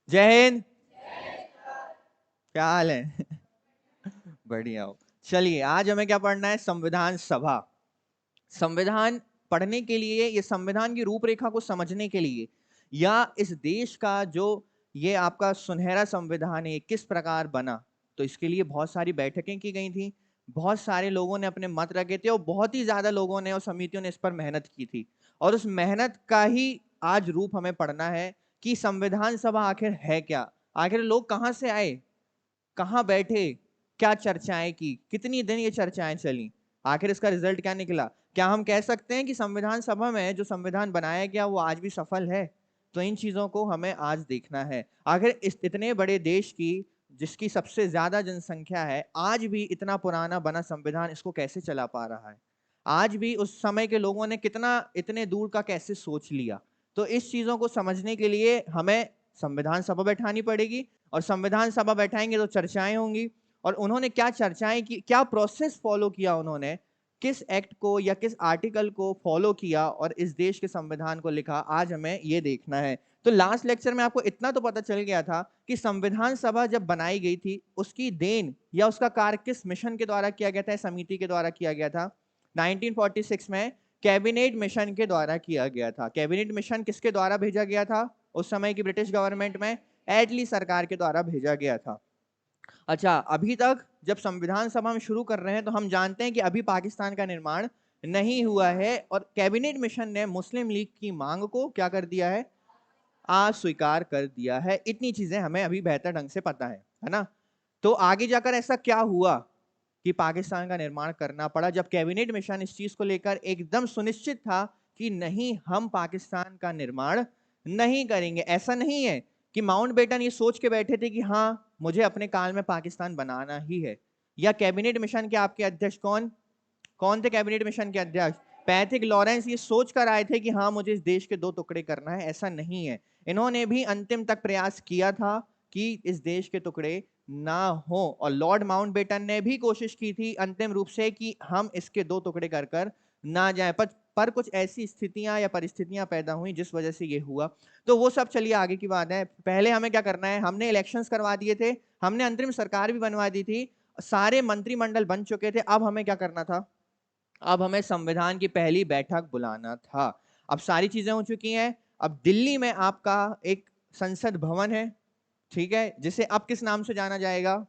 जय हिंद। क्या हाल है? बढ़िया हो। चलिए, आज हमें क्या पढ़ना है? संविधान सभा। संविधान पढ़ने के लिए, ये संविधान की रूपरेखा को समझने के लिए, या इस देश का जो ये आपका सुनहरा संविधान है ये किस प्रकार बना, तो इसके लिए बहुत सारी बैठकें की गई थी। बहुत सारे लोगों ने अपने मत रखे थे और बहुत ही ज्यादा लोगों ने और समितियों ने इस पर मेहनत की थी। और उस मेहनत का ही आज रूप हमें पढ़ना है कि संविधान सभा आखिर है क्या। आखिर लोग कहां से आए, कहां बैठे, क्या चर्चाएं की, कितनी दिन ये चर्चाएं चली, आखिर इसका रिजल्ट क्या निकला। क्या हम कह सकते हैं कि संविधान सभा में जो संविधान बनाया गया वो आज भी सफल है? तो इन चीजों को हमें आज देखना है। आखिर इस इतने बड़े देश की, जिसकी सबसे ज्यादा जनसंख्या है, आज भी इतना पुराना बना संविधान इसको कैसे चला पा रहा है? आज भी उस समय के लोगों ने कितना, इतने दूर का कैसे सोच लिया? तो इस चीजों को समझने के लिए हमें संविधान सभा बैठानी पड़ेगी। और संविधान सभा बैठाएंगे तो चर्चाएं होंगी। और उन्होंने क्या चर्चाएं की, क्या प्रोसेस फॉलो किया, उन्होंने किस एक्ट को या किस आर्टिकल को फॉलो किया और इस देश के संविधान को लिखा, आज हमें ये देखना है। तो लास्ट लेक्चर में आपको इतना तो पता चल गया था कि संविधान सभा जब बनाई गई थी उसकी देन या उसका कार्य किस मिशन के द्वारा किया गया था, समिति के द्वारा किया गया था। 1946 में कैबिनेट मिशन के द्वारा किया गया था। कैबिनेट मिशन किसके द्वारा भेजा गया था? उस समय की ब्रिटिश गवर्नमेंट में एटली सरकार के द्वारा भेजा गया था। अच्छा, अभी तक जब संविधान सभा हम शुरू कर रहे हैं तो हम जानते हैं कि अभी पाकिस्तान का निर्माण नहीं हुआ है और कैबिनेट मिशन ने मुस्लिम लीग की मांग को क्या कर दिया है? अस्वीकार कर दिया है। इतनी चीजें हमें अभी बेहतर ढंग से पता है ना? तो आगे जाकर ऐसा क्या हुआ कि पाकिस्तान का निर्माण करना पड़ा, जब कैबिनेट मिशन इस चीज को लेकर एकदम सुनिश्चित था कि नहीं, हम पाकिस्तान का निर्माण नहीं करेंगे। ऐसा नहीं है कि माउंटबेटन ये सोच के बैठे थे कि हाँ, मुझे अपने काल में पाकिस्तान बनाना ही है। या कैबिनेट मिशन के आपके अध्यक्ष कौन कौन थे? कैबिनेट मिशन के अध्यक्ष पैथिक लॉरेंस ये सोच कर आए थे कि हाँ, मुझे इस देश के दो टुकड़े करना है। ऐसा नहीं है। इन्होंने भी अंतिम तक प्रयास किया था कि इस देश के टुकड़े ना हो, और लॉर्ड माउंटबेटन ने भी कोशिश की थी अंतिम रूप से कि हम इसके दो टुकड़े कर कर ना जाए, पर कुछ ऐसी स्थितियां या परिस्थितियां पैदा हुई जिस वजह से ये हुआ। तो वो सब चलिए आगे की बात है। पहले हमें क्या करना है? हमने इलेक्शंस करवा दिए थे, हमने अंतरिम सरकार भी बनवा दी थी, सारे मंत्रिमंडल बन चुके थे। अब हमें क्या करना था? अब हमें संविधान की पहली बैठक बुलाना था। अब सारी चीजें हो चुकी हैं। अब दिल्ली में आपका एक संसद भवन है, ठीक है, जिसे अब किस नाम से जाना जाएगा?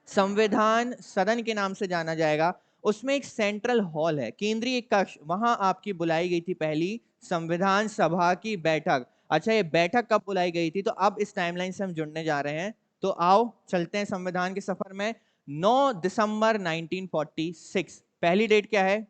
संविधान सदन के नाम से जाना जाएगा। उसमें एक सेंट्रल हॉल है, केंद्रीय कक्ष, वहां आपकी बुलाई गई थी पहली संविधान सभा की बैठक। अच्छा, ये बैठक कब बुलाई गई थी? तो अब इस टाइमलाइन से हम जुड़ने जा रहे हैं। तो आओ चलते हैं संविधान के सफर में। 9 दिसंबर 1946 पहली डेट क्या है?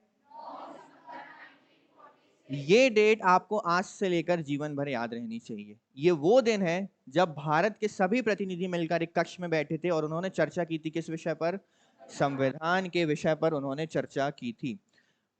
ये डेट आपको आज से लेकर जीवन भर याद रहनी चाहिए। ये वो दिन है जब भारत के सभी प्रतिनिधि मिलकर एक कक्ष में बैठे थे और उन्होंने चर्चा की थी। किस विषय पर? संविधान के विषय पर उन्होंने चर्चा की थी।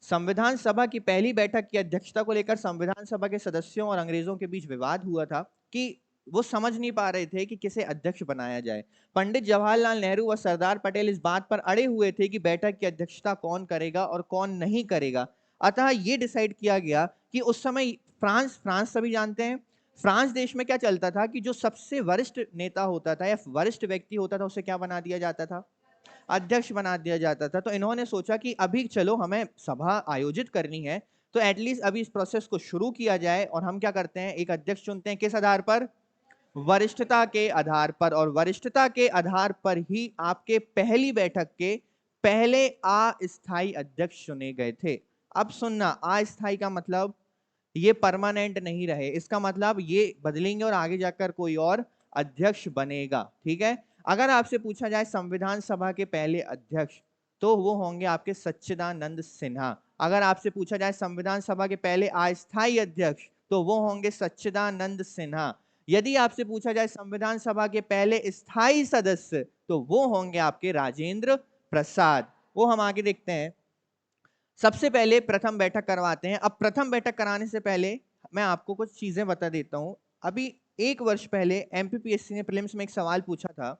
संविधान सभा की पहली बैठक की अध्यक्षता को लेकर संविधान सभा के सदस्यों और अंग्रेजों के बीच विवाद हुआ था कि वो समझ नहीं पा रहे थे कि किसे अध्यक्ष बनाया जाए। पंडित जवाहरलाल नेहरू व सरदार पटेल इस बात पर अड़े हुए थे कि बैठक की अध्यक्षता कौन करेगा और कौन नहीं करेगा। अतः ये डिसाइड किया गया कि उस समय फ्रांस फ्रांस सभी जानते हैं, फ्रांस देश में क्या चलता था कि जो सबसे वरिष्ठ नेता होता था या वरिष्ठ व्यक्ति होता था उसे क्या बना दिया जाता था? अध्यक्ष बना दिया जाता था। तो इन्होंने सोचा कि अभी चलो, हमें सभा आयोजित करनी है, तो एटलीस्ट अभी इस प्रोसेस को शुरू किया जाए। और हम क्या करते हैं? एक अध्यक्ष चुनते हैं। किस आधार पर? वरिष्ठता के आधार पर। और वरिष्ठता के आधार पर ही आपके पहली बैठक के पहले अस्थायी अध्यक्ष चुने गए थे। अब सुनना, अस्थायी का मतलब ये परमानेंट नहीं रहे, इसका मतलब ये बदलेंगे और आगे जाकर कोई और अध्यक्ष बनेगा, ठीक है। अगर आपसे पूछा जाए संविधान सभा के पहले अध्यक्ष, तो वो होंगे आपके सच्चिदानंद सिन्हा। अगर आपसे पूछा जाए संविधान सभा के पहले अस्थायी अध्यक्ष, तो वो होंगे सच्चिदानंद सिन्हा। यदि आपसे पूछा जाए संविधान सभा के पहले स्थायी सदस्य, तो वो होंगे आपके राजेंद्र प्रसाद। वो हम आगे देखते हैं। सबसे पहले प्रथम बैठक करवाते हैं। अब प्रथम बैठक कराने से पहले मैं आपको कुछ चीजें बता देता हूं। अभी एक वर्ष पहले एमपीपीएससी ने प्रीलिम्स में एक सवाल पूछा था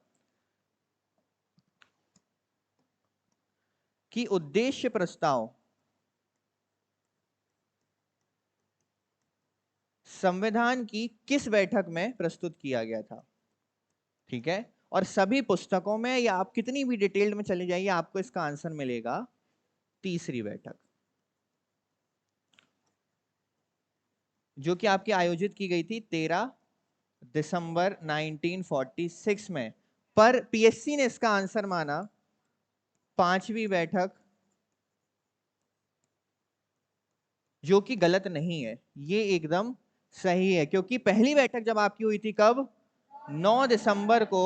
कि उद्देश्य प्रस्ताव संविधान की किस बैठक में प्रस्तुत किया गया था? ठीक है, और सभी पुस्तकों में या आप कितनी भी डिटेल्ड में चले जाइए आपको इसका आंसर मिलेगा तीसरी बैठक, जो कि आपकी आयोजित की गई थी 13 दिसंबर 1946 में। पर पीएससी ने इसका आंसर माना पांचवी बैठक, जो कि गलत नहीं है, ये एकदम सही है, क्योंकि पहली बैठक जब आपकी हुई थी कब? 9 दिसंबर को,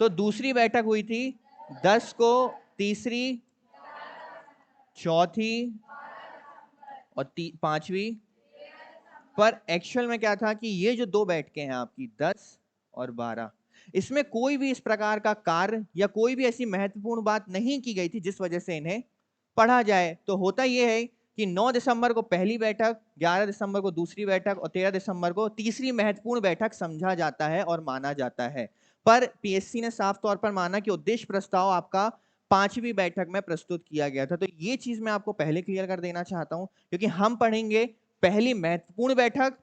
तो दूसरी बैठक हुई थी 10 को, तीसरी, चौथी और पांचवी। पर एक्चुअल में क्या था कि ये जो दो बैठकें हैं आपकी 10 और 12, इसमें कोई भी इस प्रकार का कार्य या कोई भी ऐसी महत्वपूर्ण बात नहीं की गई थी जिस वजह से इन्हें पढ़ा जाए। तो होता यह है कि 9 दिसंबर को पहली बैठक, 11 दिसंबर को दूसरी बैठक और 13 दिसंबर को तीसरी महत्वपूर्ण बैठक समझा जाता है और माना जाता है। पर पीएससी ने साफ तौर पर माना कि उद्देश्य प्रस्ताव आपका पांचवी बैठक में प्रस्तुत किया गया था। तो ये चीज मैं आपको पहले क्लियर कर देना चाहता हूं, क्योंकि हम पढ़ेंगे पहली महत्वपूर्ण बैठक,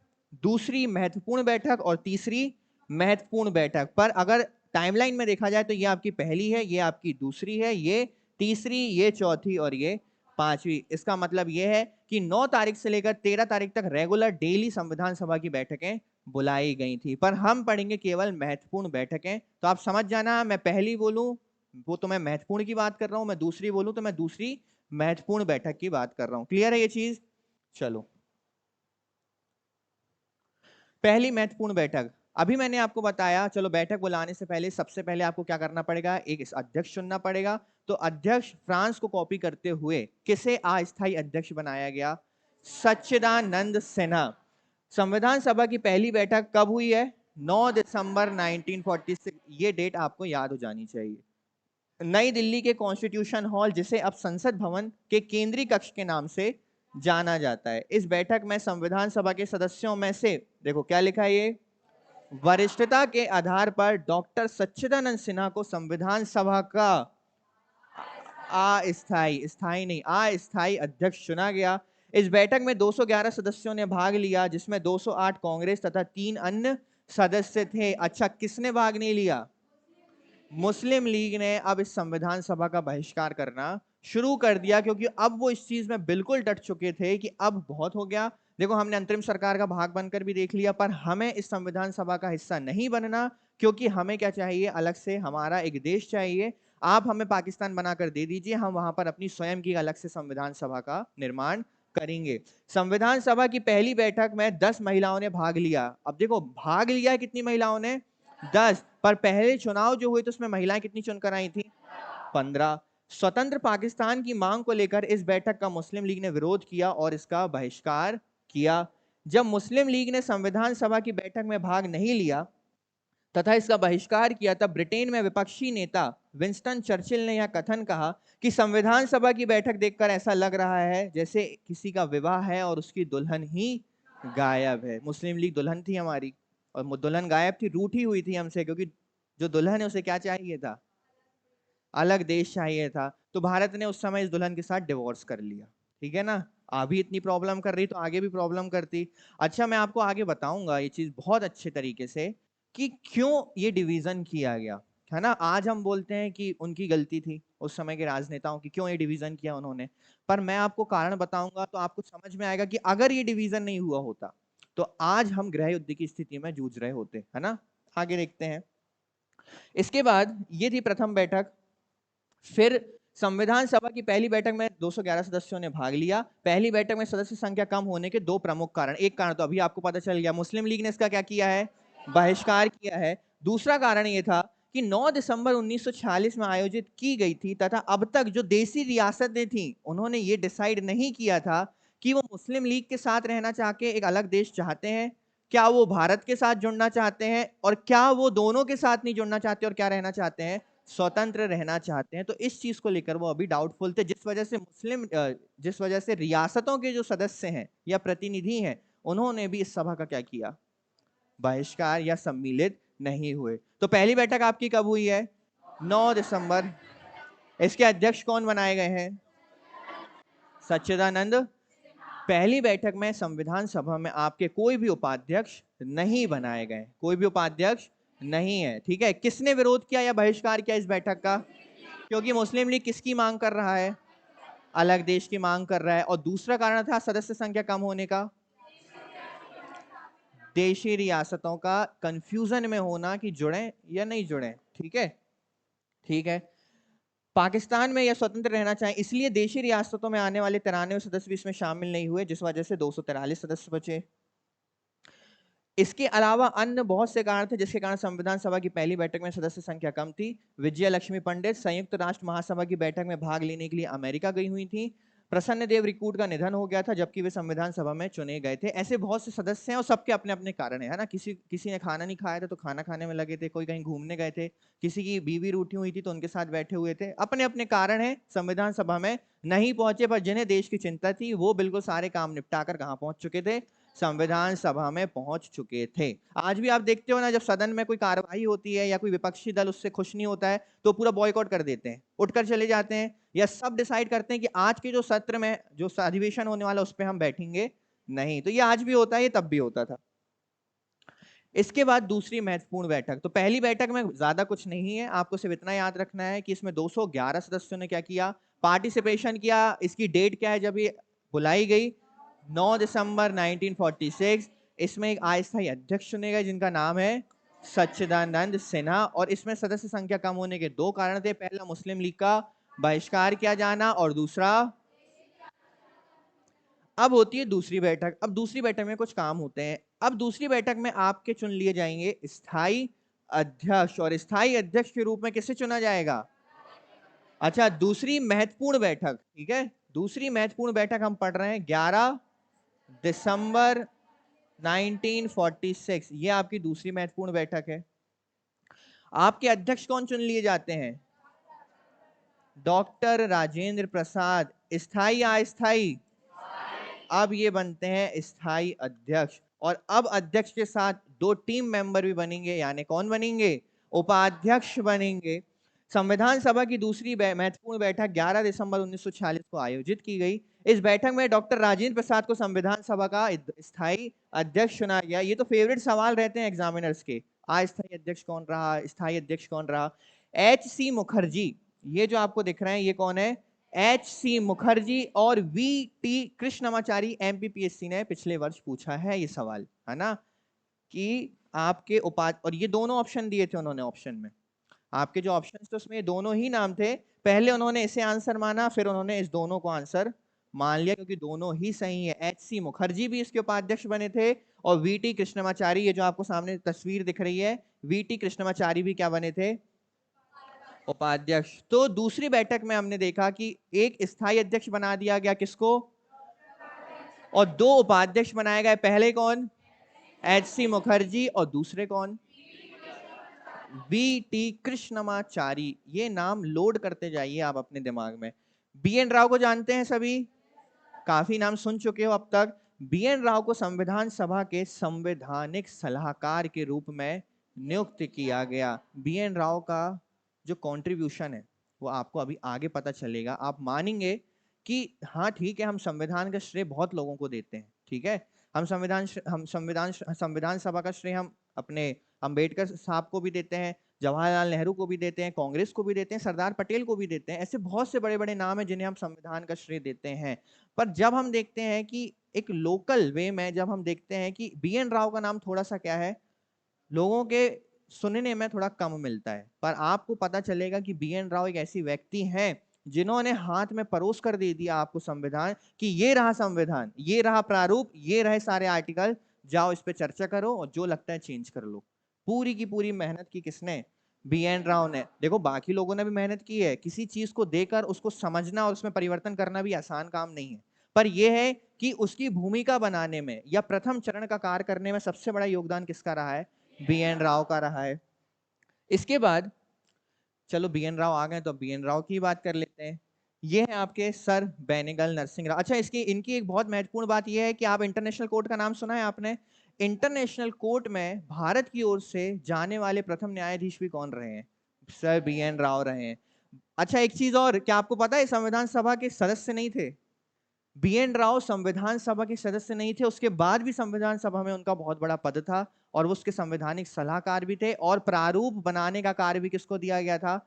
दूसरी महत्वपूर्ण बैठक और तीसरी महत्वपूर्ण बैठक। पर अगर टाइमलाइन में देखा जाए तो ये आपकी पहली है, ये आपकी दूसरी है, ये तीसरी, ये चौथी और ये पांचवी। इसका मतलब ये है कि 9 तारीख से लेकर 13 तारीख तक रेगुलर डेली संविधान सभा की बैठकें बुलाई गई थी, पर हम पढ़ेंगे केवल महत्वपूर्ण बैठकें। तो आप समझ जाना, मैं पहली बोलूं वो तो मैं महत्वपूर्ण की बात कर रहा हूं, मैं दूसरी बोलूं तो मैं दूसरी महत्वपूर्ण बैठक की बात कर रहा हूं। क्लियर है ये चीज? चलो, पहली महत्वपूर्ण बैठक, अभी मैंने आपको बताया, चलो बैठक बुलाने से पहले सबसे पहले आपको क्या करना पड़ेगा? एक अध्यक्ष चुनना पड़ेगा। तो अध्यक्ष फ्रांस को कॉपी करते हुए किसे अस्थायी अध्यक्ष बनाया गया? सच्चिदानंद सिन्हा। संविधान सभा की पहली बैठक कब हुई है? 9 दिसंबर 1946। ये डेट आपको याद हो जानी चाहिए। नई दिल्ली के कॉन्स्टिट्यूशन हॉल, जिसे अब संसद भवन के केंद्रीय कक्ष के नाम से जाना जाता है। इस बैठक में संविधान सभा के सदस्यों में से, देखो क्या लिखा है ये, वरिष्ठता के आधार पर डॉक्टर सच्चिदानंद सिन्हा को संविधान सभा का अस्थायी, स्थायी नहीं, अस्थायी अध्यक्ष चुना गया। इस बैठक में 211 सदस्यों ने भाग लिया, जिसमें 208 कांग्रेस तथा 3 अन्य सदस्य थे। अच्छा, किसने भाग नहीं लिया? मुस्लिम लीग ने अब इस संविधान सभा का बहिष्कार करना शुरू कर दिया, क्योंकि अब वो इस चीज में बिल्कुल डट चुके थे कि अब बहुत हो गया। देखो, हमने अंतरिम सरकार का भाग बनकर भी देख लिया, पर हमें इस संविधान सभा का हिस्सा नहीं बनना, क्योंकि हमें क्या चाहिए? अलग से हमारा एक देश चाहिए। आप हमें पाकिस्तान बनाकर दे दीजिए, हम वहां पर अपनी स्वयं की अलग से संविधान सभा का निर्माण करेंगे। संविधान सभा की पहली बैठक में 10 महिलाओं ने भाग लिया। अब देखो, भाग लिया कितनी महिलाओं ने? 10। पर पहले चुनाव जो हुए तो उसमें महिलाएं कितनी चुनकर आई थी? 15। स्वतंत्र पाकिस्तान की मांग को लेकर इस बैठक का मुस्लिम लीग ने विरोध किया और इसका बहिष्कार किया। जब मुस्लिम लीग ने संविधान सभा की बैठक में भाग नहीं लिया तथा इसका बहिष्कार किया, तब ब्रिटेन में विपक्षी नेता विंस्टन चर्चिल ने यह कथन कहा कि संविधान सभा की बैठक देखकर ऐसा लग रहा है जैसे किसी का विवाह है और उसकी दुल्हन ही गायब है। मुस्लिम लीग दुल्हन थी हमारी, और दुल्हन गायब थी, रूठी हुई थी हमसे, क्योंकि जो दुल्हन है उसे क्या चाहिए था? अलग देश चाहिए था। तो भारत ने उस समय इस दुल्हन के साथ डिवोर्स कर लिया। ठीक है ना? अभी इतनी प्रॉब्लम कर रही तो आगे भी प्रॉब्लम करती। अच्छा, मैं आपको आगे बताऊंगा ये चीज बहुत अच्छे तरीके से कि क्यों ये डिवीजन किया गया, है ना? आज हम बोलते हैं कि उनकी गलती थी, उस समय के राजनेताओं की, क्यों ये डिवीजन किया उन्होंने। पर मैं आपको कारण बताऊंगा तो आपको समझ में आएगा कि अगर ये डिवीजन नहीं हुआ होता तो आज हम गृह युद्ध की स्थिति में जूझ रहे होते, है ना? आगे देखते हैं। इसके बाद ये थी प्रथम बैठक। फिर संविधान सभा की पहली बैठक में 211 सदस्यों ने भाग लिया। पहली बैठक में सदस्य संख्या कम होने के दो प्रमुख कारण, एक कारण तो अभी आपको पता चल गया, मुस्लिम लीग ने इसका क्या किया है? बहिष्कार किया है। दूसरा कारण यह था कि 9 दिसंबर 1946 में आयोजित की गई थी तथा अब तक जो देसी रियासतें थी उन्होंने ये डिसाइड नहीं किया था कि वो मुस्लिम लीग के साथ रहना चाह के एक अलग देश चाहते हैं, क्या वो भारत के साथ जुड़ना चाहते हैं, और क्या वो दोनों के साथ नहीं जुड़ना चाहते और क्या रहना चाहते हैं? स्वतंत्र रहना चाहते हैं। तो इस चीज को लेकर वो अभी डाउटफुल थे, जिस वजह से रियासतों के जो सदस्य हैं या प्रतिनिधि हैं उन्होंने भी इस सभा का क्या किया? बहिष्कार या सम्मिलित नहीं हुए। तो पहली बैठक आपकी कब हुई है? 9 दिसंबर। इसके अध्यक्ष कौन बनाए गए हैं? सच्चिदानंद पहली बैठक में संविधान सभा में आपके कोई भी उपाध्यक्ष नहीं बनाए गए, कोई भी उपाध्यक्ष नहीं है, ठीक है। किसने विरोध किया या बहिष्कार किया इस बैठक का? क्योंकि मुस्लिम लीग किसकी मांग कर रहा है? अलग देश की मांग कर रहा है। और दूसरा कारण था सदस्य संख्या कम होने का, देशी रियासतों का कंफ्यूजन में होना कि जुड़े या नहीं जुड़े, ठीक है, ठीक है। पाकिस्तान में यह स्वतंत्र रहना चाहे, इसलिए देशी रियासतों में आने वाले 93 सदस्य भी इसमें शामिल नहीं हुए, जिस वजह से 243 सदस्य बचे। इसके अलावा अन्य बहुत से कारण थे जिसके कारण संविधान सभा की पहली बैठक में सदस्य संख्या कम थी। विजय लक्ष्मी पंडित संयुक्त राष्ट्र महासभा की बैठक में भाग लेने के लिए अमेरिका गई हुई थी। प्रसन्न देव रिकूट का निधन हो गया था जबकि वे संविधान सभा में चुने गए थे। ऐसे बहुत से सदस्य हैं और सबके अपने अपने कारण है ना। किसी ने खाना नहीं खाया था तो खाना खाने में लगे थे, कोई कहीं घूमने गए थे, किसी की बीवी रूठी हुई थी तो उनके साथ बैठे हुए थे, अपने अपने कारण है, संविधान सभा में नहीं पहुंचे। पर जिन्हें देश की चिंता थी वो बिल्कुल सारे काम निपटाकर कहां पहुंच चुके थे? संविधान सभा में पहुंच चुके थे। आज भी आप देखते हो ना, जब सदन में कोई कार्रवाई होती है या कोई विपक्षी दल उससे खुश नहीं होता है तो पूरा बॉयकॉट कर देते हैं, उठकर चले जाते हैं, या सब डिसाइड करते हैं कि आज के जो सत्र में जो अधिवेशन होने वाला उस पर हम बैठेंगे नहीं। तो ये आज भी होता है, ये तब भी होता था। इसके बाद दूसरी महत्वपूर्ण बैठक, तो पहली बैठक में ज्यादा कुछ नहीं है, आपको सिर्फ इतना याद रखना है कि इसमें 211 सदस्यों ने क्या किया? पार्टिसिपेशन किया। इसकी डेट क्या है जब ये बुलाई गई? 9 दिसंबर 1946। इसमें एक अस्थायी अध्यक्ष चुने गए जिनका नाम है सच्चिदानंद सिन्हा। और इसमें सदस्य संख्या कम होने के दो कारण थे, पहला मुस्लिम लीग का बहिष्कार किया जाना और दूसरा, अब होती है दूसरी बैठक। अब दूसरी बैठक में कुछ काम होते हैं। अब दूसरी बैठक में आपके चुन लिए जाएंगे स्थायी अध्यक्ष, और स्थायी अध्यक्ष के रूप में किसे चुना जाएगा? अच्छा, दूसरी महत्वपूर्ण बैठक, ठीक है, दूसरी महत्वपूर्ण बैठक हम पढ़ रहे हैं 11 दिसंबर 1946। ये आपकी दूसरी महत्वपूर्ण बैठक है। आपके अध्यक्ष कौन चुन लिए जाते हैं? डॉक्टर राजेंद्र प्रसाद। स्थायी या अस्थायी? अब ये बनते हैं स्थायी अध्यक्ष। और अब अध्यक्ष के साथ दो टीम मेंबर भी बनेंगे, यानी कौन बनेंगे? उपाध्यक्ष बनेंगे। संविधान सभा की दूसरी महत्वपूर्ण बैठक 11 दिसंबर 1946 को आयोजित की गई। इस बैठक में डॉक्टर राजेंद्र प्रसाद को संविधान सभा का स्थायी अध्यक्ष चुना गया। ये तो फेवरेट सवाल रहते हैं एग्जामिनर्स के, अस्थायी अध्यक्ष कौन रहा, स्थायी अध्यक्ष कौन रहा? H.C. मुखर्जी, ये जो आपको दिख रहे हैं ये कौन है? H.C. मुखर्जी और V.T. कृष्णमाचारी। MPPSC ने पिछले वर्ष पूछा है ये सवाल, है ना, कि आपके और ये दोनों ऑप्शन दिए थे उन्होंने। ऑप्शन में आपके जो ऑप्शन थे उसमें दोनों ही नाम थे। पहले उन्होंने इसे आंसर माना, फिर उन्होंने इस दोनों को आंसर मान लिया क्योंकि दोनों ही सही है। H.C. मुखर्जी भी इसके उपाध्यक्ष बने थे और V.T. कृष्णमाचारी, ये जो आपको सामने तस्वीर दिख रही है, V.T. कृष्णमाचारी भी क्या बने थे? उपाध्यक्ष। तो दूसरी बैठक में हमने देखा कि एक स्थायी अध्यक्ष बना दिया गया, किसको? और दो उपाध्यक्ष बनाए गए। पहले कौन? H.C. मुखर्जी, और दूसरे कौन? V.T. कृष्णमाचारी। ये नाम लोड करते जाइए आप अपने दिमाग में। B.N. राव को जानते हैं सभी, काफी नाम सुन चुके हो अब तक। B.N. राव को संविधान सभा के संवैधानिक सलाहकार के रूप में नियुक्त किया गया। B.N. राव का जो कंट्रीब्यूशन है वो आपको अभी आगे पता चलेगा। आप मानेंगे कि हाँ ठीक है, हम संविधान का श्रेय बहुत लोगों को देते हैं, ठीक है, हम संविधान सभा का श्रेय हम अपने अंबेडकर साहब को भी देते हैं, जवाहरलाल नेहरू को भी देते हैं, कांग्रेस को भी देते हैं, सरदार पटेल को भी देते हैं। ऐसे बहुत से बड़े बड़े नाम हैं जिन्हें हम संविधान का श्रेय देते हैं। पर जब हम देखते हैं कि एक लोकल वे में, जब हम देखते हैं कि B.N. राव का नाम थोड़ा सा क्या है, लोगों के सुनने में थोड़ा कम मिलता है, पर आपको पता चलेगा कि B.N. राव एक ऐसी व्यक्ति हैं जिन्होंने हाथ में परोस कर दे दिया आपको संविधान, कि ये रहा संविधान, ये रहा प्रारूप, ये रहे सारे आर्टिकल, जाओ इस पे चर्चा करो और जो लगता है चेंज कर लो। पूरी की पूरी मेहनत की किसने? B.N. राव ने। देखो बाकी लोगों ने भी मेहनत की है, किसी चीज को देकर उसको समझना और उसमें परिवर्तन करना भी आसान काम नहीं है, पर यह है कि उसकी भूमिका बनाने में या प्रथम चरण का कार्य करने में सबसे बड़ा योगदान किसका रहा है? B.N. राव का रहा है। इसके बाद चलो B.N. राव आ गए तो B.N. राव की बात कर लेते हैं। ये है आपके सर बेनेगल नरसिंह राव। अच्छा, इनकी एक बहुत महत्वपूर्ण बात यह है कि आप इंटरनेशनल कोर्ट का नाम सुना है आपने? इंटरनेशनल कोर्ट में भारत की ओर से जाने वाले प्रथम न्यायाधीश भी कौन रहे हैं? Sir B.N. राव रहे हैं। अच्छा, एक चीज और, क्या आपको पता है संविधान सभा के सदस्य नहीं थे? BN राव संविधान सभा के सदस्य नहीं थे, उसके बाद भी संविधान सभा में उनका बहुत बड़ा पद था और वो उसके संवैधानिक सलाहकार भी थे, और प्रारूप बनाने का कार्य भी किसको दिया गया था?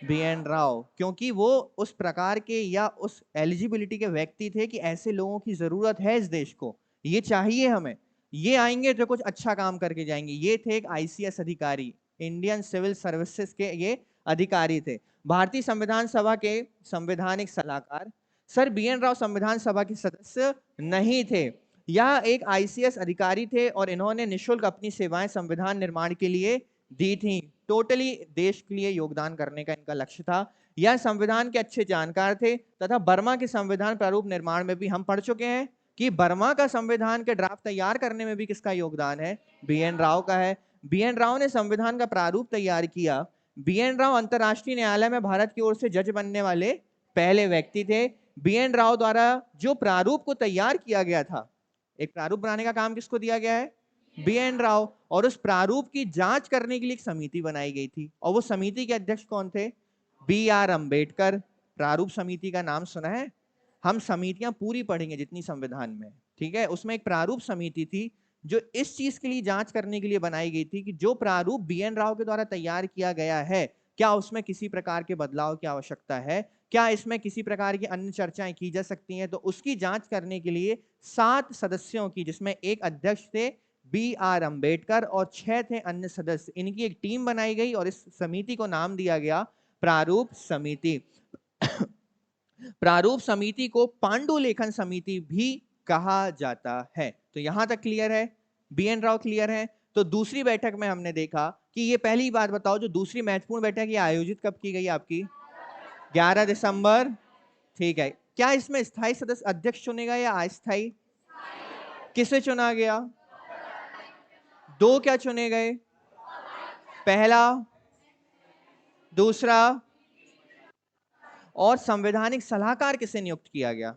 BN राव, क्योंकि वो उस प्रकार के या उस एलिजिबिलिटी के व्यक्ति थे कि ऐसे लोगों की जरूरत है इस देश को, ये चाहिए हमें, ये आएंगे जो कुछ अच्छा काम करके जाएंगे। ये थे एक ICS अधिकारी, इंडियन सिविल सर्विसेज के ये अधिकारी थे। भारतीय संविधान सभा के संवैधानिक सलाहकार सर BN राव संविधान सभा के सदस्य नहीं थे, यह एक ICS अधिकारी थे और इन्होंने निःशुल्क अपनी सेवाएं संविधान निर्माण के लिए दी थी। टोटली देश के लिए योगदान करने का इनका लक्ष्य था। यह संविधान के अच्छे जानकार थे तथा बर्मा के संविधान प्रारूप निर्माण में भी हम पढ़ चुके हैं कि बर्मा का संविधान के ड्राफ्ट तैयार करने में भी किसका योगदान है? BN राव का है। BN राव ने संविधान का प्रारूप तैयार किया। BN राव अंतरराष्ट्रीय न्यायालय में भारत की ओर से जज बनने वाले पहले व्यक्ति थे। BN राव द्वारा जो प्रारूप को तैयार किया गया था, एक प्रारूप बनाने का काम किसको दिया गया है? BN राव, और उस प्रारूप की जांच करने के लिए एक समिति बनाई गई थी, और वो समिति के अध्यक्ष कौन थे? BR अम्बेडकर। प्रारूप समिति का नाम सुना है? हम समितियां पूरी पढ़ेंगे जितनी संविधान में, ठीक है। उसमें एक प्रारूप समिति थी जो इस चीज के लिए जांच करने के लिए बनाई गई थी कि जो प्रारूप BN राव के द्वारा तैयार किया गया है, क्या उसमें किसी प्रकार के बदलाव की आवश्यकता है, क्या इसमें किसी प्रकार की अन्य चर्चाएं की जा सकती हैं। तो उसकी जांच करने के लिए 7 सदस्यों की, जिसमें एक अध्यक्ष थे BR अम्बेडकर और 6 थे अन्य सदस्य, इनकी एक टीम बनाई गई और इस समिति को नाम दिया गया प्रारूप समिति। प्रारूप समिति को पांडुलेखन समिति भी कहा जाता है। तो यहां तक क्लियर है? BN राव क्लियर है? तो दूसरी बैठक में हमने देखा कि ये पहली बात बताओ, जो दूसरी महत्वपूर्ण बैठक ये आयोजित कब की गई आपकी? 11 दिसंबर, ठीक है। क्या इसमें स्थायी सदस्य अध्यक्ष चुनेगा या अस्थायी? किसे चुना गया? 2 क्या चुने गए? पहला, दूसरा, और संवैधानिक सलाहकार किसे नियुक्त किया गया?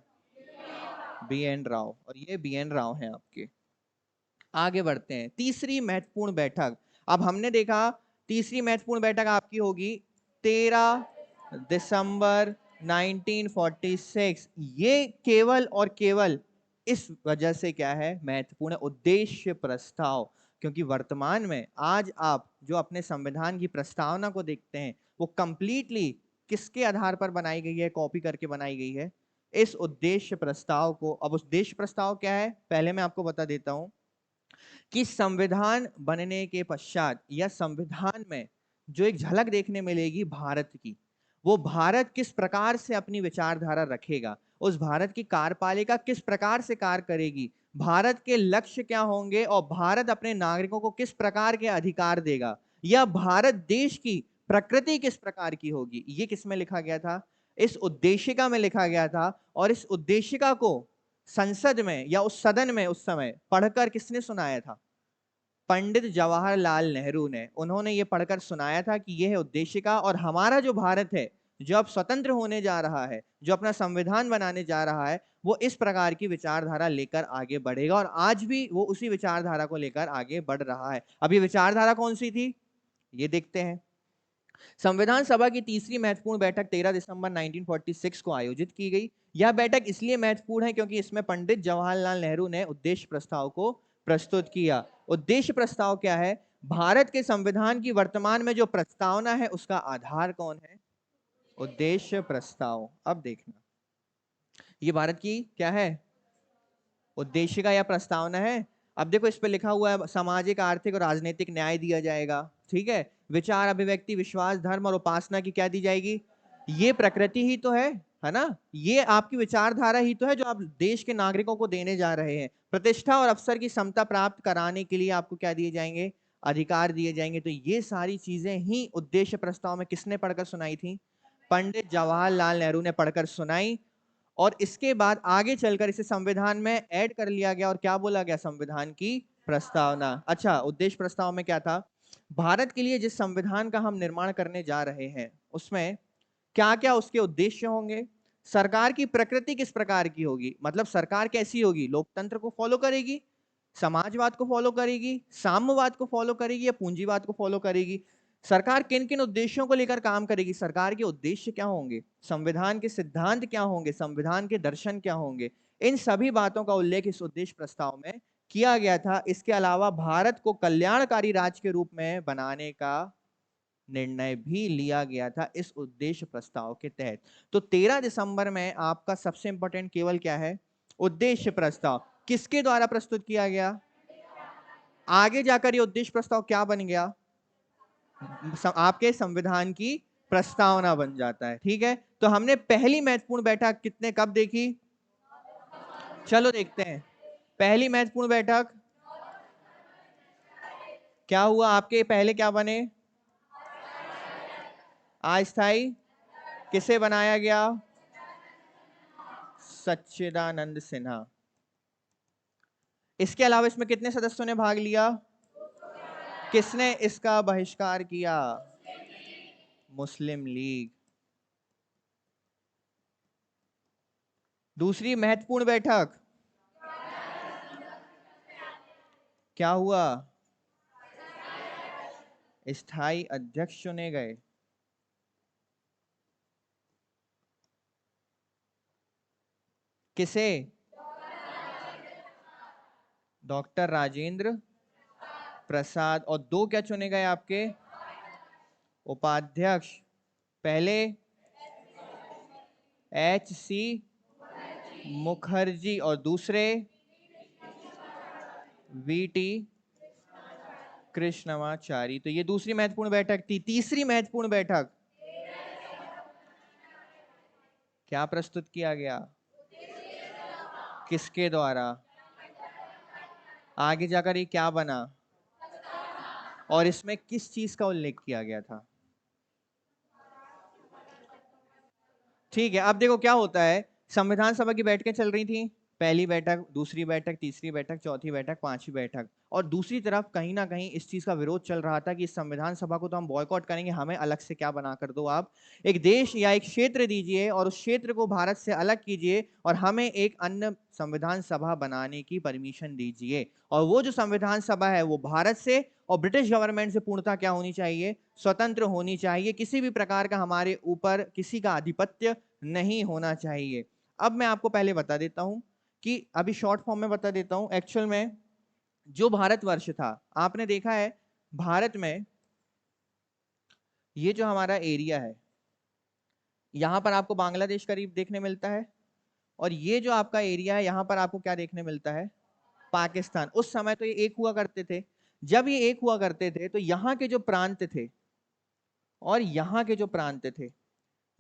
BN राव, और ये BN राव हैं आपके। आगे बढ़ते हैं, तीसरी महत्वपूर्ण बैठक। अब हमने देखा तीसरी महत्वपूर्ण बैठक आपकी होगी 13 दिसंबर 1946। ये केवल और केवल इस वजह से क्या है महत्वपूर्ण? उद्देश्य प्रस्ताव। क्योंकि वर्तमान में आज आप जो अपने संविधान की प्रस्तावना को देखते हैं वो कंप्लीटली किसके आधार पर बनाई गई है? कॉपी करके बनाई गई है इस उद्देश्य प्रस्ताव को। अब उद्देश्य प्रस्ताव क्या है पहले मैं आपको बता देता हूं कि संविधान बनने के पश्चात या संविधान में जो एक झलक देखने मिलेगी भारत की, वो भारत किस प्रकार से अपनी विचारधारा रखेगा, उस भारत की कार्यपालिका किस प्रकार से कार्य करेगी, भारत के लक्ष्य क्या होंगे और भारत अपने नागरिकों को किस प्रकार के अधिकार देगा, या भारत देश की प्रकृति किस प्रकार की होगी, ये किस में लिखा गया था? इस उद्देशिका में लिखा गया था। और इस उद्देशिका को संसद में या उस सदन में उस समय पढ़कर किसने सुनाया था? पंडित जवाहरलाल नेहरू ने। उन्होंने ये पढ़कर सुनाया था कि यह है उद्देशिका, और हमारा जो भारत है जो अब स्वतंत्र होने जा रहा है, जो अपना संविधान बनाने जा रहा है, वो इस प्रकार की विचारधारा लेकर आगे बढ़ेगा, और आज भी वो उसी विचारधारा को लेकर आगे बढ़ रहा है। अब ये विचारधारा कौन सी थी ये देखते हैं। संविधान सभा की तीसरी महत्वपूर्ण बैठक 13 दिसंबर 1946 को आयोजित की गई। यह बैठक इसलिए महत्वपूर्ण है क्योंकि इसमें पंडित जवाहरलाल नेहरू ने उद्देश्य प्रस्ताव को प्रस्तुत किया। उद्देश्य प्रस्ताव क्या है? भारत के संविधान की वर्तमान में जो प्रस्तावना है उसका आधार कौन है? उद्देश्य प्रस्ताव। अब देखना, ये भारत की क्या है? उद्देशिका या प्रस्तावना है। अब देखो इस पे लिखा हुआ है सामाजिक, आर्थिक और राजनीतिक न्याय दिया जाएगा, ठीक है। विचार, अभिव्यक्ति, विश्वास, धर्म और उपासना की क्या दी जाएगी? ये प्रकृति ही तो है ना? ये आपकी विचारधारा ही तो है जो आप देश के नागरिकों को देने जा रहे हैं। प्रतिष्ठा और अवसर की समता प्राप्त कराने के लिए आपको क्या दिए जाएंगे? अधिकार दिए जाएंगे। तो ये सारी चीजें ही उद्देश्य प्रस्ताव में किसने पढ़कर सुनाई थी? पंडित जवाहरलाल नेहरू ने पढ़कर सुनाई। और इसके बाद आगे चलकर इसे संविधान में ऐड कर लिया गया और क्या बोला गया? संविधान की प्रस्तावना। अच्छा, उद्देश्य प्रस्ताव में क्या था? भारत के लिए जिस संविधान का हम निर्माण करने जा रहे हैं उसमें क्या क्या उसके उद्देश्य होंगे, सरकार की प्रकृति किस प्रकार की होगी, मतलब सरकार कैसी होगी? लोकतंत्र को फॉलो करेगी, समाजवाद को फॉलो करेगी, साम्यवाद को फॉलो करेगी, या पूंजीवाद को फॉलो करेगी? सरकार किन किन उद्देश्यों को लेकर काम करेगी, सरकार के उद्देश्य क्या होंगे, संविधान के सिद्धांत क्या होंगे, संविधान के दर्शन क्या होंगे, इन सभी बातों का उल्लेख इस उद्देश्य प्रस्ताव में किया गया था। इसके अलावा भारत को कल्याणकारी राज्य के रूप में बनाने का निर्णय भी लिया गया था इस उद्देश्य प्रस्ताव के तहत। तो 13 दिसंबर में आपका सबसे इंपॉर्टेंट केवल क्या है? उद्देश्य प्रस्ताव। किसके द्वारा प्रस्तुत किया गया? आगे जाकर ये उद्देश्य प्रस्ताव क्या बन गया? आपके संविधान की प्रस्तावना बन जाता है। ठीक है, तो हमने पहली महत्वपूर्ण बैठक कितने कब देखी? चलो देखते हैं। पहली महत्वपूर्ण बैठक क्या हुआ? आपके पहले क्या बने? अस्थाई। किसे बनाया गया? सच्चिदानंद सिन्हा। इसके अलावा इसमें कितने सदस्यों ने भाग लिया? किसने इसका बहिष्कार किया? मुस्लिम लीग। दूसरी महत्वपूर्ण बैठक क्या हुआ? स्थायी अध्यक्ष चुने गए। किसे? डॉक्टर राजेंद्र प्रसाद। और दो क्या चुने गए आपके उपाध्यक्ष? पहले HC मुखर्जी और दूसरे VT कृष्णमाचारी। तो ये दूसरी महत्वपूर्ण बैठक थी। तीसरी महत्वपूर्ण बैठक क्या प्रस्तुत किया गया? किसके द्वारा? आगे जाकर ये क्या बना और इसमें किस चीज का उल्लेख किया गया था? ठीक है, अब देखो क्या होता है। संविधान सभा की बैठकें चल रही थी। पहली बैठक, दूसरी बैठक, तीसरी बैठक, चौथी बैठक, पांचवी बैठक। और दूसरी तरफ कहीं ना कहीं इस चीज का विरोध चल रहा था कि इस संविधान सभा को तो हम बॉयकॉट करेंगे, हमें अलग से क्या बना कर दो आप। एक देश या एक क्षेत्र दीजिए और उस क्षेत्र को भारत से अलग कीजिए और हमें एक अन्य संविधान सभा बनाने की परमिशन दीजिए। और वो जो संविधान सभा है वो भारत से और ब्रिटिश गवर्नमेंट से पूर्णतः क्या होनी चाहिए? स्वतंत्र होनी चाहिए। किसी भी प्रकार का हमारे ऊपर किसी का आधिपत्य नहीं होना चाहिए। अब मैं आपको पहले बता देता हूं कि अभी शॉर्ट फॉर्म में बता देता हूं। एक्चुअल में जो भारतवर्ष था, आपने देखा है भारत में ये जो हमारा एरिया है, यहां पर आपको बांग्लादेश करीब देखने मिलता है और ये जो आपका एरिया है यहां पर आपको क्या देखने मिलता है? पाकिस्तान। उस समय तो ये एक हुआ करते थे। जब ये एक हुआ करते थे तो यहाँ के जो प्रांत थे और यहाँ के जो प्रांत थे,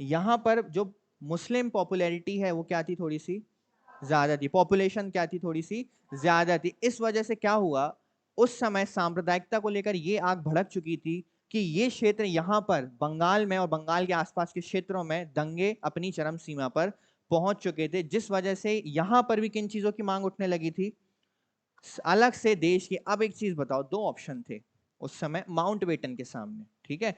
यहाँ पर जो मुस्लिम पॉपुलैरिटी है वो क्या थी? थोड़ी सी ज्यादा थी। पॉपुलेशन क्या थी? थोड़ी सी ज्यादा थी। इस वजह से क्या हुआ, उस समय सांप्रदायिकता को लेकर ये आग भड़क चुकी थी कि ये क्षेत्र यहाँ पर बंगाल में और बंगाल के आसपास के क्षेत्रों में दंगे अपनी चरम सीमा पर पहुंच चुके थे, जिस वजह से यहाँ पर भी किन चीजों की मांग उठने लगी थी? अलग से देश की। अब एक चीज बताओ, दो ऑप्शन थे उस समय माउंटबेटन के सामने। ठीक है,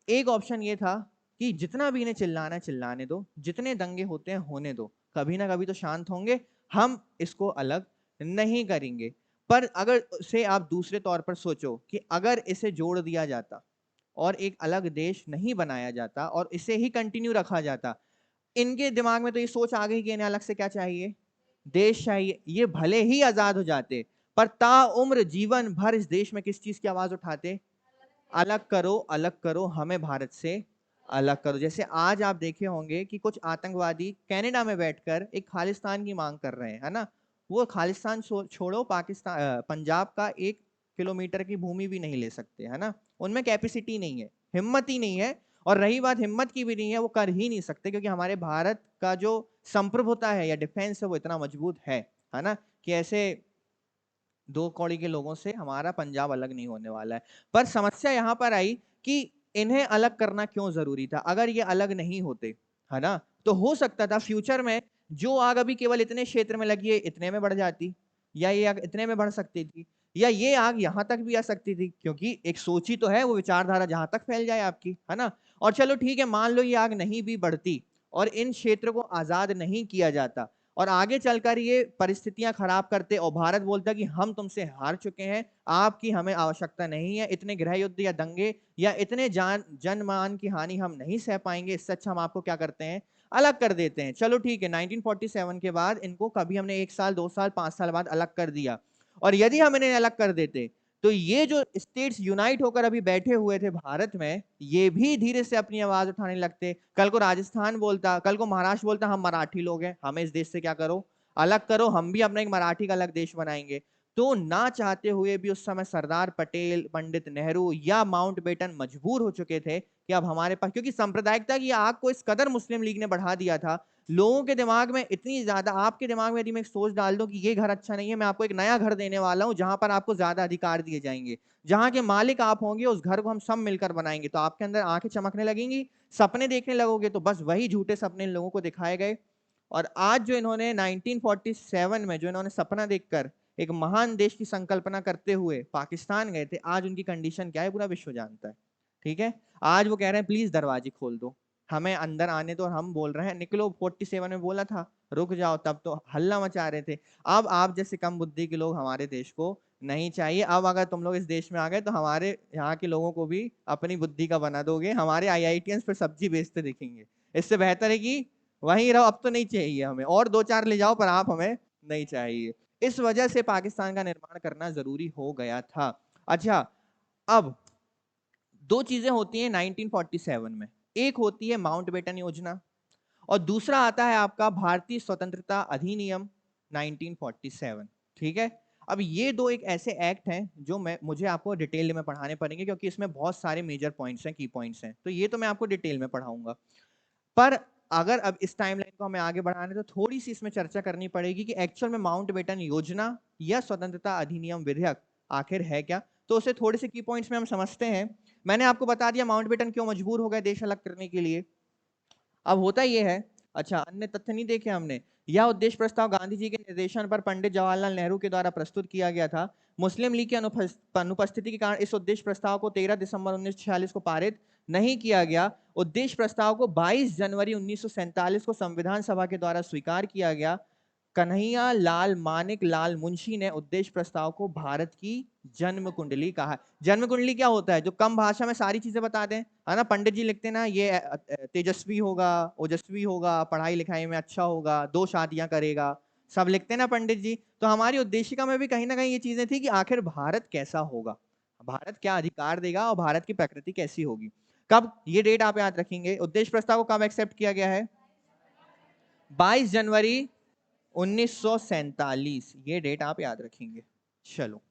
एक ऑप्शन ये था कि जितना भी इन्हें चिल्लाना है चिल्लाने दो, जितने दंगे होते हैं होने दो, कभी ना कभी तो शांत होंगे, हम इसको अलग नहीं करेंगे। पर अगर से आप दूसरे तौर पर सोचो कि अगर इसे जोड़ दिया जाता और एक अलग देश नहीं बनाया जाता और इसे ही कंटिन्यू रखा जाता, इनके दिमाग में तो ये सोच आ गई कि इन्हें अलग से क्या चाहिए? देश चाहिए। ये भले ही आजाद हो जाते पर ताउम्र जीवन भर इस देश में किस चीज की आवाज उठाते? अलग करो, अलग करो, हमें भारत से अलग करो। जैसे आज आप देखे होंगे कि कुछ आतंकवादी कनाडा में बैठकर एक खालिस्तान की मांग कर रहे हैं, है ना। वो खालिस्तान छोड़ो, पाकिस्तान पंजाब का 1 किलोमीटर की भूमि भी नहीं ले सकते, है ना। उनमें कैपेसिटी नहीं है, हिम्मत ही नहीं है। और रही बात हिम्मत की भी नहीं है, वो कर ही नहीं सकते क्योंकि हमारे भारत का जो संप्रभुता है या डिफेंस है वो इतना मजबूत है ना, कि ऐसे दो कौड़ी के लोगों से हमारा पंजाब अलग नहीं होने वाला है। पर समस्या यहां पर आई कि इन्हें अलग करना क्यों जरूरी था? अगर ये अलग नहीं होते, है ना, तो हो सकता था फ्यूचर में जो आग अभी केवल इतने क्षेत्र में लगी है इतने में बढ़ जाती, या ये आग इतने में बढ़ सकती थी, या ये आग यहां तक भी आ सकती थी, क्योंकि एक सोच ही तो है, वो विचारधारा जहां तक फैल जाए आपकी, है ना। और चलो ठीक है, मान लो ये आग नहीं भी बढ़ती और इन क्षेत्र को आजाद नहीं किया जाता और आगे चलकर ये परिस्थितियां खराब करते और भारत बोलता कि हम तुमसे हार चुके हैं, आपकी हमें आवश्यकता नहीं है, इतने गृह युद्ध या दंगे या इतने जनमान की हानि हम नहीं सह पाएंगे, इससे अच्छा हम आपको क्या करते हैं, अलग कर देते हैं। चलो ठीक है, 1947 के बाद इनको कभी हमने 1 साल 2 साल 5 साल बाद अलग कर दिया, और यदि हम इन्हें अलग कर देते तो ये जो स्टेट्स यूनाइट होकर अभी बैठे हुए थे भारत में, ये भी धीरे से अपनी आवाज उठाने लगते। कल को राजस्थान बोलता, कल को महाराष्ट्र बोलता हम मराठी लोग हैं, हमें इस देश से क्या करो, अलग करो, हम भी अपना एक मराठी का अलग देश बनाएंगे। तो ना चाहते हुए भी उस समय सरदार पटेल, पंडित नेहरू या माउंटबेटन मजबूर हो चुके थे कि अब हमारे पास, क्योंकि सांप्रदायिकता की आग को इस कदर मुस्लिम लीग ने बढ़ा दिया था, लोगों के दिमाग में इतनी ज्यादा, आपके दिमाग में यदि मैं एक सोच डाल दूं कि ये घर अच्छा नहीं है, मैं आपको एक नया घर देने वाला हूं जहां पर आपको ज्यादा अधिकार दिए जाएंगे, जहां के मालिक आप होंगे, उस घर को हम सब मिलकर बनाएंगे, तो आपके अंदर आंखें चमकने लगेंगी, सपने देखने लगोगे। तो बस वही झूठे सपने इन लोगों को दिखाए गए। और आज जो इन्होंने 1947 में जो इन्होंने सपना देखकर एक महान देश की संकल्पना करते हुए पाकिस्तान गए थे, आज उनकी कंडीशन क्या है पूरा विश्व जानता है। ठीक है, आज वो कह रहे हैं प्लीज दरवाजे खोल दो, हमें अंदर आने दो, और हम बोल रहे हैं निकलो। 47 में बोला था रुक जाओ, तब तो हल्ला मचा रहे थे। अब आप जैसे कम बुद्धि के लोग हमारे देश को नहीं चाहिए। अब अगर तुम लोग इस देश में आ गए तो हमारे यहाँ के लोगों को भी अपनी बुद्धि का बना दोगे, हमारे IITians फिर सब्जी बेचते दिखेंगे। इससे बेहतर है कि वहीं रहो, अब तो नहीं चाहिए हमें, और 2-4 ले जाओ पर आप हमें नहीं चाहिए। इस वजह से पाकिस्तान का निर्माण करना जरूरी हो गया था। अच्छा, अब 2 चीजें होती हैं 1947 में, एक होती है माउंटबेटन योजना और दूसरा आता है आपका भारतीय स्वतंत्रता अधिनियम 1947। ठीक है, अब ये दो एक ऐसे एक्ट हैं जो मुझे आपको डिटेल में पढ़ाने पड़ेंगे, क्योंकि इसमें बहुत सारे मेजर पॉइंट्स हैं, की पॉइंट्स हैं, तो ये तो मैं आपको डिटेल में पढ़ाऊंगा। पर अगर अब इस टाइमलाइन को हमें आगे बढ़ाने तो थोड़ी सी इसमें चर्चा करनी पड़ेगी कि एक्चुअल में माउंटबेटन योजना या स्वतंत्रता अधिनियम विधेयक आखिर है क्या। तो उसे थोड़े से की पॉइंट्स में हम समझते हैं। मैंने आपको बता दिया माउंटबेटन क्यों मजबूर हो गए देश अलग करने के लिए। अब होता ये है, अच्छा अन्य तथ्य नहीं देखे हमने, यह उद्देश्य प्रस्ताव गांधी जी के निर्देशन पर पंडित जवाहरलाल नेहरू के द्वारा प्रस्तुत किया गया था। मुस्लिम लीग की अनुपस्थिति के कारण इस उद्देश्य प्रस्ताव को 13 दिसंबर 1946 को पारित नहीं किया गया। उद्देश्य प्रस्ताव को 22 जनवरी 1947 को संविधान सभा के द्वारा स्वीकार किया गया। कन्हैया लाल मानिक लाल मुंशी ने उद्देश्य प्रस्ताव को भारत की जन्म कुंडली कहा। जन्म कुंडली क्या होता है, जो कम भाषा में सारी चीजें बता दें, है ना। पंडित जी लिखते ना ये तेजस्वी होगा, ओजस्वी होगा, पढ़ाई लिखाई में अच्छा होगा, 2 शादियां करेगा, सब लिखते ना पंडित जी। तो हमारी उद्देशिका में भी कहीं ना कहीं ये चीजें थी कि आखिर भारत कैसा होगा, भारत क्या अधिकार देगा और भारत की प्रकृति कैसी होगी। कब, ये डेट आप याद रखेंगे, उद्देश्य प्रस्ताव को कब एक्सेप्ट किया गया है, 22 जनवरी 1947, ये डेट आप याद रखेंगे। चलो,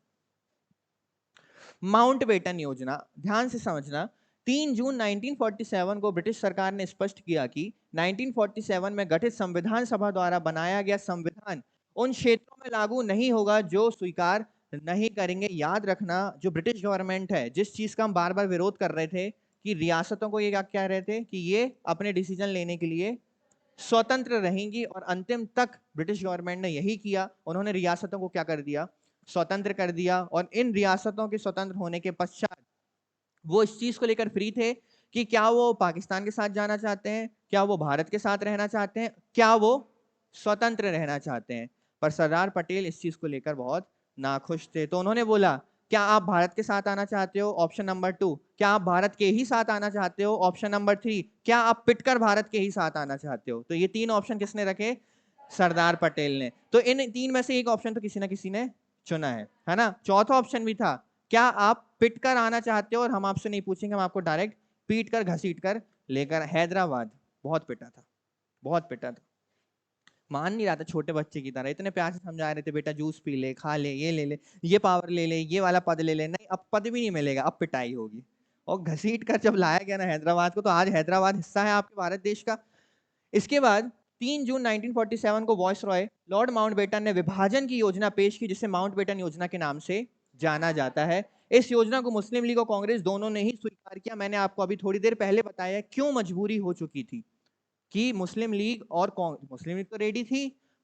माउंटबेटन योजना ध्यान से समझना। 3 जून 1947 को ब्रिटिश सरकार ने स्पष्ट किया कि 1947 में गठित संविधान सभा द्वारा बनाया गया संविधान उन क्षेत्रों में लागू नहीं होगा जो स्वीकार नहीं करेंगे। याद रखना, जो ब्रिटिश गवर्नमेंट है, जिस चीज का हम बार बार विरोध कर रहे थे कि रियासतों को ये क्या कह रहे थे कि ये अपने डिसीजन लेने के लिए स्वतंत्र रहेंगी, और अंतिम तक ब्रिटिश गवर्नमेंट ने यही किया। उन्होंने रियासतों को क्या कर दिया, स्वतंत्र कर दिया। और इन रियासतों के स्वतंत्र होने के पश्चात वो इस चीज को लेकर फ्री थे कि क्या वो पाकिस्तान के साथ जाना चाहते हैं, क्या वो भारत के साथ रहना चाहते हैं, क्या वो स्वतंत्र रहना चाहते हैं। पर सरदार पटेल इस चीज को लेकर बहुत नाखुश थे। तो उन्होंने बोला, क्या आप भारत के साथ आना चाहते हो, ऑप्शन नंबर 2, क्या आप भारत के ही साथ आना चाहते हो, ऑप्शन नंबर 3, क्या आप पिटकर भारत के ही साथ आना चाहते हो। तो ये 3 ऑप्शन किसने रखे, सरदार पटेल ने। तो इन 3 में से एक ऑप्शन तो किसी ना किसी ने चुना है ना। चौथा ऑप्शन भी था, क्या आप पिट कर आना चाहते हो, और हम आपसे नहीं पूछेंगे, हम आपको डायरेक्ट पीट कर घसीट कर लेकर हैदराबाद। बहुत पिटा था, बहुत पिटा था, मान नहीं रहा था, छोटे बच्चे की तरह इतने प्यार से समझा रहे थे, बेटा जूस पी ले, खा ले, ये ले ले, ये पावर ले ले, ये वाला पद ले ले। नहीं, अब पद भी नहीं मिलेगा, अब पिटाई होगी। और घसीट कर जब लाया गया ना हैदराबाद को, तो आज हैदराबाद हिस्सा है आपके भारत देश का। इसके बाद 3 जून 1947 को वॉइसरॉय लॉर्ड माउंटबेटन ने विभाजन की योजना पेश की, जिसे माउंटबेटन योजना के नाम से जाना जाता है। इस योजना को मुस्लिम लीग और कांग्रेस दोनों ने ही स्वीकार किया। मैंने आपको अभी थोड़ी देर पहले बताया क्यों मजबूरी हो चुकी थी कि मुस्लिम लीग तो रेडी थी,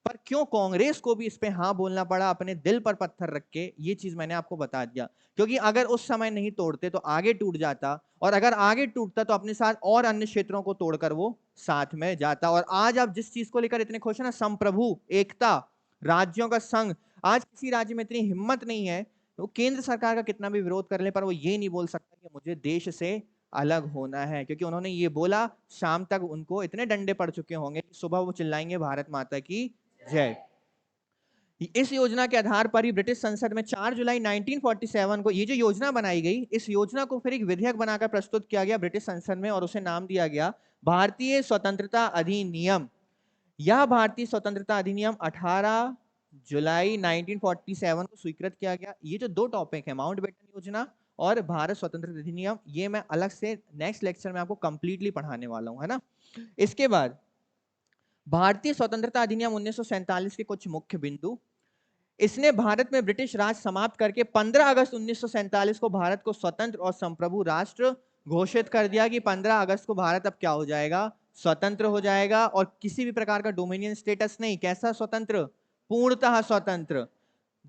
पर क्यों कांग्रेस को भी इस पे हाँ बोलना पड़ा अपने दिल पर पत्थर रख के, ये चीज मैंने आपको बता दिया। क्योंकि अगर उस समय नहीं तोड़ते तो आगे टूट जाता, और अगर आगे टूटता तो अपने साथ और अन्य क्षेत्रों को तोड़कर वो साथ में जाता। और आज आप जिस चीज को लेकर इतने खुश है ना, संप्रभु, एकता, राज्यों का संघ, आज किसी राज्य में इतनी हिम्मत नहीं है, वो केंद्र सरकार का कितना भी विरोध कर ले पर वो ये नहीं बोल सकता कि मुझे देश से अलग होना है। क्योंकि उन्होंने ये बोला, शाम तक उनको इतने डंडे पड़ चुके होंगे कि सुबह वो चिल्लाएंगे भारत माता की जय। इस योजना के आधार पर ही ब्रिटिश संसद में 4 जुलाई 1947 को ये जो योजना बनाई गई, इस योजना को फिर एक विधेयक बनाकर प्रस्तुत किया गया ब्रिटिश संसद में, और उसे नाम दिया गया भारतीय स्वतंत्रता अधिनियम। यह भारतीय स्वतंत्रता अधिनियम 18 जुलाई 1947 को स्वीकृत किया गया। ये जो दो टॉपिक है, माउंटबेटन योजना और भारत स्वतंत्रता अधिनियम, ये मैं अलग से नेक्स्ट लेक्चर में आपको कंप्लीटली पढ़ाने वाला हूं, है ना। इसके बाद भारतीय स्वतंत्रता अधिनियम 1947 के कुछ मुख्य बिंदु। इसने भारत में ब्रिटिश राज समाप्त करके 15 अगस्त 1947 को भारत को स्वतंत्र और संप्रभु राष्ट्र घोषित कर दिया कि 15 अगस्त को भारत अब क्या हो जाएगा, स्वतंत्र हो जाएगा। और किसी भी प्रकार का डोमिनियन स्टेटस नहीं, कैसा स्वतंत्र, पूर्णतः स्वतंत्र।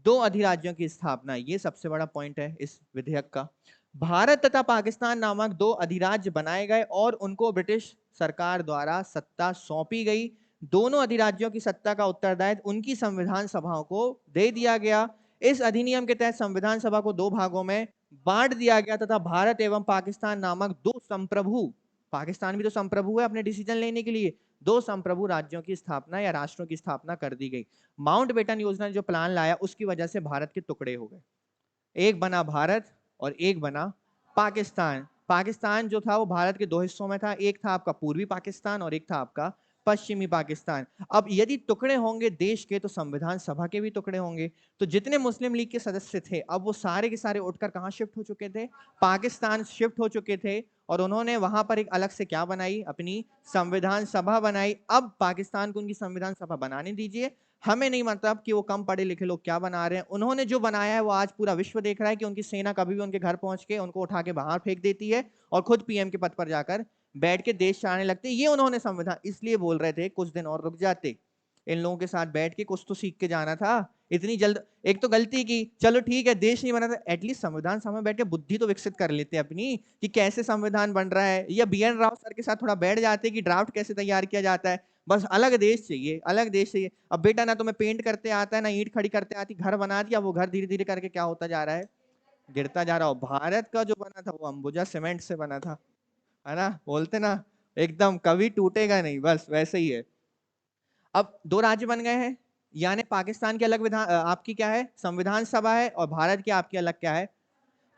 2 अधिराज्यों की स्थापना, ये सबसे बड़ा पॉइंट है इस विधेयक का। भारत तथा पाकिस्तान नामक 2 अधिराज्य बनाए गए और उनको ब्रिटिश सरकार द्वारा सत्ता सौंपी गई। दोनों अधिराज्यों की सत्ता का उत्तरदायित्व उनकी संविधान सभाओं को दे दिया गया। इस अधिनियम के तहत संविधान सभा को 2 भागों में बांट दिया गया तथा भारत एवं पाकिस्तान नामक 2 संप्रभु, पाकिस्तान भी तो संप्रभु है अपने डिसीजन लेने के लिए, 2 संप्रभु राज्यों की स्थापना या राष्ट्रों की स्थापना कर दी गई। माउंटबेटन योजना ने जो प्लान लाया उसकी वजह से भारत के टुकड़े हो गए, एक बना भारत और एक बना पाकिस्तान। पाकिस्तान जो था वो भारत के 2 हिस्सों में था, एक था आपका पूर्वी पाकिस्तान और एक था आपका पश्चिमी पाकिस्तान। अब यदि टुकड़े होंगे देश के तो संविधान सभा के भी टुकड़े होंगे। तो जितने मुस्लिम लीग के सदस्य थे अब वो सारे के सारे उठकर कहां शिफ्ट हो चुके थे, पाकिस्तान शिफ्ट हो चुके थे। और उन्होंने वहां पर एक अलग से क्या बनाई, अपनी संविधान सभा बनाई। अब पाकिस्तान को उनकी संविधान सभा बनाने दीजिए, हमें नहीं मतलब कि वो कम पढ़े लिखे लोग क्या बना रहे हैं। उन्होंने जो बनाया है वो आज पूरा विश्व देख रहा है कि उनकी सेना कभी भी उनके घर पहुंच के उनको उठा के बाहर फेंक देती है और खुद पीएम के पद पर जाकर बैठ के देश चलाने लगते। ये उन्होंने संविधान, इसलिए बोल रहे थे कुछ दिन और रुक जाते, इन लोगों के साथ बैठ के कुछ तो सीख के जाना था। इतनी जल्द एक तो गलती की, चलो ठीक है देश नहीं बना था, एटलीस्ट संविधान सभा में बैठ के बुद्धि तो विकसित कर लेते अपनी कि कैसे संविधान बन रहा है। या BN राव सर के साथ थोड़ा बैठ जाते कि ड्राफ्ट कैसे तैयार किया जाता है। बस अलग देश चाहिए, अलग देश चाहिए। अब बेटा ना तुम्हें पेंट करते आता है ना ईंट खड़ी करते आती, घर बना दिया, वो घर धीरे धीरे करके क्या होता जा रहा है, गिरता जा रहा हो। भारत का जो बना था वो अंबुजा सीमेंट से बना था, है ना, बोलते ना एकदम कभी टूटेगा नहीं, बस वैसे ही है। अब 2 राज्य बन गए हैं, यानी पाकिस्तान की अलग विधान आपकी क्या है, संविधान सभा है, और भारत की आपकी अलग क्या है।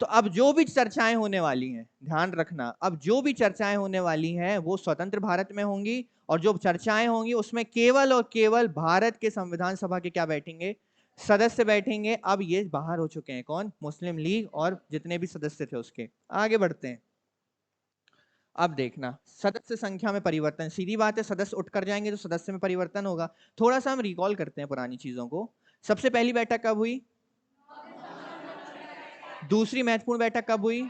तो अब जो भी चर्चाएं होने वाली हैं, ध्यान रखना, अब जो भी चर्चाएं होने वाली हैं वो स्वतंत्र भारत में होंगी, और जो चर्चाएं होंगी उसमें केवल और केवल भारत के संविधान सभा के क्या बैठेंगे, सदस्य बैठेंगे। अब ये बाहर हो चुके हैं, कौन, मुस्लिम लीग और जितने भी सदस्य थे उसके। आगे बढ़ते हैं। अब देखना सदस्य संख्या में परिवर्तन, सीधी बात है, सदस्य उठकर जाएंगे तो सदस्य में परिवर्तन होगा। थोड़ा सा हम रिकॉल करते हैं पुरानी चीजों को। सबसे पहली बैठक कब हुई, दूसरी महत्वपूर्ण बैठक कब हुई,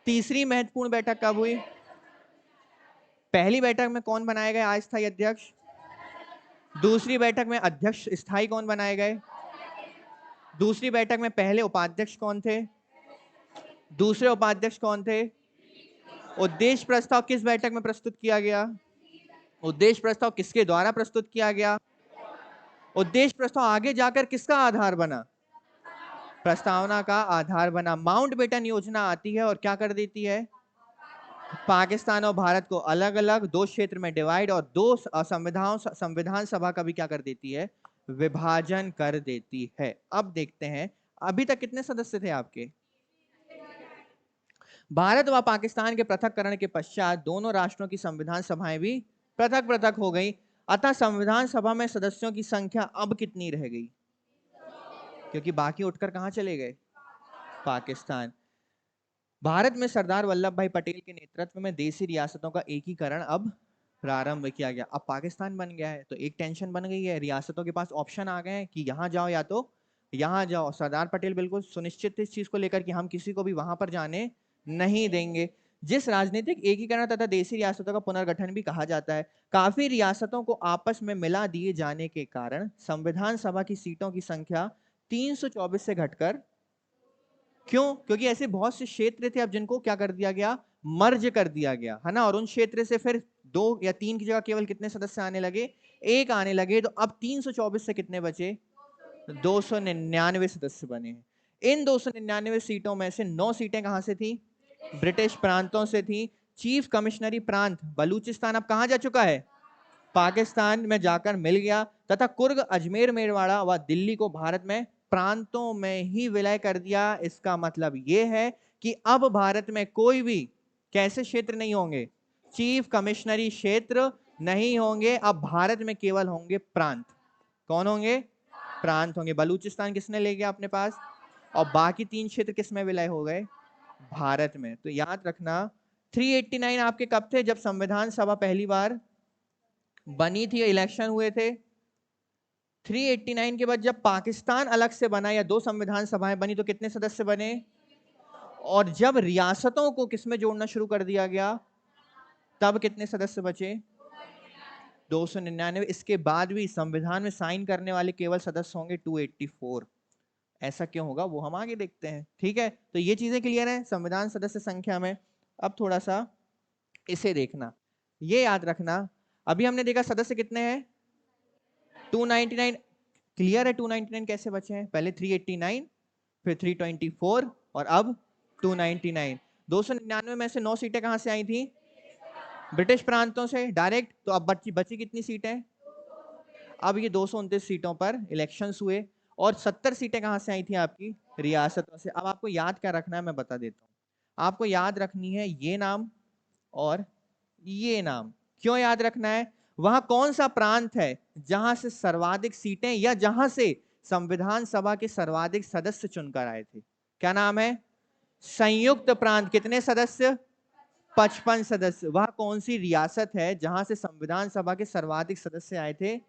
तीसरी महत्वपूर्ण बैठक कब हुई। पहली बैठक में कौन बनाए गए अस्थायी अध्यक्ष, दूसरी बैठक में अध्यक्ष स्थायी कौन बनाए गए, दूसरी बैठक में पहले उपाध्यक्ष कौन थे, दूसरे उपाध्यक्ष कौन थे। उद्देश्य प्रस्ताव किस बैठक में प्रस्तुत किया गया, उद्देश्य प्रस्ताव किसके द्वारा प्रस्तुत किया गया, उद्देश्य प्रस्ताव आगे जाकर किसका आधार बना, प्रस्तावना का आधार बना। माउंटबेटन योजना आती है और क्या कर देती है, पाकिस्तान और भारत को अलग अलग 2 क्षेत्र में डिवाइड, और 2 संविधान सभा का भी क्या कर देती है, विभाजन कर देती है। अब देखते हैं अभी तक कितने सदस्य थे आपके। भारत व पाकिस्तान के पृथककरण के पश्चात दोनों राष्ट्रों की संविधान सभाएं भी पृथक पृथक हो गई। अतः संविधान सभा में सदस्यों की संख्या अब कितनी रह गई, क्योंकि बाकी उठकर कहां चले गए, पाकिस्तान। भारत में सरदार वल्लभ भाई पटेल के नेतृत्व में देशी रियासतों का एकीकरण अब प्रारंभ किया गया। अब पाकिस्तान बन गया है तो एक टेंशन बन गई है, रियासतों के पास ऑप्शन आ गए हैं कि यहाँ जाओ या तो यहाँ जाओ। सरदार पटेल बिल्कुल सुनिश्चित थे इस चीज को लेकर कि हम किसी को भी वहां पर जाने नहीं देंगे। जिस राजनीतिक एकीकरण तथा देशी रियासतों का पुनर्गठन भी कहा जाता है। काफी रियासतों को आपस में मिला दिए जाने के कारण संविधान सभा की सीटों की संख्या 324 से घटकर, क्यों? क्योंकि ऐसे बहुत से क्षेत्र थे अब जिनको क्या कर दिया गया, मर्ज कर दिया गया, है ना। और उन क्षेत्र से फिर 2 या 3 की जगह केवल कितने सदस्य आने लगे, 1 आने लगे। तो अब 324 से कितने बचे, 299 सदस्य बने हैं। इन 299 सीटों में से 9 सीटें कहां से थी, ब्रिटिश प्रांतों से थी। चीफ कमिश्नरी प्रांत बलूचिस्तान अब कहां जा चुका है, पाकिस्तान में जाकर मिल गया, तथा कुर्ग, अजमेर, मेरवाड़ा व दिल्ली को भारत में प्रांतों में ही विलय कर दिया। इसका मतलब यह है कि अब भारत में कोई भी कैसे क्षेत्र नहीं होंगे, चीफ कमिश्नरी क्षेत्र नहीं होंगे। अब भारत में केवल होंगे प्रांत। कौन होंगे, प्रांत होंगे। बलूचिस्तान किसने ले गया अपने पास, और बाकी 3 क्षेत्र किसमें विलय हो गए, भारत में। तो याद रखना 389 आपके कब थे, जब संविधान सभा पहली बार बनी थी, इलेक्शन हुए थे। 389 के बाद जब पाकिस्तान अलग से बना या 2 संविधान सभाएं बनी तो कितने सदस्य बने, और जब रियासतों को किसमें जोड़ना शुरू कर दिया गया तब कितने सदस्य बचे, 299। इसके बाद भी संविधान में साइन करने वाले केवल सदस्य होंगे 284। ऐसा क्यों होगा वो हम आगे देखते हैं, ठीक है। तो ये चीजें क्लियर है संविधान सदस्य संख्या में। अब थोड़ा सा इसे देखना, ये याद रखना। अभी हमने देखा सदस्य कितने हैं, 299। क्लियर है 299 कैसे बचे हैं, पहले 389, फिर 324 और अब 299। 299 में से 9 सीटें कहां से आई थी, ब्रिटिश प्रांतों से डायरेक्ट। तो अब बची कितनी सीटें, अब ये 229 सीटों पर इलेक्शंस हुए, और 70 सीटें कहां से आई थी आपकी, रियासतों से। अब आपको याद क्या रखना है मैं बता देता हूं। आपको याद रखनी है ये नाम और ये नाम। क्यों याद रखना है, वहां कौन सा प्रांत है जहां से सर्वाधिक सीटें या जहां से संविधान सभा के सर्वाधिक सदस्य चुनकर आए थे, क्या नाम है, संयुक्त प्रांत। कितने सदस्य, 55 सदस्य। वह कौन सी रियासत है जहां से संविधान सभा के सर्वाधिक सदस्य आए थे,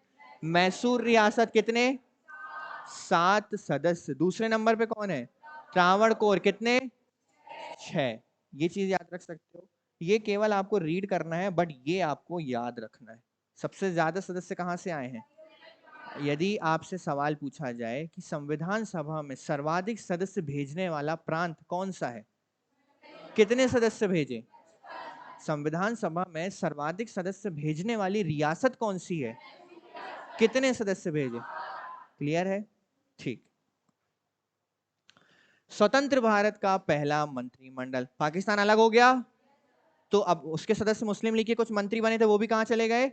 मैसूर रियासत। कितने, 7 सदस्य। दूसरे नंबर पे कौन है, त्रावणकोर। कितने, 6। ये चीज याद रख सकते हो। ये केवल आपको रीड करना है, बट ये आपको याद रखना है। सबसे ज्यादा सदस्य कहां से आए हैं, यदि आपसे सवाल पूछा जाए कि संविधान सभा में सर्वाधिक सदस्य भेजने वाला प्रांत कौन सा है, कितने सदस्य भेजे, संविधान सभा में सर्वाधिक सदस्य भेजने वाली रियासत कौन सी है, कितने सदस्य भेजे, क्लियर है, ठीक। स्वतंत्र भारत का पहला मंत्रिमंडल, पाकिस्तान अलग हो गया तो अब उसके सदस्य मुस्लिम लीग के कुछ मंत्री बने थे, वो भी कहां चले गए।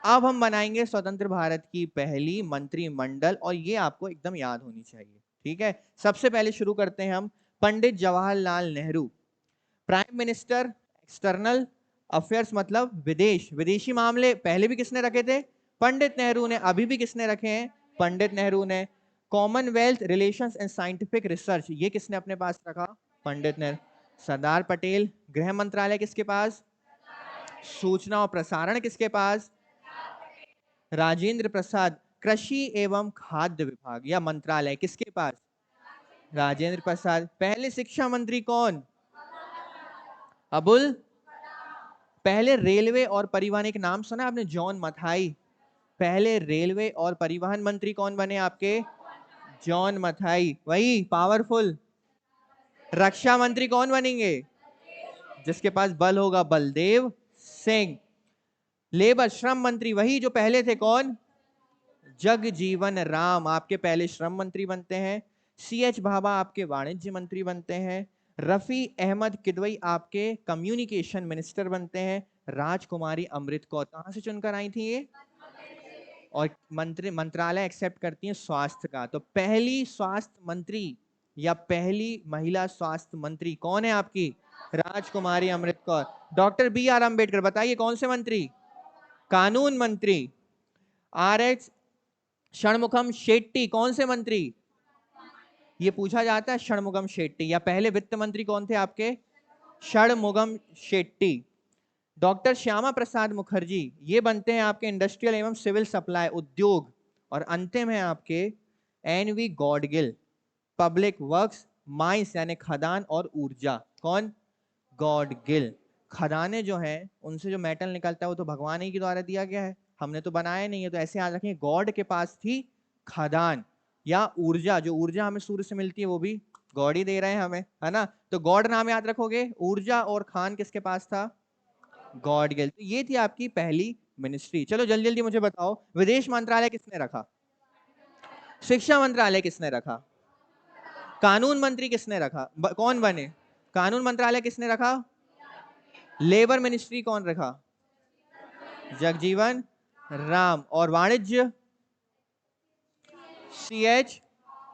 अब हम बनाएंगे स्वतंत्र भारत की पहली मंत्रिमंडल, और ये आपको एकदम याद होनी चाहिए, ठीक है। सबसे पहले शुरू करते हैं हम, Pandit Jawaharlal Nehru, prime minister, external affairs मतलब विदेश, विदेशी मामले पहले भी किसने रखे थे, पंडित नेहरू ने। अभी भी किसने रखे हैं, पंडित नेहरू ने। Commonwealth relations and scientific research, ये किसने अपने पास रखा, पंडित नेहरू। सरदार पटेल, गृह मंत्रालय किसके पास, सूचना और प्रसारण किसके पास, राजेंद्र प्रसाद। कृषि एवं खाद्य विभाग या मंत्रालय किसके पास, राजेंद्र प्रसाद। पहले शिक्षा मंत्री कौन, अबुल। पहले रेलवे और परिवहन, एक नाम सुना आपने, जॉन मथाई। पहले रेलवे और परिवहन मंत्री कौन बने आपके, जॉन मथाई, वही पावरफुल। रक्षा मंत्री कौन बनेंगे, जिसके पास बल होगा, बलदेव सिंह। लेबर श्रम मंत्री वही जो पहले थे, कौन, जगजीवन राम आपके पहले श्रम मंत्री बनते हैं। CH भाभा आपके वाणिज्य मंत्री बनते हैं। रफी अहमद किदवई आपके कम्युनिकेशन मिनिस्टर बनते हैं। राजकुमारी अमृत कौर कहां से चुनकर आई थी ये, और मंत्रालय एक्सेप्ट करती है स्वास्थ्य का। तो पहली स्वास्थ्य मंत्री या पहली महिला स्वास्थ्य मंत्री कौन है आपकी, राजकुमारी अमृत कौर। डॉक्टर BR अंबेडकर, बताइए कौन से मंत्री, कानून मंत्री। RH षणमुखम शेट्टी कौन से मंत्री, ये पूछा जाता है, षणमुगम शेट्टी। या पहले वित्त मंत्री कौन थे आपके, षणमुगम शेट्टी। डॉक्टर श्यामा प्रसाद मुखर्जी, ये बनते हैं आपके इंडस्ट्रियल एवं सिविल सप्लाई, उद्योग। और अंतिम है आपके NV Gadgil, public works, mines यानी खदान और ऊर्जा। कौन, गॉड गिल। खदानें जो हैं उनसे जो मेटल निकलता है वो तो भगवान ही के द्वारा दिया गया है, हमने तो बनाया नहीं है, तो ऐसे याद रखें गॉड के पास थी खदान। या ऊर्जा, जो ऊर्जा हमें सूर्य से मिलती है वो भी गॉड ही दे रहे हैं हमें, है ना। तो गॉड नाम याद रखोगे, ऊर्जा और खान किसके पास था, गॉड गिल। तो ये थी आपकी पहली मिनिस्ट्री। चलो जल्दी जल्दी मुझे बताओ, विदेश मंत्रालय किसने रखा, शिक्षा मंत्रालय किसने रखा, कानून मंत्री किसने रखा, कौन बने, कानून मंत्रालय किसने रखा, लेबर मिनिस्ट्री कौन रखा, जगजीवन राम। और वाणिज्य CH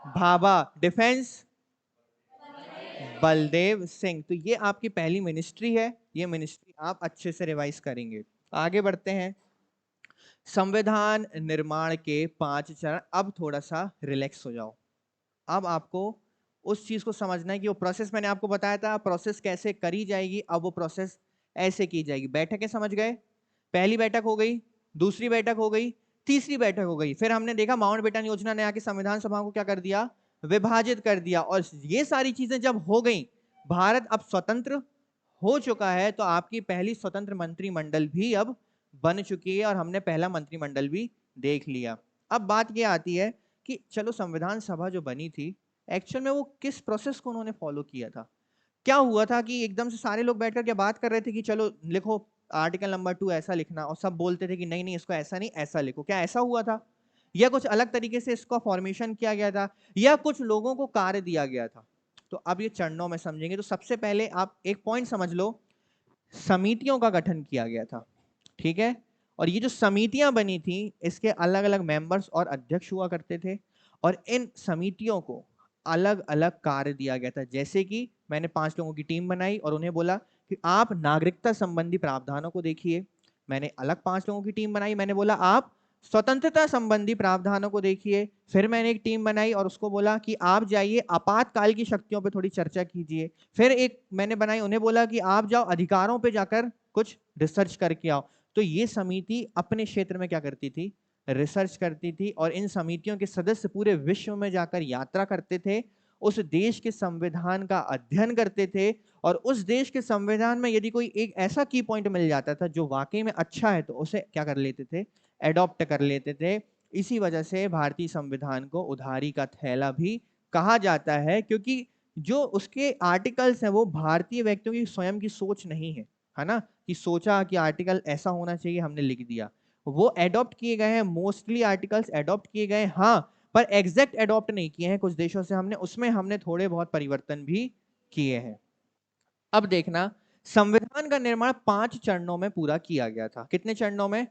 भाभा। डिफेंस बलदेव सिंह। तो ये आपकी पहली मिनिस्ट्री है, ये मिनिस्ट्री आप अच्छे से रिवाइज करेंगे। आगे बढ़ते हैं, संविधान निर्माण के 5 चरण। अब थोड़ा सा रिलैक्स हो जाओ, अब आपको उस चीज को समझना है कि वो प्रोसेस मैंने आपको बताया था, प्रोसेस कैसे करी जाएगी, अब वो प्रोसेस ऐसे की जाएगी। बैठकें समझ गए, पहली बैठक हो गई, दूसरी बैठक हो गई, तीसरी बैठक हो गई, फिर हमने देखा माउंटबेटन योजना ने आके संविधान सभा को क्या कर दिया, विभाजित कर दिया। और ये सारी चीजें जब हो गई, भारत अब स्वतंत्र हो चुका है, तो आपकी पहली स्वतंत्र मंत्रिमंडल भी अब बन चुकी है और हमने पहला मंत्रिमंडल भी देख लिया। अब बात यह आती है कि चलो संविधान सभा जो बनी थी, एक्चुअल में वो किस प्रोसेस को उन्होंने फॉलो किया था। क्या हुआ था कि एकदम से सारे लोग बैठकर के बात कर रहे थे कि चलो लिखो आर्टिकल नंबर 2 ऐसा लिखना, और सब बोलते थे कि नहीं नहीं इसको ऐसा नहीं ऐसा लिखो। क्या ऐसा हुआ था, या कुछ अलग तरीके से इसका फॉर्मेशन किया गया था, या कुछ लोगों को कार्य दिया गया था। तो अब ये चरणों में समझेंगे। तो सबसे पहले आप एक पॉइंट समझ लो, समितियों का गठन किया गया था, ठीक है। और ये जो समितियां बनी थी, इसके अलग अलग मेंबर्स और अध्यक्ष हुआ करते थे, और इन समितियों को अलग अलग कार्य दिया गया था। जैसे कि मैंने 5 लोगों की टीम बनाई और उन्हें बोला कि आप नागरिकता संबंधी प्रावधानों को देखिए। मैंने अलग 5 लोगों की टीम बनाई, मैंने बोला आप स्वतंत्रता संबंधी प्रावधानों को देखिए। फिर मैंने एक टीम बनाई और उसको बोला कि आप जाइए आपातकाल की शक्तियों पर थोड़ी चर्चा कीजिए। फिर एक मैंने बनाई, उन्हें बोला कि आप जाओ अधिकारों पे जाकर कुछ रिसर्च करके आओ। तो ये समिति अपने क्षेत्र में क्या करती थी, रिसर्च करती थी, और इन समितियों के सदस्य पूरे विश्व में जाकर यात्रा करते थे, उस देश के संविधान का अध्ययन करते थे, और उस देश के संविधान में यदि कोई एक ऐसा की पॉइंट मिल जाता था जो वाकई में अच्छा है, तो उसे क्या कर लेते थे, एडॉप्ट कर लेते थे। इसी वजह से भारतीय संविधान को उधारी का थैला भी कहा जाता है, क्योंकि जो उसके आर्टिकल्स हैं वो भारतीय व्यक्तियों की स्वयं की सोच नहीं है ना, कि सोचा कि आर्टिकल ऐसा होना चाहिए हमने लिख दिया। वो एडॉप्ट किए गए हैं, मोस्टली आर्टिकल्स एडॉप्ट किए गए, हाँ, पर एग्जैक्ट एडॉप्ट नहीं किए हैं। कुछ देशों से हमने उसमें हमने थोड़े बहुत परिवर्तन भी किए हैं। अब देखना, संविधान का निर्माण 5 चरणों में पूरा किया गया था। कितने चरणों में,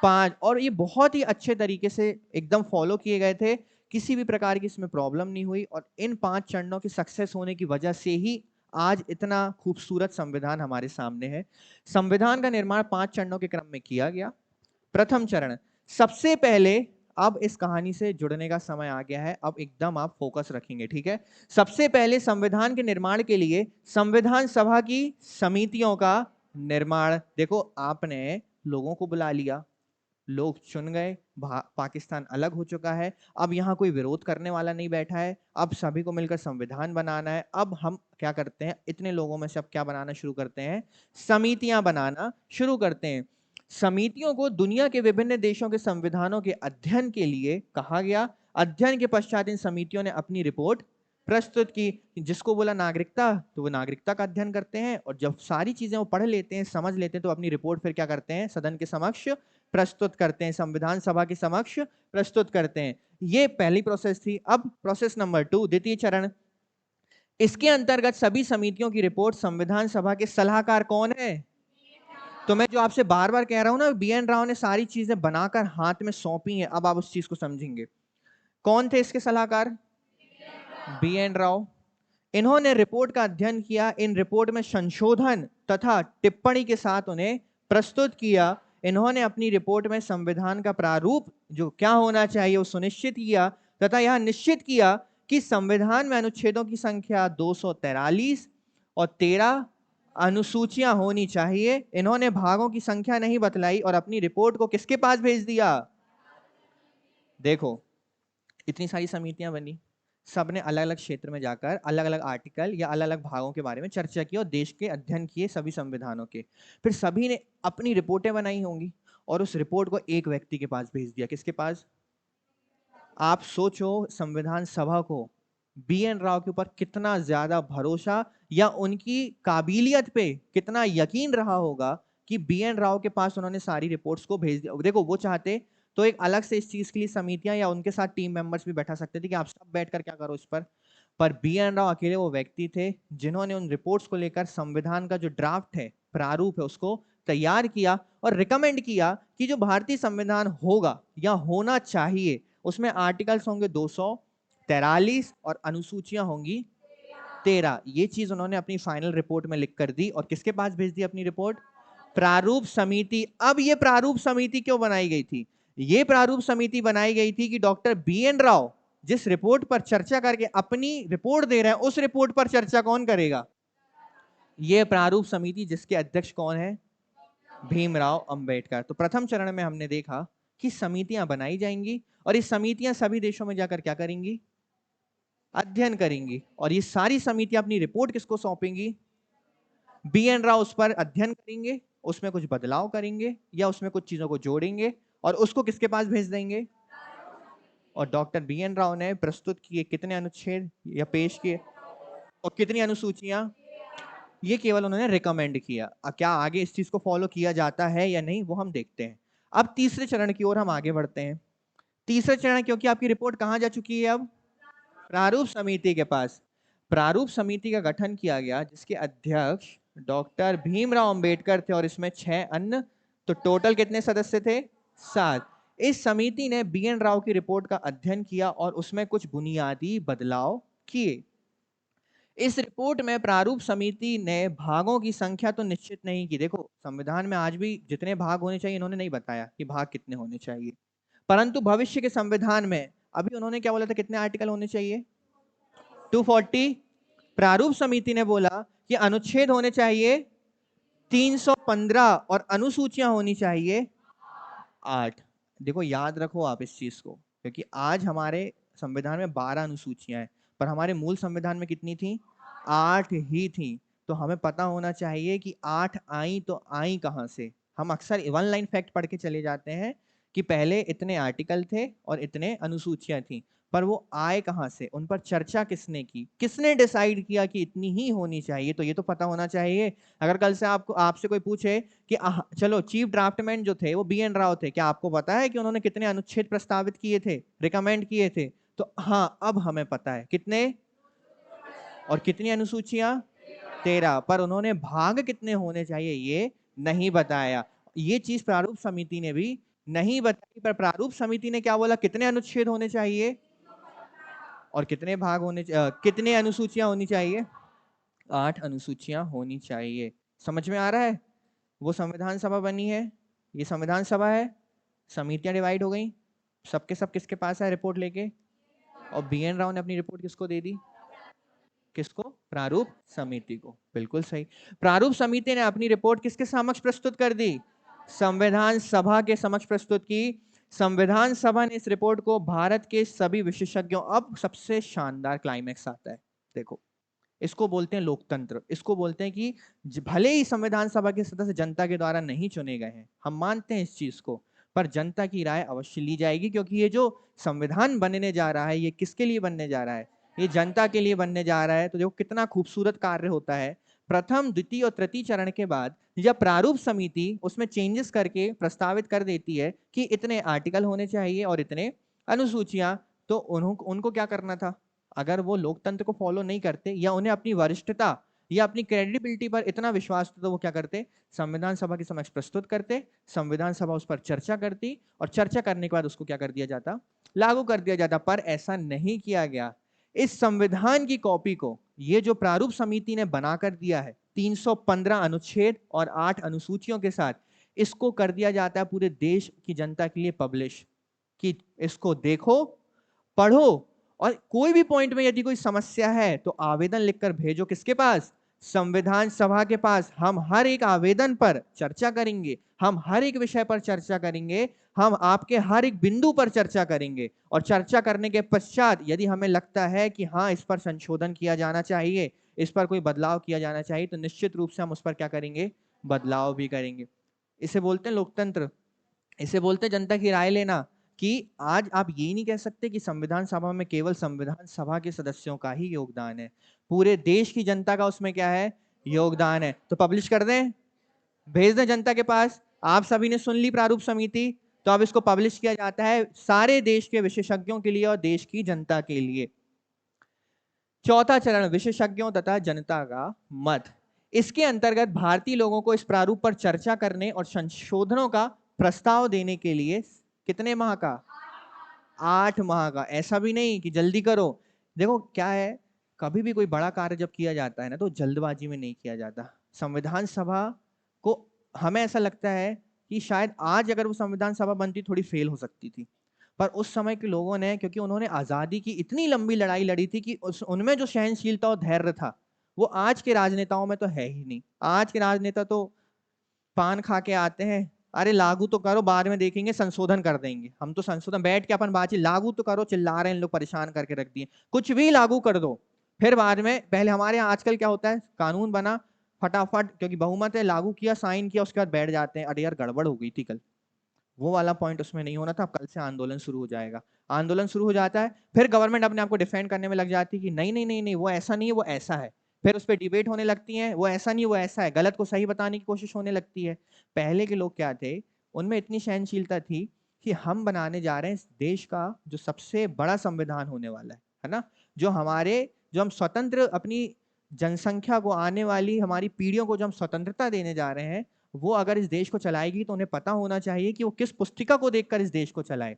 5। और ये बहुत ही अच्छे तरीके से एकदम फॉलो किए गए थे, किसी भी प्रकार की इसमें प्रॉब्लम नहीं हुई, और इन 5 चरणों की सक्सेस होने की वजह से ही आज इतना खूबसूरत संविधान हमारे सामने है। संविधान का निर्माण 5 चरणों के क्रम में किया गया। प्रथम चरण, सबसे पहले, अब इस कहानी से जुड़ने का समय आ गया है, अब एकदम आप फोकस रखेंगे, ठीक है। सबसे पहले संविधान के निर्माण के लिए संविधान सभा की समितियों का निर्माण। देखो, आपने लोगों को बुला लिया, लोग चुन गए, पाकिस्तान अलग हो चुका है, अब यहां कोई विरोध करने वाला नहीं बैठा है, अब सभी को मिलकर संविधान बनाना है। अब हम क्या करते हैं, इतने लोगों में से अब क्या बनाना शुरू करते हैं, समितियां बनाना शुरू करते हैं। समितियों को दुनिया के विभिन्न देशों के संविधानों के अध्ययन के लिए कहा गया। अध्ययन के पश्चात इन समितियों ने अपनी रिपोर्ट प्रस्तुत की। जिसको बोला नागरिकता, तो वो नागरिकता का अध्ययन करते हैं, और जब सारी चीजें वो पढ़ लेते हैं, समझ लेते हैं, तो अपनी रिपोर्ट फिर क्या करते हैं, सदन के समक्ष प्रस्तुत करते हैं, संविधान सभा के समक्ष प्रस्तुत करते हैं। ये पहली प्रोसेस थी। अब प्रोसेस नंबर 2, द्वितीय चरण। इसके अंतर्गत सभी समितियों की रिपोर्ट संविधान सभा के सलाहकार कौन है, तो मैं जो आपसे बार बार कह रहा हूं ना, BN राव ने सारी चीजें बनाकर हाथ में सौंपी हैं। अब आप उस चीज को समझेंगे। कौन थे इसके सलाहकार, BN राव। इन्होंने रिपोर्ट का अध्ययन किया, इन रिपोर्ट में संशोधन तथा टिप्पणी के साथ उन्हें प्रस्तुत किया। इन्होंने अपनी रिपोर्ट में संविधान का प्रारूप जो क्या होना चाहिए वो सुनिश्चित किया, तथा यह निश्चित किया कि संविधान में अनुच्छेदों की संख्या 243 और 13 अनुसूचियां होनी चाहिए। इन्होंने भागों की संख्या नहीं बतलाई और अपनी रिपोर्ट को किसके पास भेज दिया। देखो, इतनी सारी समितियां बनी, सबने अलग अलग क्षेत्र में जाकर अलग अलग आर्टिकल या अलग अलग भागों के बारे में चर्चा की और देश के अध्ययन किए सभी संविधानों के। फिर सभी ने अपनी रिपोर्टें बनाई होंगी और उस रिपोर्ट को एक व्यक्ति के पास भेज दिया। किसके पास? आप सोचो संविधान सभा को BN राव के ऊपर कितना ज्यादा भरोसा या उनकी काबिलियत पे कितना यकीन रहा होगा कि BN राव के पास उन्होंने सारी रिपोर्ट्स को भेज दिया। देखो वो चाहते तो एक अलग से इस चीज के लिए समितियां या उनके साथ टीम मेंबर्स भी बैठा सकते थे कि आप सब बैठकर क्या करो इस पर BN राव अकेले वो व्यक्ति थे जिन्होंने उन रिपोर्ट्स को लेकर संविधान का जो ड्राफ्ट है, प्रारूप है, उसको तैयार किया और रिकमेंड किया कि जो भारतीय संविधान होगा या होना चाहिए उसमें आर्टिकल्स होंगे 243 और अनुसूचियां होंगी 13। ये चीज उन्होंने अपनी फाइनल रिपोर्ट में लिख कर दी और किसके पास भेज दी अपनी रिपोर्ट? प्रारूप समिति। अब ये प्रारूप समिति क्यों बनाई गई थी? ये प्रारूप समिति बनाई गई थी कि डॉक्टर BN राव जिस रिपोर्ट पर चर्चा करके अपनी रिपोर्ट दे रहे हैं उस रिपोर्ट पर चर्चा कौन करेगा? ये प्रारूप समिति जिसके अध्यक्ष कौन है? भीमराव अंबेडकर। तो प्रथम चरण में हमने देखा कि समितियां बनाई जाएंगी और ये समितियां सभी देशों में जाकर क्या करेंगी? अध्ययन करेंगी। और ये सारी समितियां अपनी रिपोर्ट किसको सौंपेंगी? BN राव उस पर अध्ययन करेंगे, उसमें कुछ बदलाव करेंगे या उसमें कुछ चीजों को जोड़ेंगे और उसको किसके पास भेज देंगे? और डॉक्टर BN राव ने प्रस्तुत किए कितने अनुच्छेद या पेश किए और कितनी अनुसूचियां? ये केवल उन्होंने रिकमेंड किया। क्या आगे इस चीज को फॉलो किया जाता है या नहीं वो हम देखते हैं। अब तीसरे चरण की ओर हम आगे बढ़ते हैं। तीसरा चरण, क्योंकि आपकी रिपोर्ट कहां जा चुकी है? अब प्रारूप समिति के पास। प्रारूप समिति का गठन किया गया जिसके अध्यक्ष डॉक्टर भीमराव अंबेडकर थे और इसमें 6 अन्य, तो टोटल कितने सदस्य थे? 7। इस समिति ने BN राव की रिपोर्ट का अध्ययन किया और उसमें कुछ बुनियादी बदलाव किए। इस रिपोर्ट में प्रारूप समिति ने भागों की संख्या तो निश्चित नहीं की। देखो संविधान में आज भी जितने भाग होने चाहिए इन्होंने नहीं बताया कि भाग कितने होने चाहिए, परंतु भविष्य के संविधान में अभी उन्होंने क्या बोला था, कितने आर्टिकल होने चाहिए? 240। प्रारूप समिति ने बोला कि अनुच्छेद होने चाहिए 315 और अनुसूचियां होनी चाहिए 8। देखो याद रखो आप इस चीज को, क्योंकि आज हमारे संविधान में 12 अनुसूचियां हैं पर हमारे मूल संविधान में कितनी थी? 8 ही थी। तो हमें पता होना चाहिए कि 8 आई तो आई कहां से। हम अक्सर वन लाइन फैक्ट पढ़ के चले जाते हैं कि पहले इतने आर्टिकल थे और इतने अनुसूचियां थी, पर वो आए कहां से, उन पर चर्चा किसने की, किसने डिसाइड किया कि इतनी ही होनी चाहिए, तो ये तो पता होना चाहिए। अगर कल से आपको आपसे कोई पूछे कि चलो चीफ ड्राफ्टमैन जो थे वो BN राव थे, क्या आपको पता है कि उन्होंने कितने अनुच्छेद प्रस्तावित किए थे, रिकमेंड किए थे? तो हाँ, अब हमें पता है कितने और कितनी अनुसूचियां? 13। पर उन्होंने भाग कितने होने चाहिए ये नहीं बताया। ये चीज प्रारूप समिति ने भी नहीं बताई, पर प्रारूप समिति ने क्या बोला, कितने अनुच्छेद होने चाहिए और कितने भाग होने कितने अनुसूचियां होनी चाहिए? 8 अनुसूचियां होनी चाहिए। समझ में आ रहा है? वो संविधान सभा बनी है, ये संविधान सभा है, समितियां डिवाइड हो गई, सबके सब किसके पास है रिपोर्ट लेके? और BN राव ने अपनी रिपोर्ट किसको दे दी? किसको? प्रारूप समिति को। बिल्कुल सही। प्रारूप समिति ने अपनी रिपोर्ट किसके समक्ष प्रस्तुत कर दी? संविधान सभा के समक्ष प्रस्तुत की। संविधान सभा ने इस रिपोर्ट को भारत के सभी विशेषज्ञों, अब सबसे शानदार क्लाइमैक्स आता है, देखो इसको बोलते हैं लोकतंत्र। इसको बोलते हैं कि भले ही संविधान सभा के सदस्य जनता के द्वारा नहीं चुने गए हैं, हम मानते हैं इस चीज को, पर जनता की राय अवश्य ली जाएगी, क्योंकि ये जो संविधान बनने जा रहा है ये किसके लिए बनने जा रहा है? ये जनता के लिए बनने जा रहा है। तो देखो कितना खूबसूरत कार्य होता है। प्रथम, द्वितीय और तृतीय चरण के बाद जब प्रारूप समिति उसमें चेंजेस करके प्रस्तावित कर देती है कि इतने आर्टिकल होने चाहिए और इतने अनुसूचियां, तो उनको क्या करना था? अगर वो लोकतंत्र को फॉलो नहीं करते या उन्हें अपनी वरिष्ठता या अपनी क्रेडिबिलिटी पर इतना विश्वास था, तो वो क्या करते? संविधान सभा के समक्ष प्रस्तुत करते, संविधान सभा उस पर चर्चा करती और चर्चा करने के बाद उसको क्या कर दिया जाता? लागू कर दिया जाता। पर ऐसा नहीं किया गया। इस संविधान की कॉपी को ये जो प्रारूप समिति ने बनाकर दिया है 315 अनुच्छेद और 8 अनुसूचियों के साथ, इसको कर दिया जाता है पूरे देश की जनता के लिए पब्लिश, कि इसको देखो, पढ़ो और कोई भी पॉइंट में यदि कोई समस्या है तो आवेदन लिखकर भेजो किसके पास? संविधान सभा के पास हम हर एक आवेदन पर चर्चा करेंगे, हम हर एक विषय पर चर्चा करेंगे, हम आपके हर एक बिंदु पर चर्चा करेंगे, और चर्चा करने के पश्चात यदि हमें लगता है कि हाँ इस पर संशोधन किया जाना चाहिए, इस पर कोई बदलाव किया जाना चाहिए, तो निश्चित रूप से हम उस पर क्या करेंगे, बदलाव भी करेंगे। इसे बोलते हैं लोकतंत्र, इसे बोलते हैं जनता की राय लेना। कि आज आप ये नहीं कह सकते कि संविधान सभा में केवल संविधान सभा के सदस्यों का ही योगदान है, पूरे देश की जनता का उसमें क्या है, योगदान है। तो पब्लिश कर दें, भेज दें जनता के पास। आप सभी ने सुन ली प्रारूप समिति, तो अब इसको पब्लिश किया जाता है सारे देश के विशेषज्ञों के लिए और देश की जनता के लिए। चौथा चरण, विशेषज्ञों तथा जनता का मत। इसके अंतर्गत भारतीय लोगों को इस प्रारूप पर चर्चा करने और संशोधनों का प्रस्ताव देने के लिए कितने माह का, 8 माह का। ऐसा भी नहीं कि जल्दी करो। देखो क्या है, कभी भी कोई बड़ा कार्य जब किया जाता है ना, तो जल्दबाजी में नहीं किया जाता। संविधान सभा को हमें ऐसा लगता है कि शायद आज अगर वो संविधान सभा बनती थोड़ी फेल हो सकती थी, पर उस समय के लोगों ने, क्योंकि उन्होंने आजादी की इतनी लंबी लड़ाई लड़ी थी कि उनमें जो सहनशीलता और धैर्य था वो आज के राजनेताओं में तो है ही नहीं। आज के राजनेता तो पान खा के आते हैं, अरे लागू तो करो, बाद में देखेंगे, संशोधन कर देंगे। हम तो संशोधन बैठ के अपन बातचीत, लागू तो करो, चिल्ला रहे हैं लोग, परेशान करके रख दिए, कुछ भी लागू कर दो, फिर बाद में। पहले हमारे यहाँ आजकल क्या होता है, कानून बना फटाफट, क्योंकि बहुमत है, लागू किया, साइन किया, उसके बाद बैठ जाते हैं, अरे यार गड़बड़ हो गई थी कल। वो वाला पॉइंट उसमें नहीं होना था। कल से आंदोलन शुरू हो जाएगा, आंदोलन शुरू हो जाता है, फिर गवर्नमेंट अपने आप को डिफेंड करने में लग जाती है कि नहीं नहीं नहीं नहीं, वो ऐसा नहीं है, वो ऐसा है। फिर उस पर डिबेट होने लगती है, वो ऐसा नहीं वो ऐसा है, गलत को सही बताने की कोशिश होने लगती है। पहले के लोग क्या थे, उनमें इतनी सहनशीलता थी कि हम बनाने जा रहे हैं इस देश का जो सबसे बड़ा संविधान होने वाला है ना, जो हम स्वतंत्र अपनी जनसंख्या को, आने वाली हमारी पीढ़ियों को जो हम स्वतंत्रता देने जा रहे हैं, वो अगर इस देश को चलाएगी तो उन्हें पता होना चाहिए कि वो किस पुस्तिका को देखकर इस देश को चलाए।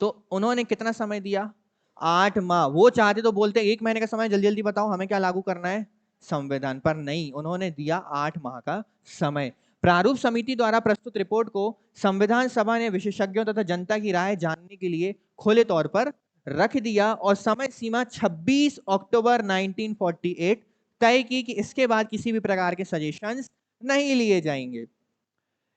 तो उन्होंने कितना समय दिया, 8 माह। वो चाहते तो बोलते 1 महीने का समय, जल्दी जल्दी बताओ हमें क्या लागू करना है संविधान, पर नहीं, उन्होंने दिया 8 माह का समय। प्रारूप समिति द्वारा प्रस्तुत रिपोर्ट को संविधान सभा ने विशेषज्ञों तथा जनता की राय जानने के लिए खुले तौर पर रख दिया और समय सीमा 26 अक्टूबर 1948 तय की कि इसके बाद किसी भी प्रकार के सजेशंस नहीं लिए जाएंगे।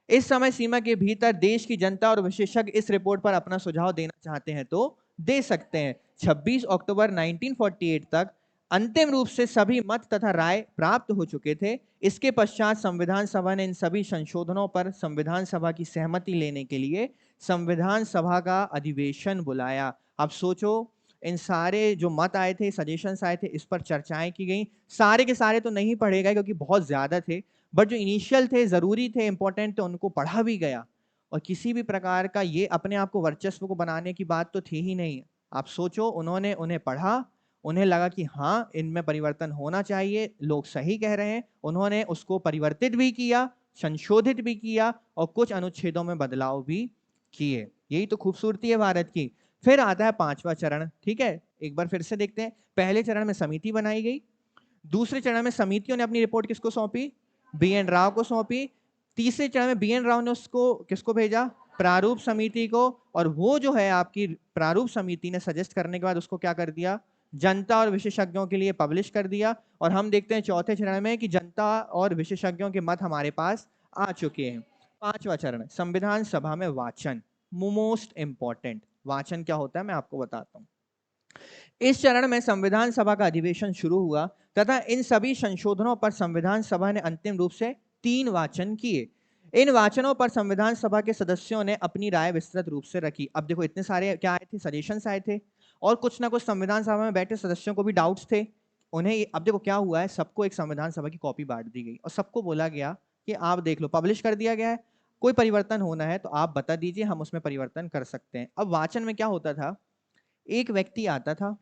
इस समय सीमा के भीतर देश की जनता और विशेषज्ञ इस रिपोर्ट पर अपना सुझाव देना चाहते हैं तो दे सकते हैं। 26 अक्टूबर 1948 तक अंतिम रूप से सभी मत तथा राय प्राप्त हो चुके थे। इसके पश्चात संविधान सभा ने इन सभी संशोधनों पर संविधान सभा की सहमति लेने के लिए संविधान सभा का अधिवेशन बुलाया। अब सोचो, इन सारे जो मत आए थे, सजेशंस आए थे, इस पर चर्चाएं की गई। सारे के सारे तो नहीं पढ़े गए क्योंकि बहुत ज्यादा थे, बट जो इनिशियल थे, जरूरी थे, इंपॉर्टेंट थे, उनको पढ़ा भी गया। और किसी भी प्रकार का ये अपने आप को वर्चस्व को बनाने की बात तो थी ही नहीं। आप सोचो, उन्होंने उन्हें पढ़ा, उन्हें लगा कि हाँ इनमें परिवर्तन होना चाहिए, लोग सही कह रहे हैं, उन्होंने उसको परिवर्तित भी किया, संशोधित भी किया और कुछ अनुच्छेदों में बदलाव भी किए। यही तो खूबसूरती है भारत की। फिर आता है 5वां चरण। ठीक है, एक बार फिर से देखते हैं। पहले चरण में समिति बनाई गई, दूसरे चरण में समितियों ने अपनी रिपोर्ट किसको सौंपी, बी.एन. राव को सौंपी। तीसरे चरण में बी.एन. राव ने उसको किसको भेजा, प्रारूप समिति को, और वो जो है आपकी प्रारूप समिति ने सजेस्ट करने के बाद उसको क्या कर दिया, जनता और विशेषज्ञों के लिए पब्लिश कर दिया। और हम देखते हैं चौथे चरण में कि जनता और विशेषज्ञों के मत हमारे पास आ चुके हैं। 5वां चरण, संविधान सभा में वाचन, मोस्ट इंपॉर्टेंट। वाचन क्या होता है मैं आपको बताता हूं। इस चरण में संविधान सभा का अधिवेशन शुरू हुआ तथा इन सभी संशोधनों पर संविधान सभा ने अंतिम रूप से 3 वाचन किए। इन वाचनों पर संविधान सभा के सदस्यों ने अपनी राय विस्तृत रूप से रखी। अब देखो, इतने सारे क्या आए थे, सजेशंस आए थे, और कुछ ना कुछ संविधान सभा में बैठे सदस्यों को भी डाउट्स थे। उन्हें अब देखो क्या हुआ है, सबको एक संविधान सभा की कॉपी बांट दी गई और सबको बोला गया कि आप देख लो, पब्लिश कर दिया गया है, कोई परिवर्तन होना है तो आप बता दीजिए, हम उसमें परिवर्तन कर सकते हैं। अब वाचन में क्या होता था, एक व्यक्ति आता था,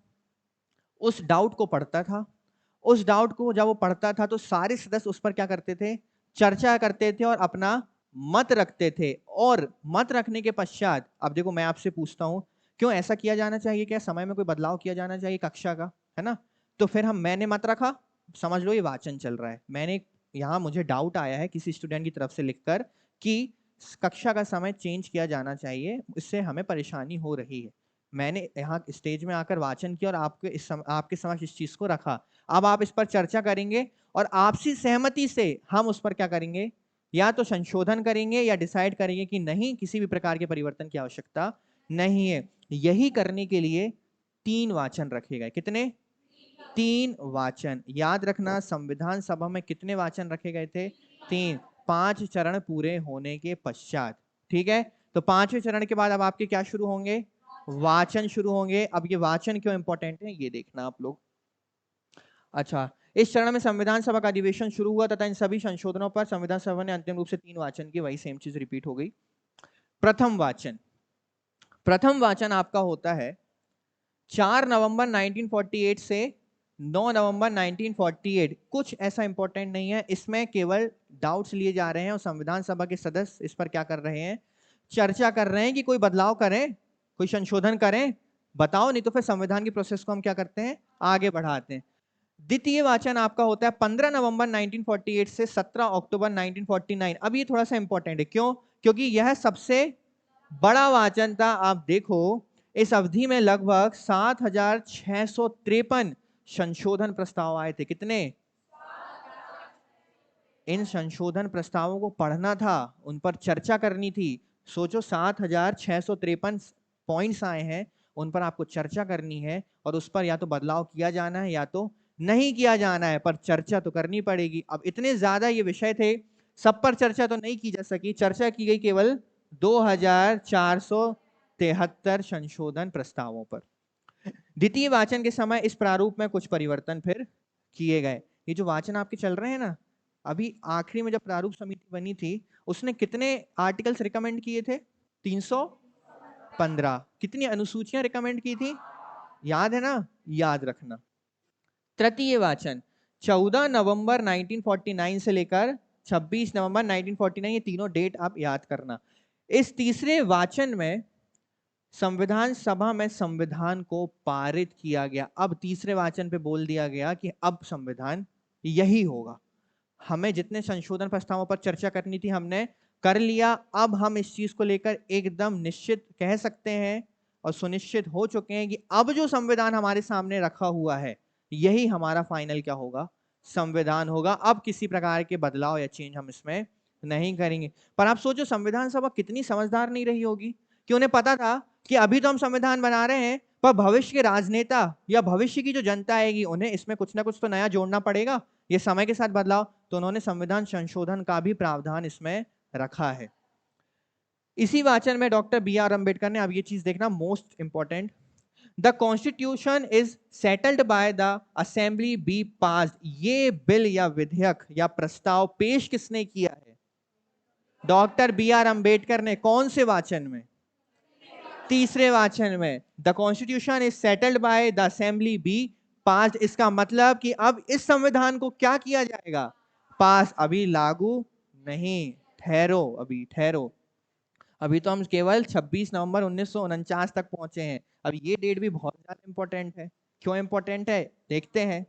उस डाउट को पढ़ता था, उस डाउट को जब वो पढ़ता था तो सारे सदस्य उस पर क्या करते थे, चर्चा करते थे और अपना मत रखते थे। और मत रखने के पश्चात, अब देखो मैं आपसे पूछता हूं, क्यों ऐसा किया जाना चाहिए, क्या समय में कोई बदलाव किया जाना चाहिए कक्षा का, है ना? तो फिर मैंने मत रखा, समझ लो ये वाचन चल रहा है। मैंने यहाँ, मुझे डाउट आया है किसी स्टूडेंट की तरफ से लिखकर कि कक्षा का समय चेंज किया जाना चाहिए, इससे हमें परेशानी हो रही है। मैंने यहाँ स्टेज में आकर वाचन किया और आपके समक्ष इस चीज को रखा। अब आप इस पर चर्चा करेंगे और आपसी सहमति से हम उस पर क्या करेंगे, या तो संशोधन करेंगे या डिसाइड करेंगे कि नहीं, किसी भी प्रकार के परिवर्तन की आवश्यकता नहीं है। यही करने के लिए 3 वाचन रखे गए। कितने? 3 वाचन। याद रखना, संविधान सभा में कितने वाचन रखे गए थे? 3। 5 चरण पूरे होने के पश्चात, ठीक है। तो 5वें चरण के बाद अब आपके क्या शुरू होंगे? वाचन शुरू होंगे। अब ये वाचन क्यों इंपॉर्टेंट है ये देखना आप लोग। अच्छा, इस चरण में संविधान सभा का अधिवेशन शुरू हुआ तथा इन सभी संशोधनों पर संविधान सभा ने अंतिम रूप से 3 वाचन की, वही सेम चीज रिपीट हो गई। प्रथम वाचन, प्रथम वाचन आपका होता है 4 नवंबर 1948 से 9 नवंबर 1948। कुछ ऐसा इंपॉर्टेंट नहीं है, इसमें केवल डाउट्स लिए जा रहे हैं और संविधान सभा के सदस्य इस पर क्या कर रहे हैं? चर्चा कर रहे हैं कि कोई बदलाव करें, कोई संशोधन करें, बताओ, नहीं तो फिर संविधान की प्रोसेस को हम क्या करते हैं? आगे बढ़ाते हैं। द्वितीय वाचन आपका होता है 15 नवंबर 1948 से 17 अक्टूबर 1949। अब ये थोड़ा सा इंपॉर्टेंट है, क्यों? क्योंकि यह सबसे बड़ा वाचन था। आप देखो, इस अवधि में लगभग 7,653 संशोधन प्रस्ताव आए थे। कितने? इन संशोधन प्रस्तावों को पढ़ना था, उन पर चर्चा करनी थी। सोचो, 7,653 पॉइंट्स आए हैं, उन पर आपको चर्चा करनी है और उस पर या तो बदलाव किया जाना है या तो नहीं किया जाना है, पर चर्चा तो करनी पड़ेगी। अब इतने ज्यादा ये विषय थे, सब पर चर्चा तो नहीं की जा सकी। चर्चा की गई केवल 2,473 संशोधन प्रस्तावों पर। द्वितीय वाचन के समय इस प्रारूप में कुछ परिवर्तन फिर किए गए। ये जो वाचन आपके चल रहे हैं ना, अभी आखिरी में जब प्रारूप समिति बनी थी, उसने कितने आर्टिकल्स रिकमेंड किए थे? 315। कितनी अनुसूचियां रिकमेंड की थी? याद है ना? याद रखना। तृतीय वाचन 14 नवंबर 1949 से लेकर 26 नवंबर 1949, ये तीनों डेट आप याद करना। इस तीसरे वाचन में संविधान सभा में संविधान को पारित किया गया। अब तीसरे वाचन पे बोल दिया गया कि अब संविधान यही होगा। हमें जितने संशोधन प्रस्तावों पर चर्चा करनी थी हमने कर लिया। अब हम इस चीज को लेकर एकदम निश्चित कह सकते हैं और सुनिश्चित हो चुके हैं कि अब जो संविधान हमारे सामने रखा हुआ है, यही हमारा फाइनल क्या होगा? संविधान होगा। अब किसी प्रकार के बदलाव या चेंज हम इसमें नहीं करेंगे। पर आप सोचो, संविधान सभा कितनी समझदार नहीं रही होगी कि उन्हें पता था कि अभी तो हम संविधान बना रहे हैं, पर भविष्य के राजनेता या भविष्य की जो जनता आएगी, उन्हें इसमें कुछ ना कुछ तो नया जोड़ना पड़ेगा, ये समय के साथ बदलाव। तो उन्होंने संविधान संशोधन का भी प्रावधान इसमें रखा है। इसी वाचन में डॉक्टर B.R. अम्बेडकर ने, अब ये चीज देखना most important, the constitution is settled by the assembly be passed. ये बिल या विधेयक या प्रस्ताव पेश किसने किया है? Doctor B.R. अम्बेडकर ने। कौन से वाचन में? तीसरे वाचन में। The constitution is settled by the assembly be pass. इसका मतलब कि अब इस संविधान को क्या किया जाएगा? पास। अभी लागू नहीं, ठहरो, अभी ठहरो। अभी तो हम केवल 26 नवंबर 1949 तक पहुंचे हैं। अब ये डेट भी बहुत ज्यादा इंपॉर्टेंट है। क्यों इंपॉर्टेंट है देखते हैं।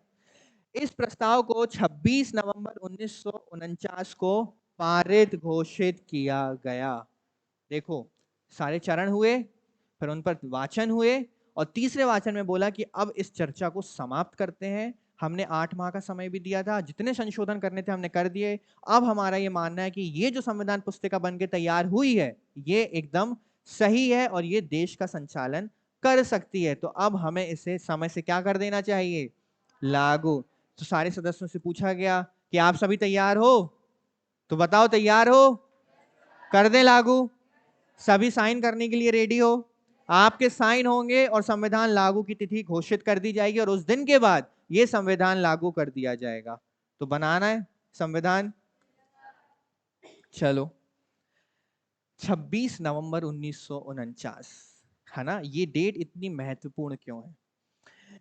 इस प्रस्ताव को 26 नवंबर 1949 को पारित घोषित किया गया। देखो, सारे चरण हुए, फिर उन पर वाचन हुए और तीसरे वाचन में बोला कि अब इस चर्चा को समाप्त करते हैं। हमने 8 माह का समय भी दिया था, जितने संशोधन करने थे हमने कर दिए। अब हमारा ये मानना है कि ये जो संविधान पुस्तिका बन के तैयार हुई है, ये एकदम सही है और ये देश का संचालन कर सकती है। तो अब हमें इसे समय से क्या कर देना चाहिए? लागू। तो सारे सदस्यों से पूछा गया कि आप सभी तैयार हो? तो बताओ, तैयार हो? कर दें लागू? सभी साइन करने के लिए रेडी हो? आपके साइन होंगे और संविधान लागू की तिथि घोषित कर दी जाएगी और उस दिन के बाद यह संविधान लागू कर दिया जाएगा। तो बनाना है संविधान। चलो, 26 नवंबर 1949 है ना, ये डेट इतनी महत्वपूर्ण क्यों है?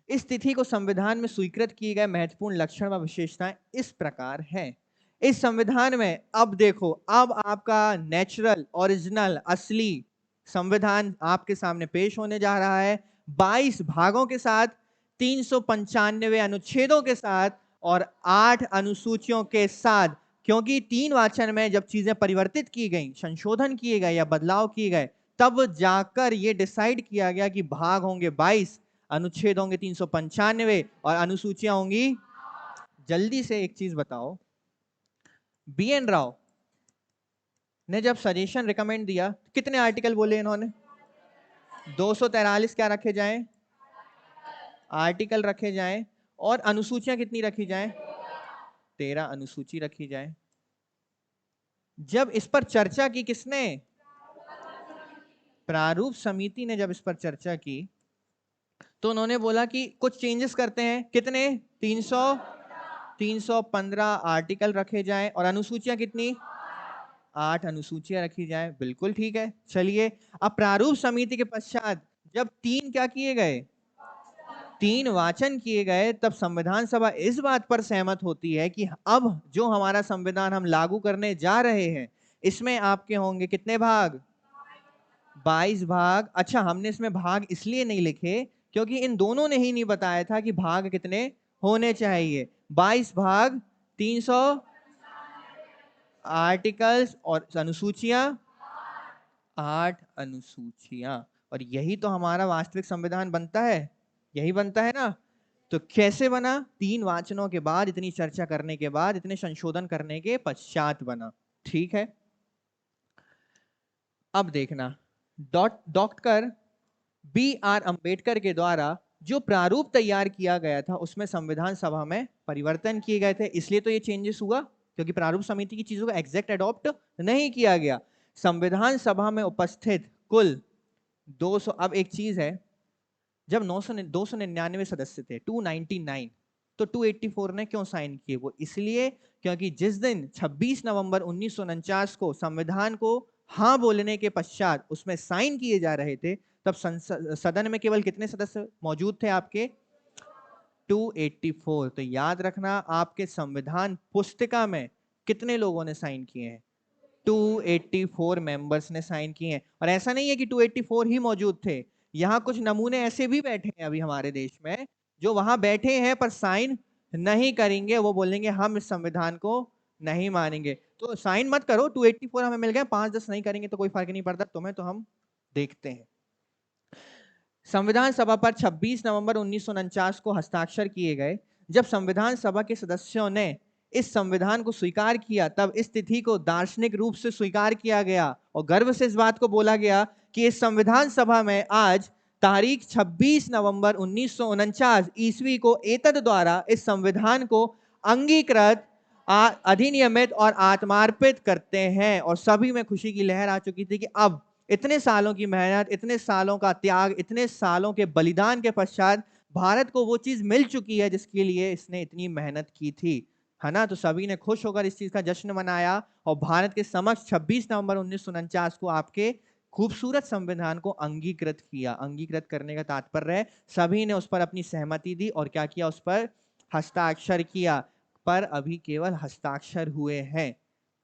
इस तिथि को संविधान में स्वीकृत किए गए महत्वपूर्ण लक्षण व विशेषताएं इस प्रकार हैं। इस संविधान में अब देखो, अब आपका नेचुरल, ओरिजिनल, असली संविधान आपके सामने पेश होने जा रहा है। 22 भागों के साथ, 395 अनुच्छेदों के साथ और 8 अनुसूचियों के साथ। क्योंकि 3 वाचन में जब चीजें परिवर्तित की गई, संशोधन किए गए या बदलाव किए गए, तब जाकर यह डिसाइड किया गया कि भाग होंगे 22, अनुच्छेद होंगे 395 और अनुसूचियां होंगी जल्दी से एक चीज बताओ, BN राव ने जब सजेशन रिकमेंड दिया कितने आर्टिकल बोले इन्होंने? 243 क्या रखे जाएं? आर्टिकल रखे जाएं। और अनुसूचियां कितनी रखी जाएं? 13 अनुसूची रखी जाए। जब इस पर चर्चा की किसने? प्रारूप समिति ने जब इस पर चर्चा की तो उन्होंने बोला कि कुछ चेंजेस करते हैं। कितने? 315 आर्टिकल रखे जाएं और अनुसूचियां कितनी? 8 अनुसूचियां रखी जाएं। बिल्कुल ठीक है। चलिए, अब प्रारूप समिति के पश्चात जब 3 क्या किए गए? 3 वाचन किए गए, तब संविधान सभा इस बात पर सहमत होती है कि अब जो हमारा संविधान हम लागू करने जा रहे हैं इसमें आपके होंगे कितने भाग? 22 भाग। अच्छा, हमने इसमें भाग इसलिए नहीं लिखे क्योंकि इन दोनों ने ही नहीं बताया था कि भाग कितने होने चाहिए। 22 भाग, 300 आर्टिकल्स और अनुसूचियां 8 अनुसूचियां। और यही तो हमारा वास्तविक संविधान बनता है, यही बनता है ना। तो कैसे बना? 3 वाचनों के बाद, इतनी चर्चा करने के बाद, इतने संशोधन करने के पश्चात बना। ठीक है, अब देखना, डॉक्टर BR अंबेडकर के द्वारा जो प्रारूप तैयार किया गया था उसमें संविधान सभा में परिवर्तन किए गए थे, इसलिए तो ये चेंजेस हुआ, क्योंकि प्रारूप समिति की चीजों को एग्जैक्ट अडॉप्ट नहीं किया गया। संविधान सभा में उपस्थित कुल 200। अब एक चीज है, जब 299 सदस्य थे, 299, तो 284 ने क्यों साइन किए? वो इसलिए क्योंकि जिस दिन 26 नवंबर 1949 को संविधान को हाँ बोलने के पश्चात उसमें साइन किए जा रहे थे, तब सदन में केवल कितने सदस्य मौजूद थे आपके? 284। तो याद रखना, आपके संविधान पुस्तिका में कितने लोगों ने साइन किए हैं? 284 मेंबर्स ने साइन किए हैं। और ऐसा नहीं है कि 284 ही मौजूद थे, यहाँ कुछ नमूने ऐसे भी बैठे हैं अभी हमारे देश में जो वहां बैठे हैं पर साइन नहीं करेंगे। वो बोलेंगे हम इस संविधान को नहीं मानेंगे। तो साइन मत करो, 284 हमें मिल गए, 5-10 नहीं करेंगे तो कोई फर्क नहीं पड़ता तुम्हें, तो हम देखते हैं। संविधान सभा पर 26 नवंबर 1949 को हस्ताक्षर किए गए। जब संविधान सभा के सदस्यों ने इस संविधान को स्वीकार किया तब इस तिथि को दार्शनिक रूप से स्वीकार किया गया और गर्व से इस बात को बोला गया कि इस संविधान सभा में आज तारीख 26 नवंबर 1949 ईस्वी को एतद द्वारा इस संविधान को अंगीकृत, अधिनियमित और आत्मार्पित करते हैं। और सभी में खुशी की लहर आ चुकी थी कि अब इतने सालों की मेहनत, इतने सालों का त्याग, इतने सालों के बलिदान के पश्चात भारत को वो चीज मिल चुकी है जिसके लिए इसने इतनी मेहनत की थी, है ना। तो सभी ने खुश होकर इस चीज का जश्न मनाया और भारत के समक्ष 26 नवंबर 1949 को आपके खूबसूरत संविधान को अंगीकृत किया। अंगीकृत करने का तात्पर्य है सभी ने उस पर अपनी सहमति दी और क्या किया? उस पर हस्ताक्षर किया। पर अभी केवल हस्ताक्षर हुए हैं,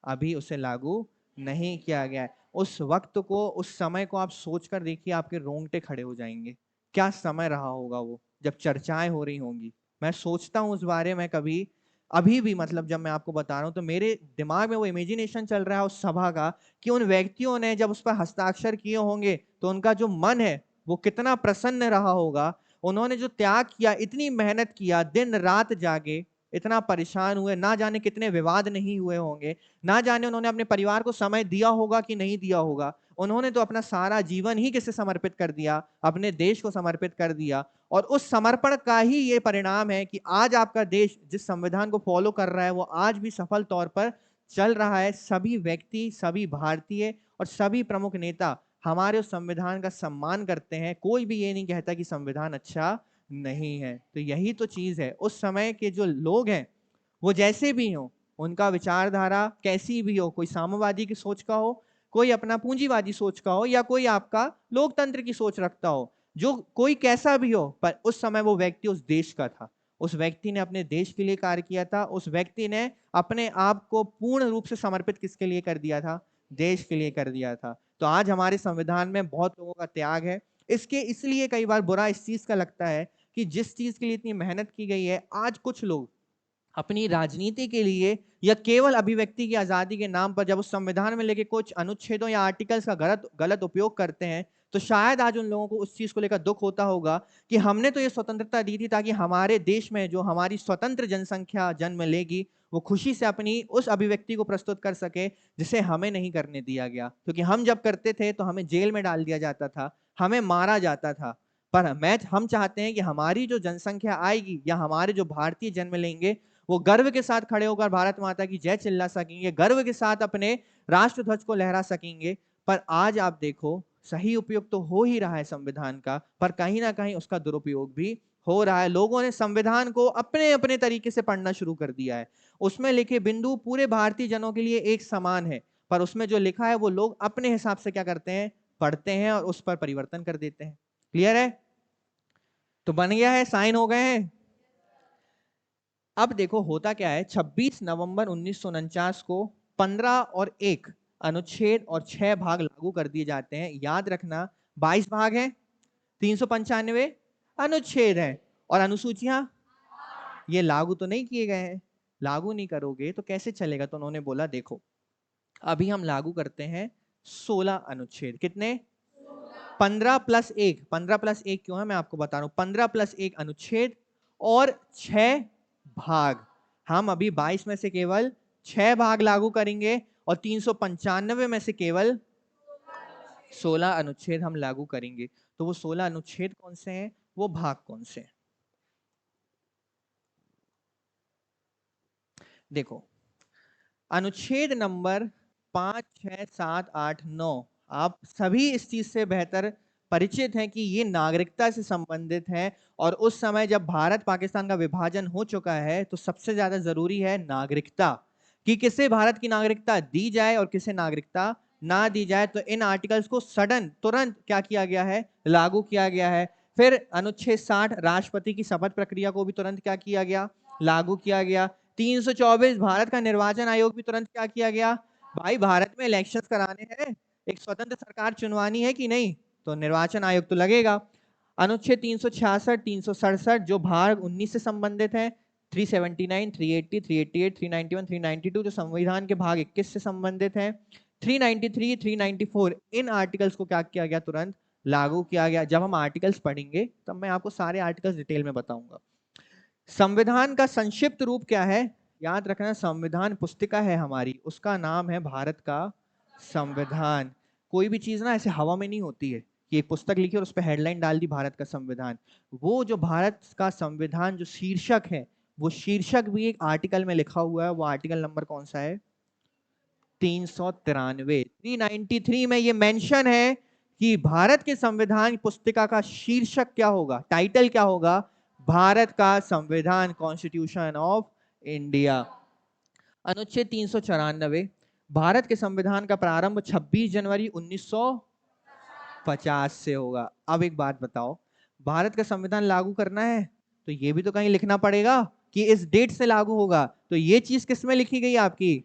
अभी उसे लागू नहीं किया गया है। उस वक्त को, उस समय को आप सोचकर देखिए, आपके रोंगटे खड़े हो जाएंगे। क्या समय रहा होगा वो, जब चर्चाएं हो रही होंगी। मैं सोचता हूं उस बारे में कभी, अभी भी, मतलब जब मैं आपको बता रहा हूं तो मेरे दिमाग में वो इमेजिनेशन चल रहा है उस सभा का कि उन व्यक्तियों ने जब उस पर हस्ताक्षर किए होंगे तो उनका जो मन है वो कितना प्रसन्न रहा होगा। उन्होंने जो त्याग किया, इतनी मेहनत किया, दिन रात जागे, इतना परेशान हुए, ना जाने कितने विवाद नहीं हुए होंगे, ना जाने उन्होंने अपने परिवार को समय दिया होगा कि नहीं दिया होगा। उन्होंने तो अपना सारा जीवन ही किसे समर्पित कर दिया? अपने देश को समर्पित कर दिया। और उस समर्पण का ही ये परिणाम है कि आज आपका देश जिस संविधान को फॉलो कर रहा है वो आज भी सफल तौर पर चल रहा है। सभी व्यक्ति, सभी भारतीय और सभी प्रमुख नेता हमारे उस संविधान का सम्मान करते हैं। कोई भी ये नहीं कहता कि संविधान अच्छा नहीं है। तो यही तो चीज है, उस समय के जो लोग हैं वो जैसे भी हो, उनका विचारधारा कैसी भी हो, कोई साम्यवादी की सोच का हो, कोई अपना पूंजीवादी सोच का हो, या कोई आपका लोकतंत्र की सोच रखता हो, जो कोई कैसा भी हो, पर उस समय वो व्यक्ति उस देश का था। उस व्यक्ति ने अपने देश के लिए कार्य किया था। उस व्यक्ति ने अपने आप को पूर्ण रूप से समर्पित किसके लिए कर दिया था? देश के लिए कर दिया था। तो आज हमारे संविधान में बहुत लोगों का त्याग है। इसके इसलिए कई बार बुरा इस चीज का लगता है कि जिस चीज के लिए इतनी मेहनत की गई है, आज कुछ लोग अपनी राजनीति के लिए या केवल अभिव्यक्ति की आजादी के नाम पर जब उस संविधान में लेके कुछ अनुच्छेदों या आर्टिकल्स का गलत उपयोग करते हैं, तो शायद आज उन लोगों को उस चीज को लेकर दुख होता होगा कि हमने तो ये स्वतंत्रता दी थी ताकि हमारे देश में जो हमारी स्वतंत्र जनसंख्या जन्म लेगी वो खुशी से अपनी उस अभिव्यक्ति को प्रस्तुत कर सके जिसे हमें नहीं करने दिया गया, क्योंकि हम जब करते थे तो हमें जेल में डाल दिया जाता था, हमें मारा जाता था। पर हम चाहते हैं कि हमारी जो जनसंख्या आएगी या हमारे जो भारतीय जन्म लेंगे वो गर्व के साथ खड़े होकर भारत माता की जय चिल्ला सकेंगे, गर्व के साथ अपने राष्ट्र ध्वज को लहरा सकेंगे। पर आज आप देखो, सही उपयोग तो हो ही रहा है संविधान का, पर कहीं ना कहीं उसका दुरुपयोग भी हो रहा है। लोगों ने संविधान को अपने अपने तरीके से पढ़ना शुरू कर दिया है। उसमें लिखे बिंदु पूरे भारतीय जनों के लिए एक समान है, पर उसमें जो लिखा है वो लोग अपने हिसाब से क्या करते हैं, पढ़ते हैं और उस पर परिवर्तन कर देते हैं। क्लियर है? तो बन गया है, साइन हो गए हैं। अब देखो होता क्या है, 26 नवंबर 1949 को 15 और 1 अनुच्छेद और 6 भाग लागू कर दिए जाते हैं। याद रखना 22 भाग हैं, 395 अनुच्छेद हैं और अनुसूचियां ये लागू तो नहीं किए गए हैं। लागू नहीं करोगे तो कैसे चलेगा? तो उन्होंने बोला देखो अभी हम लागू करते हैं 16 अनुच्छेद। कितने? 15 + 1। 15 + 1 क्यों है मैं आपको बता रहा हूं। 15 + 1 अनुच्छेद और 6 भाग। हम अभी 22 में से केवल 6 भाग लागू करेंगे और 395 में से केवल 16 अनुच्छेद हम लागू करेंगे। तो वो 16 अनुच्छेद कौन से हैं, वो भाग कौन से हैं? देखो अनुच्छेद नंबर 5, 6, 7, 8, 9, आप सभी इस चीज से बेहतर परिचित हैं कि ये नागरिकता से संबंधित है। और उस समय जब भारत पाकिस्तान का विभाजन हो चुका है तो सबसे ज्यादा जरूरी है नागरिकता, कि किसे भारत की नागरिकता दी जाए और किसे नागरिकता ना दी जाए। तो इन आर्टिकल्स को सडन तुरंत क्या किया गया है, लागू किया गया है। फिर अनुच्छेद 60 राष्ट्रपति की शपथ प्रक्रिया को भी तुरंत क्या किया गया, लागू किया गया। 324 भारत का निर्वाचन आयोग भी तुरंत क्या किया गया, भाई भारत में इलेक्शंस कराने हैं, एक स्वतंत्र सरकार चुनवानी है कि नहीं, तो निर्वाचन आयोग तो लगेगा। अनुच्छेद 366, 367 जो भाग 19 से संबंधित है, 379, 380, 388, 391, 392 जो संविधान के भाग 21 से संबंधित है, 393, 394 इन आर्टिकल्स को क्या किया गया, तुरंत लागू किया गया। जब हम आर्टिकल्स पढ़ेंगे तब मैं आपको सारे आर्टिकल्स डिटेल में बताऊंगा। संविधान का संक्षिप्त रूप क्या है? याद रखना, संविधान पुस्तिका है हमारी, उसका नाम है भारत का संविधान। कोई भी चीज ना ऐसे हवा में नहीं होती है कि एक पुस्तक लिखी और उस पर हेडलाइन डाल दी भारत का संविधान। वो जो भारत का संविधान जो शीर्षक है, वो शीर्षक भी एक आर्टिकल में लिखा हुआ है। वो आर्टिकल नंबर कौन सा है? 393। 393 में ये मेंशन है कि भारत के संविधान पुस्तिका का शीर्षक क्या होगा, टाइटल क्या होगा, भारत का संविधान, कॉन्स्टिट्यूशन ऑफ इंडिया। अनुच्छेद 394 भारत के संविधान का प्रारंभ 26 जनवरी 1950 से होगा। अब एक बात बताओ, भारत का संविधान लागू करना है तो ये भी तो कहीं लिखना पड़ेगा कि इस डेट से लागू होगा। तो ये चीज किस में लिखी गई आपकी?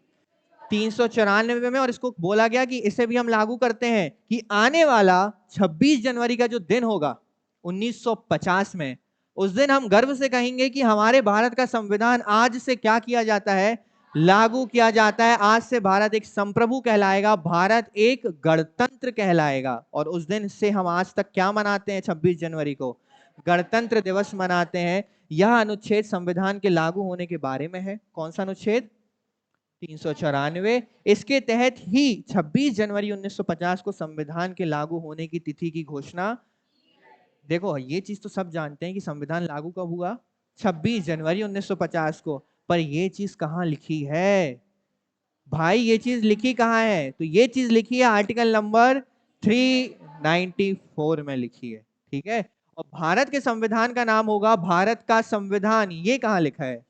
394 में। और इसको बोला गया कि इसे भी हम लागू करते हैं कि आने वाला 26 जनवरी का जो दिन होगा 1950 में, उस दिन हम गर्व से कहेंगे कि हमारे भारत का संविधान आज से क्या किया जाता है, लागू किया जाता है। आज से भारत एक संप्रभु कहलाएगा, भारत एक गणतंत्र कहलाएगा। और उस दिन से हम आज तक क्या मनाते हैं, 26 जनवरी को गणतंत्र दिवस मनाते हैं। यह अनुच्छेद संविधान के लागू होने के बारे में है। कौन सा अनुच्छेद? 394। इसके तहत ही 26 जनवरी 1950 को संविधान के लागू होने की तिथि की घोषणा। देखो ये चीज तो सब जानते हैं कि संविधान लागू कब हुआ, 26 जनवरी 1950 को। पर ये चीज कहां लिखी है भाई, ये चीज लिखी कहां है? तो ये चीज लिखी है आर्टिकल नंबर 394 में लिखी है। ठीक है, और भारत के संविधान का नाम होगा भारत का संविधान। ये कहां लिखा है?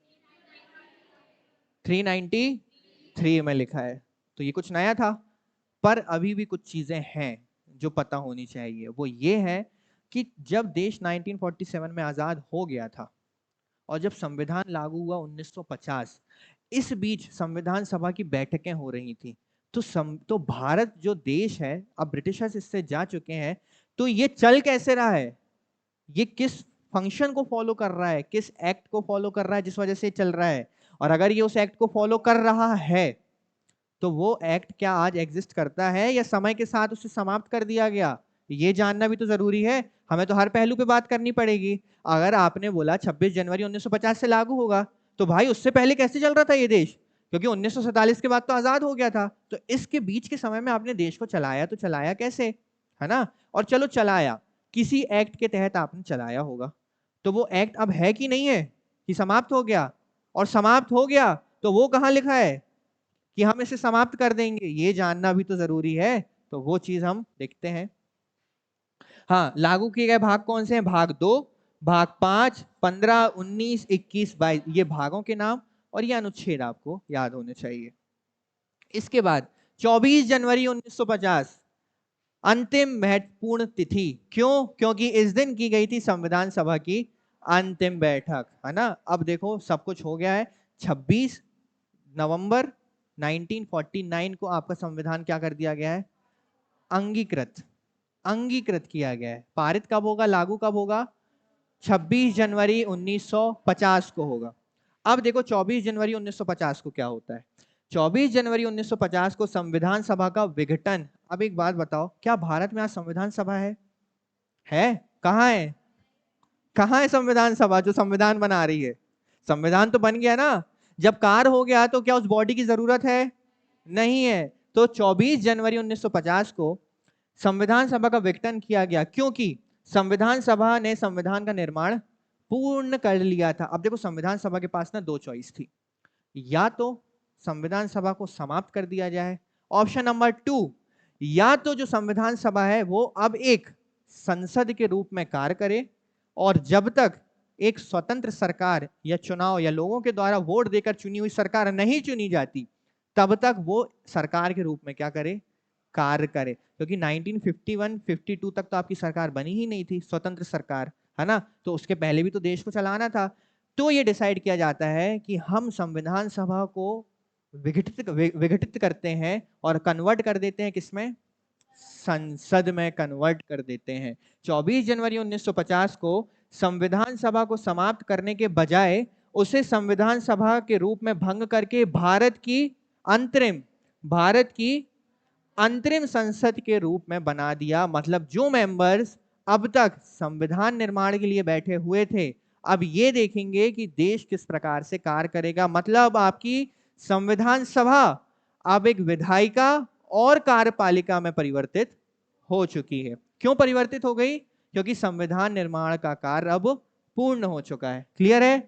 393 में लिखा है। तो ये कुछ नया था। पर अभी भी कुछ चीजें हैं जो पता होनी चाहिए। वो ये है कि जब देश 1947 में आजाद हो गया था और जब संविधान लागू हुआ 1950, इस बीच संविधान सभा की बैठकें हो रही थी। तो भारत जो देश है, अब ब्रिटिशर्स इससे जा चुके हैं, तो ये चल कैसे रहा है, ये किस फंक्शन को फॉलो कर रहा है, किस एक्ट को फॉलो कर रहा है जिस वजह से चल रहा है। और अगर ये उस एक्ट को फॉलो कर रहा है तो वो एक्ट क्या आज एग्जिस्ट करता है या समय के साथ उसे समाप्त कर दिया गया? ये जानना भी तो जरूरी है, हमें तो हर पहलू पे बात करनी पड़ेगी। अगर आपने बोला 26 जनवरी 1950 से लागू होगा, तो भाई उससे पहले कैसे चल रहा था ये देश? क्योंकि 1947 के बाद तो आजाद हो गया था, तो इसके बीच के समय में आपने देश को चलाया तो चलाया कैसे, है ना? और चलो चलाया, किसी एक्ट के तहत आपने चलाया होगा, तो वो एक्ट अब है कि नहीं है, कि समाप्त हो गया? और समाप्त हो गया तो वो कहां लिखा है कि हम इसे समाप्त कर देंगे? ये जानना भी तो जरूरी है, तो वो चीज हम देखते हैं। हाँ, लागू किए गए भाग कौन से हैं? भाग 2, भाग 5, 15, 19, 21, 22, ये भागों के नाम और ये अनुच्छेद आपको याद होने चाहिए। इसके बाद 24 जनवरी 1950 अंतिम महत्वपूर्ण तिथि। क्यों? क्योंकि इस दिन की गई थी संविधान सभा की अंतिम बैठक, है ना? अब देखो सब कुछ हो गया है। 26 नवंबर 1949 को आपका संविधान क्या कर दिया गया है? अंगीकृत, अंगीकृत किया गया है। पारित कब होगा, लागू कब होगा? 26 जनवरी 1950 को होगा। अब देखो 24 जनवरी 1950 को क्या होता है। 24 जनवरी 1950 को संविधान सभा का विघटन। अब एक बात बताओ, क्या भारत में आज संविधान सभा है? है? कहाँ है? कहाँ है संविधान सभा जो संविधान बना रही है? संविधान तो बन गया ना, जब कार हो गया तो क्या उस बॉडी की जरूरत है? नहीं है। तो 24 जनवरी 1950 को संविधान सभा का विघटन किया गया, क्योंकि संविधान सभा ने संविधान का निर्माण पूर्ण कर लिया था। अब देखो संविधान सभा के पास ना दो चॉइस थी, या तो संविधान सभा को समाप्त कर दिया जाए, ऑप्शन नंबर 2, या तो जो संविधान सभा है वो अब एक संसद के रूप में कार्य करे, और जब तक एक स्वतंत्र सरकार या चुनाव या लोगों के द्वारा वोट देकर चुनी हुई सरकार नहीं चुनी जाती, तब तक वो सरकार के रूप में क्या करे? कार्य करे। क्योंकि 1951-52 तक तो आपकी सरकार बनी ही नहीं थी, स्वतंत्र सरकार, है ना? तो उसके पहले भी तो देश को चलाना था। तो ये डिसाइड किया जाता है कि हम संविधान सभा को विघटित करते हैं और कन्वर्ट कर देते हैं किसमें? संसद में कन्वर्ट कर देते हैं। 24 जनवरी 1950 को संविधान सभा को समाप्त करने के बजाय उसे संविधान सभा के रूप में भंग करके भारत की अंतरिम संसद के रूप में बना दिया। मतलब जो मेंबर्स अब तक संविधान निर्माण के लिए बैठे हुए थे, अब ये देखेंगे कि देश किस प्रकार से कार्य करेगा। मतलब आपकी संविधान सभा अब एक विधायिका और कार्यपालिका में परिवर्तित हो चुकी है। क्यों परिवर्तित हो गई? क्योंकि संविधान निर्माण का कार्य अब पूर्ण हो चुका है। क्लियर है?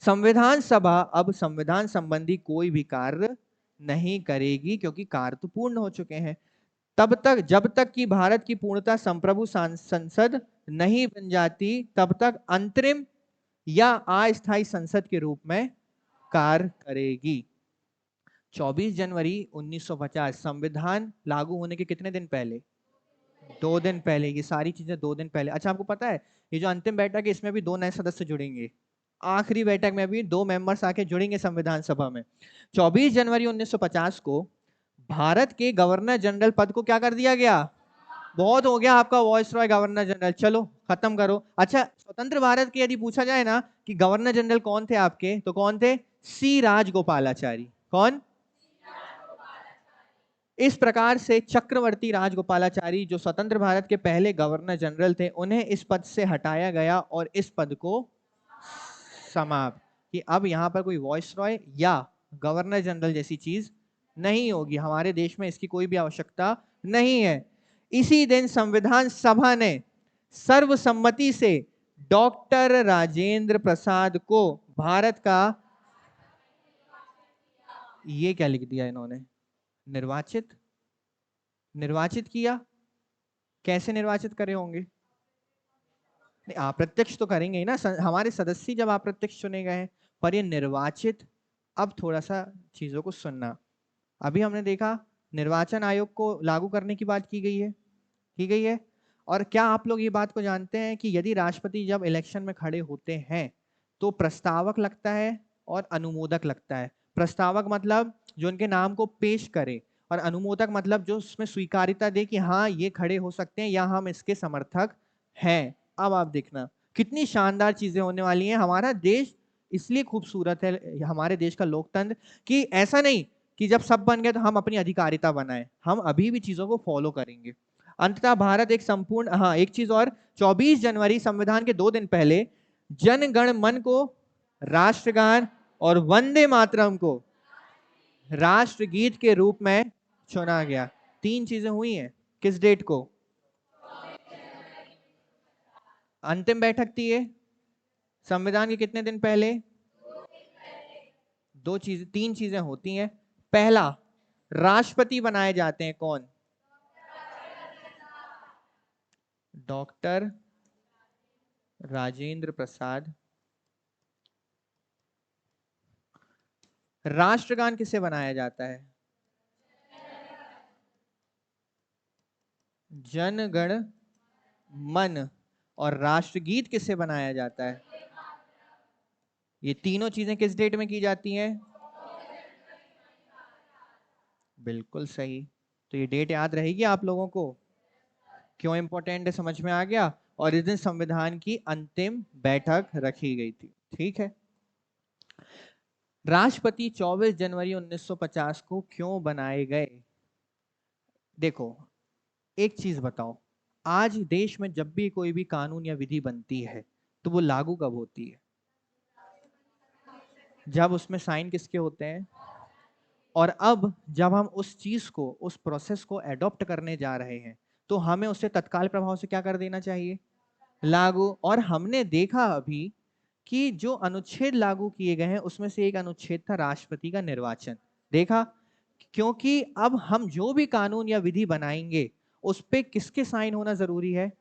संविधान सभा अब संविधान संबंधी कोई भी कार्य नहीं करेगी, क्योंकि कार्य तो पूर्ण हो चुके हैं। तब तक, जब तक कि भारत की पूर्णतः संप्रभु संसद नहीं बन जाती, तब तक अंतरिम या अस्थायी संसद के रूप में कार्य करेगी। 24 जनवरी 1950 संविधान लागू होने के कितने दिन पहले? 2 दिन पहले। ये सारी चीजें 2 दिन पहले। अच्छा, आपको पता है ये जो अंतिम बैठक है इसमें भी 2 नए सदस्य जुड़ेंगे। आखिरी बैठक में भी 2 मेंबर्स आके जुड़ेंगे संविधान सभा में। 24 जनवरी 1950 को भारत के गवर्नर जनरल पद को क्या कर दिया गया? बहुत हो गया आपका वॉइस रॉय गवर्नर जनरल, चलो खत्म करो। अच्छा, स्वतंत्र भारत के यदि पूछा जाए ना कि गवर्नर जनरल कौन थे आपके, तो कौन थे? सी राजगोपालाचारी। कौन? इस प्रकार से चक्रवर्ती राजगोपालाचारी जो स्वतंत्र भारत के पहले गवर्नर जनरल थे, उन्हें इस पद से हटाया गया और इस पद को समाप्त, कि अब यहां पर कोई वॉइस रॉय या गवर्नर जनरल जैसी चीज नहीं होगी। हमारे देश में इसकी कोई भी आवश्यकता नहीं है। इसी दिन संविधान सभा ने सर्वसम्मति से डॉक्टर राजेंद्र प्रसाद को भारत का, ये क्या लिख दिया इन्होंने? निर्वाचित, निर्वाचित किया। कैसे निर्वाचित करे होंगे? नहीं, अप्रत्यक्ष तो करेंगे ही ना, हमारे सदस्य जब अप्रत्यक्ष चुने गए हैं, पर ये निर्वाचित। अब थोड़ा सा चीजों को सुनना। अभी हमने देखा निर्वाचन आयोग को लागू करने की बात की गई है। और क्या आप लोग ये बात को जानते हैं कि यदि राष्ट्रपति जब इलेक्शन में खड़े होते हैं तो प्रस्तावक लगता है और अनुमोदक लगता है। प्रस्तावक मतलब जो उनके नाम को पेश करे, और अनुमोदक मतलब जो उसमें स्वीकार्यता दे कि हाँ ये खड़े हो सकते हैं या हम इसके समर्थक हैं। अब आप देखना कितनी शानदार चीजें होने वाली हैं। हमारा देश इसलिए खूबसूरत है, हमारे देश का लोकतंत्र, कि ऐसा नहीं कि जब सब बन गए तो हम अपनी अधिकारिता बनाए, हम अभी भी चीजों को फॉलो करेंगे। अंततः भारत एक संपूर्ण, हाँ एक चीज और, 24 जनवरी संविधान के 2 दिन पहले जन गण मन को राष्ट्रगान और वंदे मातरम को राष्ट्रगीत के रूप में चुना गया। 3 चीजें हुई हैं। किस डेट को? अंतिम बैठक थी ये संविधान के कितने दिन पहले? 3 चीजें होती हैं। पहला, राष्ट्रपति बनाए जाते हैं। कौन? डॉक्टर राजेंद्र प्रसाद। राष्ट्रगान किसे बनाया जाता है? जन गण मन। और राष्ट्रगीत किसे बनाया जाता है? ये तीनों चीजें किस डेट में की जाती हैं? बिल्कुल सही। तो ये डेट याद रहेगी आप लोगों को। क्यों इंपॉर्टेंट है समझ में आ गया। और इस दिन संविधान की अंतिम बैठक रखी गई थी। ठीक है। राष्ट्रपति 24 जनवरी 1950 को क्यों बनाए गए? देखो, एक चीज बताओ, आज देश में जब भी कोई भी कानून या विधि बनती है तो वो लागू कब होती है? जब उसमें साइन किसके होते हैं? और अब जब हम उस चीज को, उस प्रोसेस को एडॉप्ट करने जा रहे हैं तो हमें उसे तत्काल प्रभाव से क्या कर देना चाहिए? लागू। और हमने देखा अभी कि जो अनुच्छेद लागू किए गए हैं उसमें से एक अनुच्छेद था राष्ट्रपति का निर्वाचन। देखा? क्योंकि अब हम जो भी कानून या विधि बनाएंगे उस पे किसके साइन होना जरूरी है?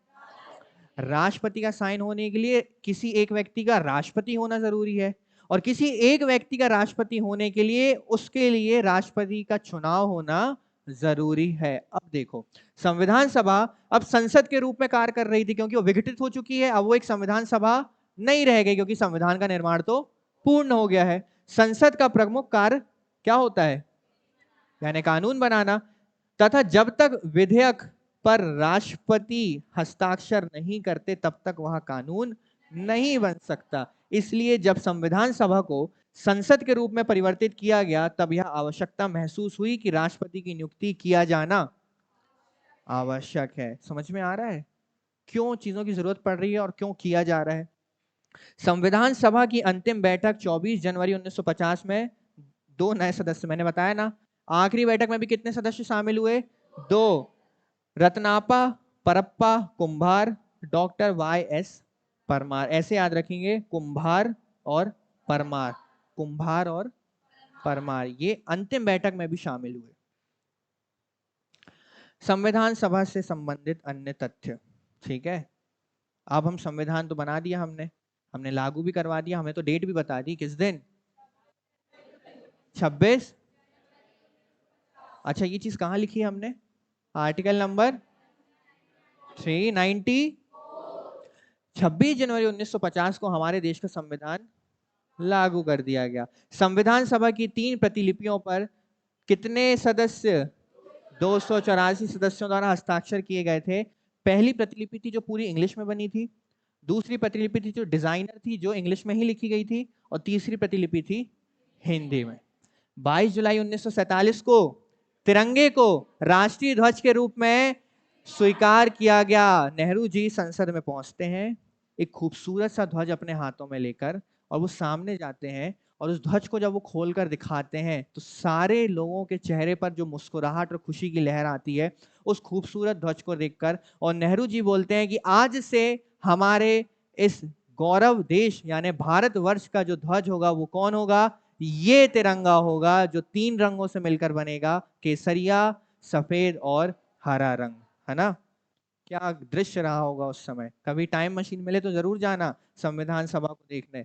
राष्ट्रपति का साइन होने के लिए किसी एक व्यक्ति का राष्ट्रपति होना जरूरी है, और किसी एक व्यक्ति का राष्ट्रपति होने के लिए उसके लिए राष्ट्रपति का चुनाव होना जरूरी है। अब देखो, संविधान सभा अब संसद के रूप में कार्य कर रही थी क्योंकि वो विघटित हो चुकी है। अब वो एक संविधान सभा नहीं रह गई क्योंकि संविधान का निर्माण तो पूर्ण हो गया है। संसद का प्रमुख कार्य क्या होता है? यानी कानून बनाना। तथा जब तक विधेयक पर राष्ट्रपति हस्ताक्षर नहीं करते तब तक वह कानून नहीं बन सकता। इसलिए जब संविधान सभा को संसद के रूप में परिवर्तित किया गया तब यह आवश्यकता महसूस हुई कि राष्ट्रपति की नियुक्ति किया जाना आवश्यक है। समझ में आ रहा है क्यों चीजों की जरूरत पड़ रही है और क्यों किया जा रहा है? संविधान सभा की अंतिम बैठक 24 जनवरी 1950 में 2 नए सदस्य, मैंने बताया ना। आखिरी बैठक में भी कितने सदस्य शामिल हुए? 2। रत्नापा परप्पा कुंभार, डॉक्टर वाई.एस. परमार। ऐसे याद रखेंगे, कुंभार और परमार, कुंभार और परमार। ये अंतिम बैठक में भी शामिल हुए। संविधान सभा से संबंधित अन्य तथ्य। ठीक है, अब हम संविधान तो बना दिया हमने, हमने लागू भी करवा दिया, हमें तो डेट भी बता दी। किस दिन? 26। अच्छा, ये चीज कहां लिखी है हमने? Article number 390। 26 जनवरी 1950 को हमारे देश का संविधान लागू कर दिया गया। संविधान सभा की 3 प्रतिलिपियों पर कितने सदस्य? 284 सदस्यों द्वारा हस्ताक्षर किए गए थे। पहली प्रतिलिपि थी जो पूरी इंग्लिश में बनी थी, दूसरी प्रतिलिपि थी जो डिजाइनर थी जो इंग्लिश में ही लिखी गई थी, और तीसरी प्रतिलिपि थी हिंदी में। 22 जुलाई 1947 को तिरंगे को राष्ट्रीय ध्वज के रूप में स्वीकार किया गया। नेहरू जी संसद में पहुंचते हैं एक खूबसूरत सा ध्वज अपने हाथों में लेकर, और वो सामने जाते हैं और उस ध्वज को जब वो खोलकर दिखाते हैं तो सारे लोगों के चेहरे पर जो मुस्कुराहट और खुशी की लहर आती है उस खूबसूरत ध्वज को देखकर। और नेहरू जी बोलते हैं कि आज से हमारे इस गौरव देश यानी भारतवर्ष का जो ध्वज होगा वो कौन होगा? ये तिरंगा होगा जो 3 रंगों से मिलकर बनेगा, केसरिया, सफेद और हरा रंग। है ना? क्या दृश्य रहा होगा उस समय। कभी टाइम मशीन मिले तो जरूर जाना संविधान सभा को देखने।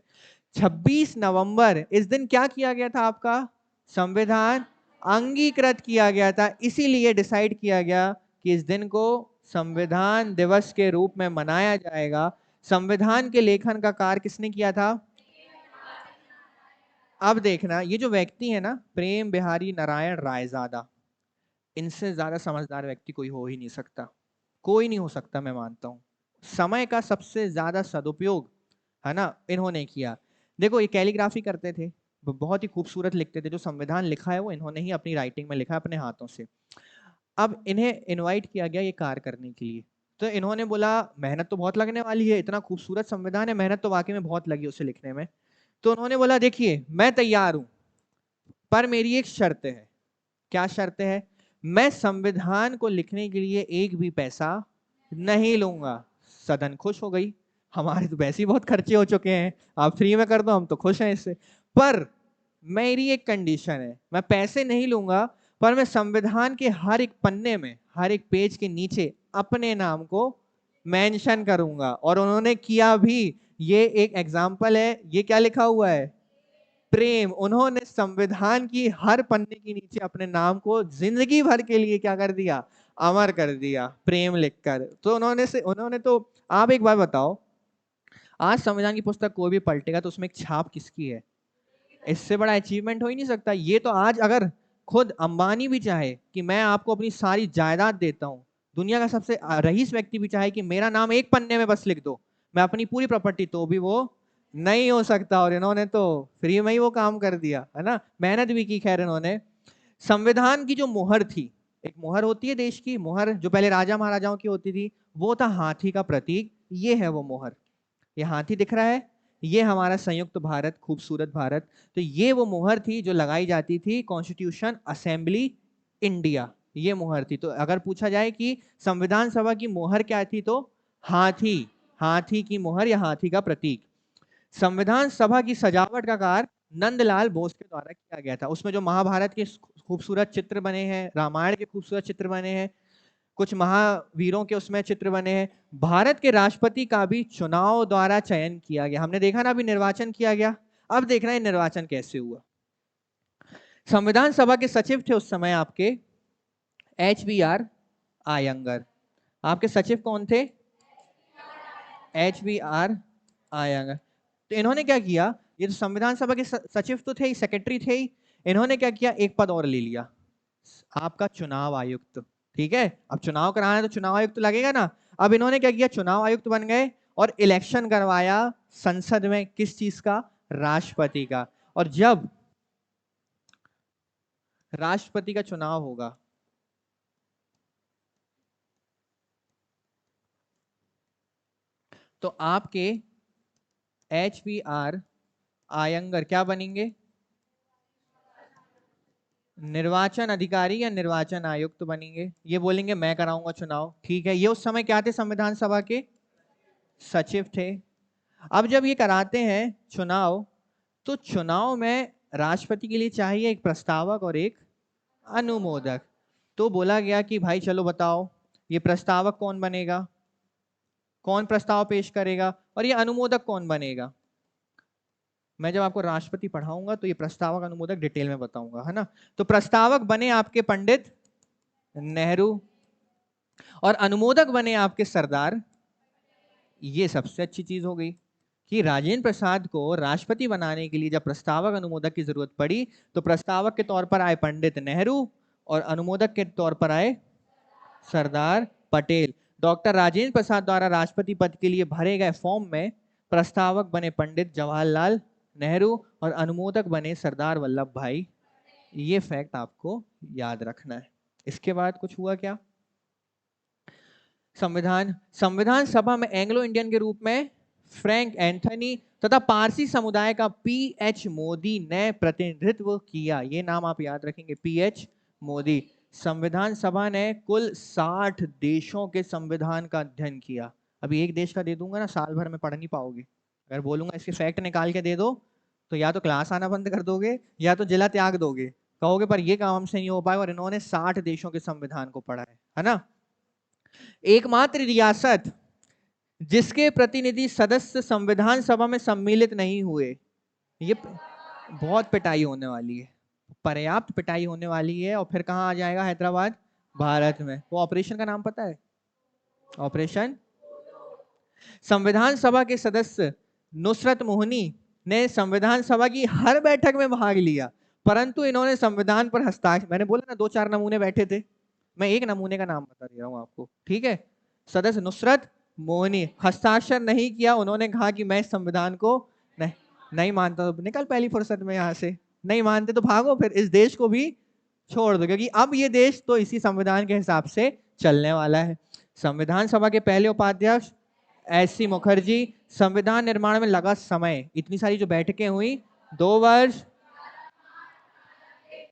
26 नवंबर, इस दिन क्या किया गया था आपका? संविधान अंगीकृत किया गया था। इसीलिए डिसाइड किया गया कि इस दिन को संविधान दिवस के रूप में मनाया जाएगा। संविधान के लेखन का कार्य किसने किया था? अब देखना, ये जो व्यक्ति है ना, प्रेम बिहारी नारायण रायजादा, इनसे ज्यादा समझदार व्यक्ति कोई हो ही नहीं सकता, कोई नहीं हो सकता, मैं मानता हूं। समय का सबसे ज्यादा सदुपयोग है ना इन्होंने किया। देखो, ये कैलीग्राफी करते थे, वो बहुत ही खूबसूरत लिखते थे। जो संविधान लिखा है वो इन्होंने ही अपनी राइटिंग में लिखा है अपने हाथों से। अब इन्हें इनवाइट किया गया ये कार्य करने के लिए, तो इन्होंने बोला मेहनत तो बहुत लगने वाली है, इतना खूबसूरत संविधान है, मेहनत तो वाकई में बहुत लगी उसे लिखने में। तो उन्होंने बोला देखिए मैं तैयार हूं, पर मेरी एक शर्त है। क्या शर्त है? मैं संविधान को लिखने के लिए एक भी पैसा नहीं लूंगा। सदन खुश हो गई, हमारे तो वैसे ही बहुत खर्चे हो चुके हैं, आप फ्री में कर दो, हम तो खुश हैं इससे। पर मेरी एक कंडीशन है, मैं पैसे नहीं लूंगा, पर मैं संविधान के हर एक पन्ने में, हर एक पेज के नीचे अपने नाम को मेंशन करूंगा। और उन्होंने किया भी। ये एक एग्जाम्पल है, ये क्या लिखा हुआ है? प्रेम। उन्होंने संविधान की हर पन्ने के नीचे अपने नाम को जिंदगी भर के लिए क्या कर दिया? अमर कर दिया, प्रेम लिखकर। तो उन्होंने तो, आप एक बार बताओ, आज संविधान की पुस्तक कोई भी पलटेगा तो उसमें एक छाप किसकी है? इससे बड़ा अचीवमेंट हो ही नहीं सकता। ये तो आज अगर खुद अंबानी भी चाहे कि मैं आपको अपनी सारी जायदाद देता हूं, दुनिया का सबसे रईस व्यक्ति भी चाहे कि मेरा नाम एक पन्ने में बस लिख दो, मैं अपनी पूरी प्रॉपर्टी, तो भी वो नहीं हो सकता। और इन्होंने तो फ्री में ही वो काम कर दिया, है ना? मेहनत भी की खैर इन्होंने। संविधान की जो मुहर थी, एक मुहर होती है देश की, मुहर जो पहले राजा महाराजाओं की होती थी, वो था हाथी का प्रतीक। ये है वो मुहर, ये हाथी दिख रहा है, ये हमारा संयुक्त भारत, खूबसूरत भारत। तो ये वो मुहर थी जो लगाई जाती थी, कॉन्स्टिट्यूशन असेंबली इंडिया, ये मुहर थी। तो अगर पूछा जाए कि संविधान सभा की मुहर क्या थी, तो हाथी, हाथी की मुहर या हाथी का प्रतीक। संविधान सभा की सजावट का कार्य नंदलाल बोस के द्वारा किया गया था। उसमें जो महाभारत के खूबसूरत चित्र बने हैं, रामायण के खूबसूरत चित्र बने हैं, कुछ महावीरों के उसमें चित्र बने हैं। भारत के राष्ट्रपति का भी चुनाव द्वारा चयन किया गया। हमने देखा ना, अभी निर्वाचन किया गया, अब देखना है निर्वाचन कैसे हुआ। संविधान सभा के सचिव थे उस समय आपके HBR आयंगर। आपके सचिव कौन थे? HBR आयंगर। तो इन्होंने क्या किया, ये तो संविधान सभा के सचिव तो थे ही, सेक्रेटरी थे ही, इन्होंने क्या किया, एक पद और ले लिया, आपका चुनाव आयुक्त। ठीक है, अब चुनाव कराना है तो चुनाव आयुक्त लगेगा ना। अब इन्होंने क्या किया, चुनाव आयुक्त बन गए और इलेक्शन करवाया संसद में, किस चीज का? राष्ट्रपति का। और जब राष्ट्रपति का चुनाव होगा, तो आपके HBR आयंगर क्या बनेंगे? निर्वाचन अधिकारी या निर्वाचन आयुक्त बनेंगे। ये बोलेंगे मैं कराऊंगा चुनाव। ठीक है, ये उस समय क्या थे? संविधान सभा के सचिव थे। अब जब ये कराते हैं चुनाव, तो चुनाव में राष्ट्रपति के लिए चाहिए एक प्रस्तावक और एक अनुमोदक। तो बोला गया कि भाई चलो बताओ, ये प्रस्तावक कौन बनेगा, कौन प्रस्ताव पेश करेगा, और ये अनुमोदक कौन बनेगा? मैं जब आपको राष्ट्रपति पढ़ाऊंगा तो ये प्रस्तावक अनुमोदक डिटेल में बताऊंगा, है ना? तो प्रस्तावक बने आपके पंडित नेहरू, और अनुमोदक बने आपके सरदार। ये सबसे अच्छी चीज हो गई कि राजेंद्र प्रसाद को राष्ट्रपति बनाने के लिए जब प्रस्तावक अनुमोदक की जरूरत पड़ी, तो प्रस्तावक के तौर पर आए पंडित नेहरू और अनुमोदक के तौर पर आए सरदार पटेल। डॉक्टर राजेंद्र प्रसाद द्वारा राष्ट्रपति पद के लिए भरे गए फॉर्म में प्रस्तावक बने पंडित जवाहरलाल नेहरू और अनुमोदक बने सरदार वल्लभ भाई। ये फैक्ट आपको याद रखना है। इसके बाद कुछ हुआ क्या? संविधान सभा में एंग्लो इंडियन के रूप में फ्रैंक एंथनी तथा पारसी समुदाय का PH मोदी ने प्रतिनिधित्व किया। ये नाम आप याद रखेंगे, PH मोदी। संविधान सभा ने कुल 60 देशों के संविधान का अध्ययन किया। अभी एक देश का दे दूंगा ना, साल भर में पढ़ नहीं पाओगे। अगर बोलूंगा इसके फैक्ट निकाल के दे दो, तो या तो क्लास आना बंद कर दोगे या तो जिला त्याग दोगे, कहोगे पर ये काम हमसे नहीं हो पाएगा। और इन्होंने 60 देशों के संविधान को पढ़ा है ना? एकमात्र रियासत जिसके प्रतिनिधि सदस्य संविधान सभा में सम्मिलित नहीं हुए, ये बहुत पिटाई होने वाली है, पर्याप्त पिटाई होने वाली है। और फिर कहां आ जाएगा? हैदराबाद, भारत में। वो ऑपरेशन का नाम पता है? ऑपरेशन। संविधान सभा के सदस्य नुसरत मोहनी ने संविधान सभा की हर बैठक में भाग लिया, परंतु इन्होंने संविधान पर हस्ताक्षर, मैंने बोला ना 2-4 नमूने बैठे थे, मैं एक नमूने का नाम बता दे रहा हूं आपको। ठीक है, सदस्य नुसरत मोहनी हस्ताक्षर नहीं किया। उन्होंने कहा कि मैं इस संविधान को नहीं मानता। तो निकल पहली फुर्सत में यहां से। नहीं मानते तो भागो, फिर इस देश को भी छोड़ दो, क्योंकि अब ये देश तो इसी संविधान के हिसाब से चलने वाला है। संविधान सभा के पहले उपाध्यक्ष एस.सी. मुखर्जी। संविधान निर्माण में लगा समय, इतनी सारी जो बैठकें हुई, 2 वर्ष।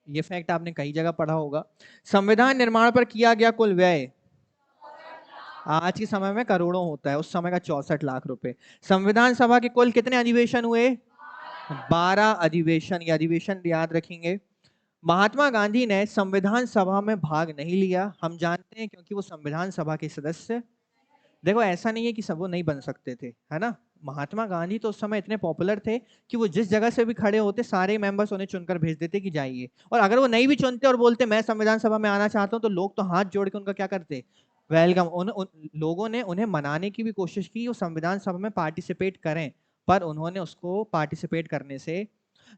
ये फैक्ट आपने कई जगह पढ़ा होगा। संविधान निर्माण पर किया गया कुल व्यय, आज के समय में करोड़ों होता है, उस समय का 64 लाख रुपए। संविधान सभा के कुल कितने अधिवेशन हुए? 12 अधिवेशन। ये अधिवेशन याद रखेंगे। महात्मा गांधी ने संविधान सभा में भाग नहीं लिया, हम जानते हैं, क्योंकि वो संविधान सभा के सदस्य, देखो ऐसा नहीं है कि सब वो नहीं बन सकते थे, है ना। महात्मा गांधी तो उस समय इतने पॉपुलर थे कि वो जिस जगह से भी खड़े होते सारे मेंबर्स उन्हें चुनकर भेज देते कि जाइए। और अगर वो नहीं भी चुनते और बोलते मैं संविधान सभा में आना चाहता हूं, तो लोग तो हाथ जोड़ के उनका क्या करते, वेलकम। लोगों ने उन्हें मनाने की भी कोशिश की वो संविधान सभा में पार्टिसिपेट करें, पर उन्होंने उसको पार्टिसिपेट करने से,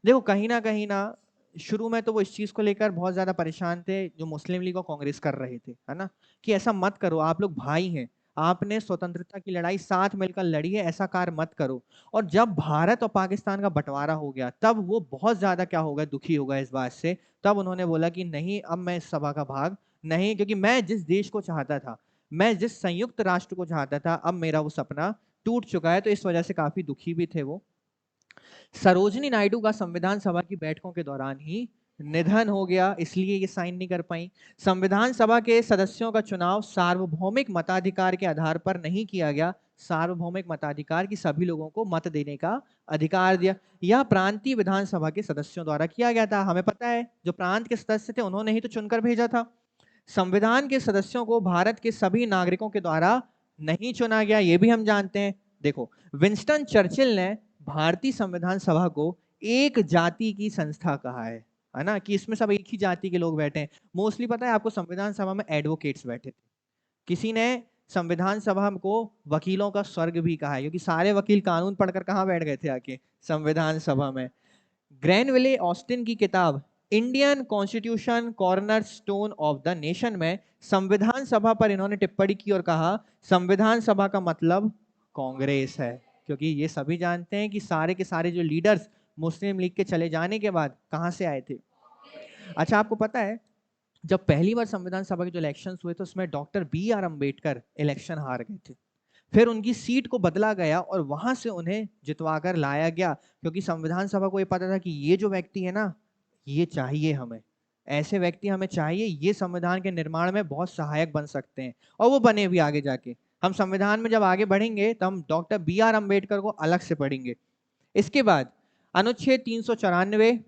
देखो कहीं ना शुरू में तो वो इस चीज को लेकर बहुत ज्यादा परेशान थे, जो मुस्लिम लीग और कांग्रेस कर रहे थे, है ना, कि ऐसा मत करो, आप लोग भाई हैं, आपने स्वतंत्रता की लड़ाई साथ मिलकर लड़ी है, ऐसा कार्य मत करो। और जब भारत और पाकिस्तान का बंटवारा हो गया, तब वो बहुत ज्यादा क्या हो गया, दुखी हो गया इस बात से। तब उन्होंने बोला कि नहीं, अब मैं इस सभा का भाग नहीं, क्योंकि मैं जिस देश को चाहता था, मैं जिस संयुक्त राष्ट्र को चाहता था, अब मेरा वो सपना टूट चुका है। तो इस वजह से काफी दुखी भी थे वो। सरोजनी नायडू का संविधान सभा की बैठकों के दौरान ही निधन हो गया, इसलिए ये साइन नहीं कर पाई। संविधान सभा के सदस्यों का चुनाव सार्वभौमिक मताधिकार के आधार पर नहीं किया गया। सार्वभौमिक मताधिकार की सभी लोगों को मत देने का अधिकार दिया। यह प्रांतीय विधानसभा के सदस्यों द्वारा किया गया था। हमें पता है जो प्रांत के सदस्य थे उन्होंने ही तो चुनकर भेजा था। संविधान के सदस्यों को भारत के सभी नागरिकों के द्वारा नहीं चुना गया, ये भी हम जानते हैं। देखो, विंस्टन चर्चिल ने भारतीय संविधान सभा को एक जाति की संस्था कहा है ना, कि इसमें सब एक ही जाति के लोग बैठे हैं। मोस्टली पता है आपको, संविधान सभा में एडवोकेट्स बैठे थे। किसी ने संविधान सभा को वकीलों का स्वर्ग भी कहा है, क्योंकि सारे वकील कानून पढ़कर कहाँ बैठ गए थे आके, संविधान सभा में। ग्रैनविले ऑस्टिन की किताब Indian constitution corner stone of the nation में संविधान सभा पर इन्होंने टिप्पणी की और कहा संविधान सभा का मतलब कांग्रेस है, क्योंकि ये सभी जानते हैं कि सारे के सारे जो लीडर्स मुस्लिम लीग के चले जाने के बाद कहां से आए थे। अच्छा, आपको पता है जब पहली बार संविधान सभा के जो इलेक्शंस हुए थे उसमें डॉक्टर B.R. अम्बेडकर इलेक्शन हार गए थे। फिर उनकी सीट को बदला गया और वहां से उन्हें जितवाकर लाया गया, क्योंकि संविधान सभा को ये पता था कि ये जो व्यक्ति है ना, ये चाहिए हमें, ऐसे व्यक्ति हमें चाहिए, ये संविधान के निर्माण में बहुत सहायक बन सकते हैं। और वो बने भी आगे जाके। हम संविधान में जब आगे बढ़ेंगे तो हम डॉक्टर B.R. अम्बेडकर को अलग से पढ़ेंगे। इसके बाद अनुच्छेद 394,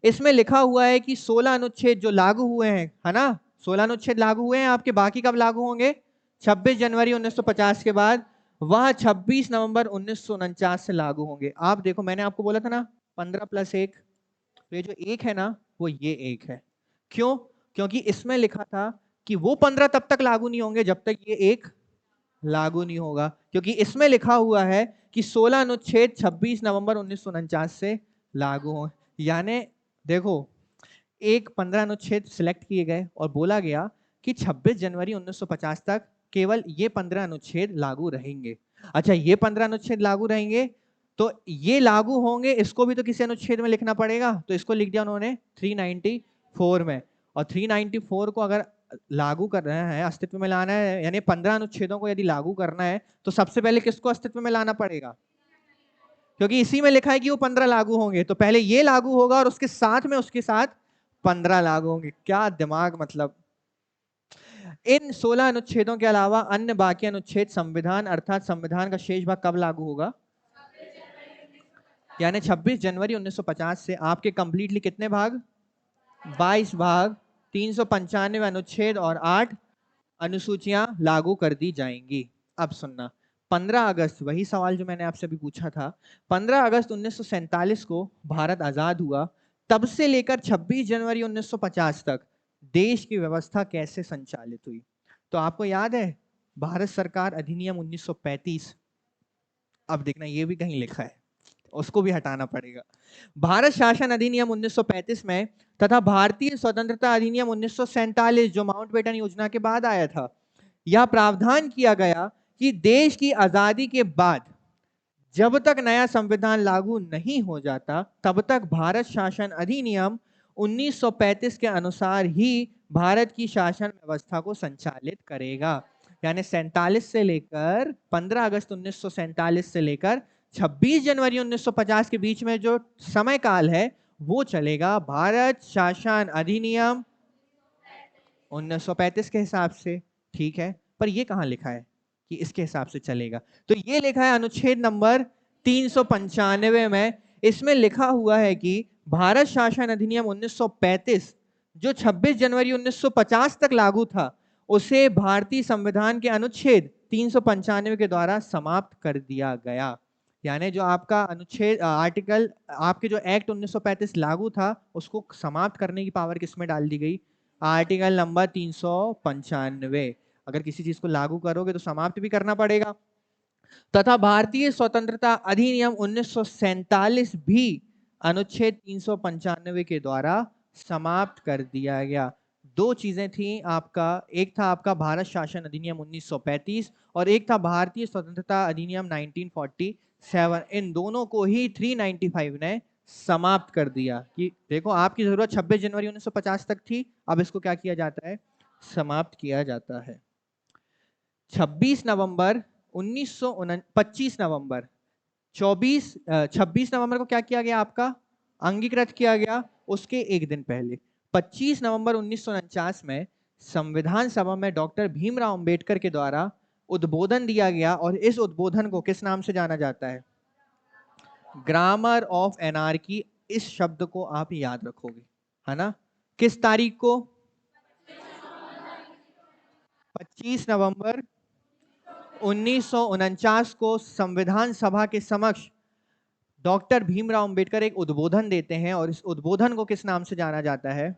इसमें लिखा हुआ है कि 16 अनुच्छेद जो लागू हुए हैं, है ना, 16 अनुच्छेद लागू हुए हैं आपके, बाकी कब लागू होंगे? 26 जनवरी 1950 के बाद। वह 26 नवंबर 1949 से लागू होंगे। आप देखो, मैंने आपको बोला था ना 15 + 1, तो ये जो एक है ना, वो ये एक है। क्यों? क्योंकि इसमें लिखा था कि वो 15 तब तक लागू नहीं होंगे जब तक ये एक लागू नहीं होगा, क्योंकि इसमें लिखा हुआ है कि 16 अनुच्छेद 26 नवंबर 1949 से लागू हो। यानी देखो, एक 15 अनुच्छेद सिलेक्ट किए गए और बोला गया कि 26 जनवरी 1950 तक केवल ये 15 अनुच्छेद लागू रहेंगे। अच्छा, ये 15 अनुच्छेद लागू रहेंगे तो ये लागू होंगे, इसको भी तो किसी अनुच्छेद में लिखना पड़ेगा, तो इसको लिख दिया उन्होंने 394 में। और 394 को अगर लागू कर रहे हैं, अस्तित्व में लाना है, यानी 15 अनुच्छेदों को यदि लागू करना है तो सबसे पहले किसको अस्तित्व में लाना पड़ेगा? क्योंकि इसी में लिखा है कि वो 15 लागू होंगे, तो पहले ये लागू होगा और उसके साथ में उसके साथ 15 लागू होंगे। क्या दिमाग! मतलब इन 16 अनुच्छेदों के अलावा अन्य बाकी अनुच्छेद संविधान अर्थात संविधान का शेष भाग कब लागू होगा? यानी 26 जनवरी 1950 से आपके कंप्लीटली कितने भाग? 22 भाग, 395 अनुच्छेद और 8 अनुसूचियां लागू कर दी जाएंगी। अब सुनना, 15 अगस्त, वही सवाल जो मैंने आपसे अभी पूछा था, 15 अगस्त 1947 को भारत आजाद हुआ। तब से लेकर 26 जनवरी 1950 तक देश की व्यवस्था कैसे संचालित हुई? तो आपको याद है भारत सरकार अधिनियम 1935, अब देखना ये भी कहीं लिखा है, उसको भी हटाना पड़ेगा। भारत शासन अधिनियम 1935 में तथा भारतीय स्वतंत्रता अधिनियम 1947 जो माउंटबेटन योजना के बाद आया था, यह प्रावधान किया गया कि देश की आजादी के बाद जब तक नया संविधान लागू नहीं हो जाता तब तक भारत शासन अधिनियम 1935 के अनुसार ही भारत की शासन व्यवस्था को संचालित करेगा। यानी 47 से लेकर 15 अगस्त 1947 से लेकर 26 जनवरी 1950 के बीच में जो समय काल है वो चलेगा भारत शासन अधिनियम 1935 के हिसाब से। ठीक है, पर ये कहां लिखा है कि इसके हिसाब से चलेगा? तो ये लिखा है अनुच्छेद नंबर 395 में। इसमें लिखा हुआ है कि भारत शासन अधिनियम 1935 जो 26 जनवरी 1950 तक लागू था उसे भारतीय संविधान के अनुच्छेद 395 के द्वारा समाप्त कर दिया गया। यानी जो आपका अनुच्छेद आर्टिकल आपके जो एक्ट 1935 लागू था उसको समाप्त करने की पावर किसमें डाल दी गई? Article number 395। अगर किसी चीज को लागू करोगे तो समाप्त भी करना पड़ेगा। तथा भारतीय स्वतंत्रता अधिनियम 1947 भी अनुच्छेद 395 के द्वारा समाप्त कर दिया गया। दो चीजें थी आपका, एक था आपका भारत शासन अधिनियम 1935 और एक था भारतीय स्वतंत्रता अधिनियम 1947। इन दोनों को ही 395 ने समाप्त कर दिया कि देखो आपकी जरूरत 26 जनवरी 1950 तक थी, अब इसको क्या किया जाता है? समाप्त किया जाता है। 26 नवंबर 25 नवंबर 26 नवंबर को क्या किया गया? आपका अंगीकृत किया गया। उसके एक दिन पहले 25 नवंबर 1949 में संविधान सभा में डॉक्टर भीमराव अंबेडकर के द्वारा उद्बोधन दिया गया और इस उद्बोधन को किस नाम से जाना जाता है? Grammar of anarchy. इस शब्द को आप याद रखोगे, है ना? किस तारीख को? 25 नवंबर 1949 को संविधान सभा के समक्ष डॉक्टर भीमराव अंबेडकर एक उद्बोधन देते हैं और इस उद्बोधन को किस नाम से जाना जाता है?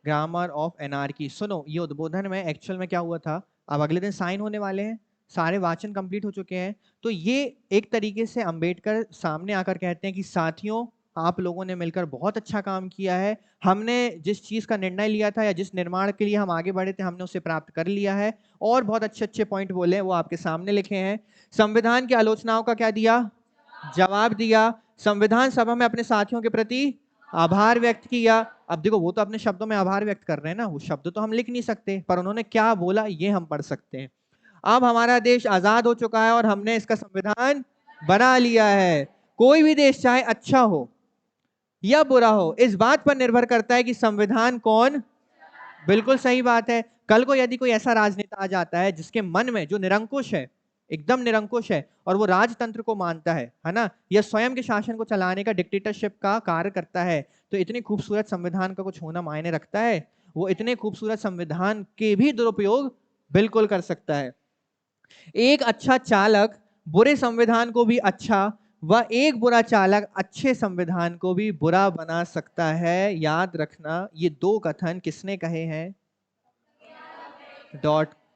Grammar of anarchy. सुनो, ये उद्बोधन में एक्चुअल में क्या हुआ था, अब अगले दिन साइन होने वाले हैं, सारे वाचन कंप्लीट हो चुके हैं। तो ये एक तरीके से अंबेडकर सामने आकर कहते हैं कि साथियों आप लोगों ने मिलकर बहुत अच्छा काम किया है, हमने जिस चीज का निर्णय लिया था या जिस निर्माण के लिए हम आगे बढ़े थे हमने उसे प्राप्त कर लिया है। और बहुत अच्छे अच्छे पॉइंट बोले वो आपके सामने लिखे हैं। संविधान की आलोचनाओं का क्या दिया? जवाब दिया। संविधान सभा में अपने साथियों के प्रति आभार व्यक्त किया। अब देखो वो तो अपने शब्दों में आभार व्यक्त कर रहे हैं ना, वो शब्द तो हम लिख नहीं सकते, पर उन्होंने क्या बोला ये हम पढ़ सकते हैं। अब हमारा देश आजाद हो चुका है और हमने इसका संविधान बना लिया है। कोई भी देश चाहे अच्छा हो या बुरा हो, इस बात पर निर्भर करता है कि संविधान कौन। बिल्कुल सही बात है। कल को यदि कोई ऐसा राजनेता आ जाता है जिसके मन में जो निरंकुश है, एकदम निरंकुश है और वो राजतंत्र को मानता है ना, या स्वयं के शासन को चलाने का डिक्टेटरशिप का कार्य करता है, तो इतने खूबसूरत संविधान का कुछ होना मायने रखता है? वो इतने खूबसूरत संविधान के भी दुरुपयोग बिल्कुल कर सकता है। एक अच्छा चालक बुरे संविधान को भी अच्छा व एक बुरा चालक अच्छे संविधान को भी बुरा बना सकता है। याद रखना, ये दो कथन किसने कहे हैं?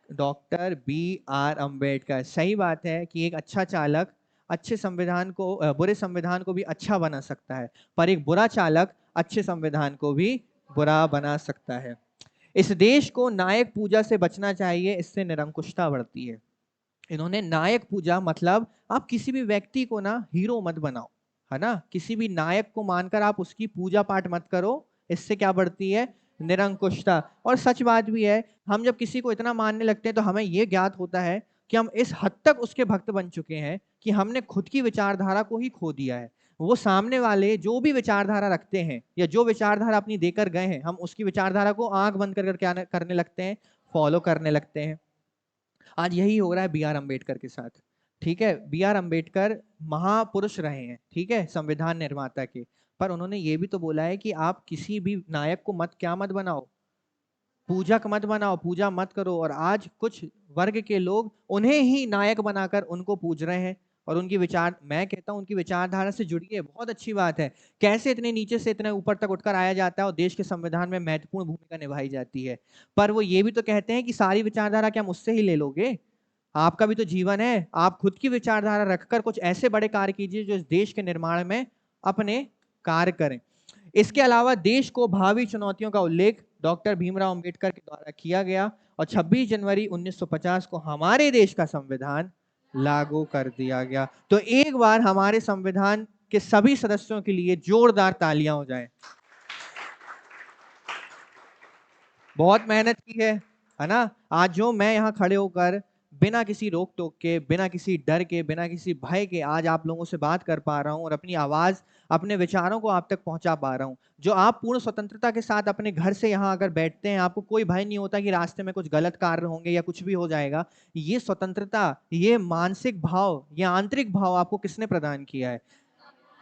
Doctor B R Ambedkar. सही बात है कि एक अच्छा चालक अच्छे संविधान को बुरे संविधान को भी अच्छा बना सकता है, पर एक बुरा चालक अच्छे संविधान को भी बुरा बना सकता है। इस देश को नायक पूजा से बचना चाहिए, इससे निरंकुशता बढ़ती है। इन्होंने नायक पूजा मतलब आप किसी भी व्यक्ति को ना हीरो मत बनाओ, है ना, किसी भी नायक को मानकर आप उसकी पूजा पाठ मत करो, इससे क्या बढ़ती है? निरंकुशता। और सच बात भी है, हम जब किसी को इतना मानने लगते हैं तो हमें यह ज्ञात होता है कि हम इस हद तक उसके भक्त बन चुके हैं कि हमने खुद की विचारधारा को ही खो दिया है। वो सामने वाले जो भी विचारधारा रखते हैं या जो विचारधारा अपनी देकर गए हैं, हम उसकी विचारधारा को आंख बंद कर क्या करने लगते हैं? फॉलो करने लगते हैं। आज यही हो रहा है बी आर अम्बेडकर के साथ। ठीक है, बी आर अम्बेडकर महापुरुष रहे हैं, ठीक है, संविधान निर्माता के, पर उन्होंने ये भी तो बोला है कि आप किसी भी नायक को मत बनाओ, पूजक मत बनाओ, पूजा मत करो। और आज कुछ वर्ग के लोग उन्हें ही नायक बनाकर उनको पूज रहे हैं और उनकी विचार, मैं कहता हूं उनकी विचारधारा से जुड़िए, बहुत अच्छी बात है। कैसे इतने नीचे से इतने ऊपर तक उठकर आया जाता है और देश के संविधान में महत्वपूर्ण भूमिका निभाई जाती है। पर वो ये भी तो कहते हैं कि सारी विचारधारा क्या मुझसे ही ले लोगे? आपका भी तो जीवन है, आप खुद की विचारधारा रखकर कुछ ऐसे बड़े कार्य कीजिए जो इस देश के निर्माण में अपने कार्य करें। इसके अलावा देश को भावी चुनौतियों का उल्लेख डॉक्टर भीमराव अंबेडकर के द्वारा किया गया और 26 जनवरी 1950 को हमारे देश का संविधान लागू कर दिया गया। तो एक बार हमारे संविधान के सभी सदस्यों के लिए जोरदार तालियां हो जाएं। बहुत मेहनत की है ना। आज जो मैं यहाँ खड़े होकर बिना किसी रोक टोक के, बिना किसी डर के, बिना किसी भय के आज आप लोगों से बात कर पा रहा हूँ और अपनी आवाज, अपने विचारों को आप तक पहुंचा पा रहा हूँ। जो आप पूर्ण स्वतंत्रता के साथ अपने घर से यहाँ अगर बैठते हैं, आपको कोई भय नहीं होता कि रास्ते में कुछ गलत कार्य होंगे या कुछ भी हो जाएगा। ये स्वतंत्रता, ये मानसिक भाव, ये आंतरिक भाव आपको किसने प्रदान किया है?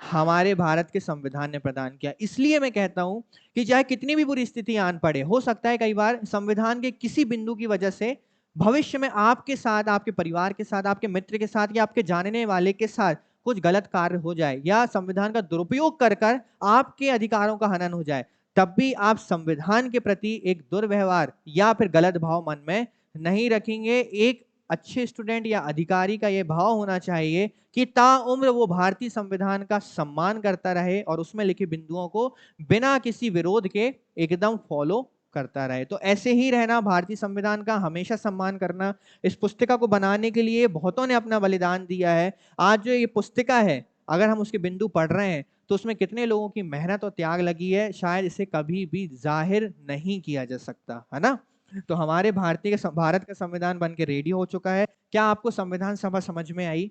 हमारे भारत के संविधान ने प्रदान किया। इसलिए मैं कहता हूं कि चाहे कितनी भी बुरी स्थिति आन पड़े, हो सकता है कई बार संविधान के किसी बिंदु की वजह से भविष्य में आपके साथ, आपके परिवार के साथ, आपके मित्र के साथ या आपके जानने वाले के साथ कुछ गलत कार्य हो जाए या संविधान का दुरुपयोग कर कर आपके अधिकारों का हनन हो जाए, तब भी आप संविधान के प्रति एक दुर्व्यवहार या फिर गलत भाव मन में नहीं रखेंगे। एक अच्छे स्टूडेंट या अधिकारी का यह भाव होना चाहिए कि ताउम्र वो भारतीय संविधान का सम्मान करता रहे और उसमें लिखे बिंदुओं को बिना किसी विरोध के एकदम फॉलो करता रहे। तो ऐसे ही रहना, भारतीय संविधान का हमेशा सम्मान करना। इस पुस्तिका को बनाने के लिए बहुतों ने अपना बलिदान दिया है। आज जो ये पुस्तिका है, अगर हम उसके बिंदु पढ़ रहे हैं तो उसमें कितने लोगों की मेहनत और त्याग लगी है, शायद इसे कभी भी जाहिर नहीं किया जा सकता, है ना। तो हमारे भारत का संविधान बन के रेडी हो चुका है। क्या आपको संविधान सभा समझ में आई?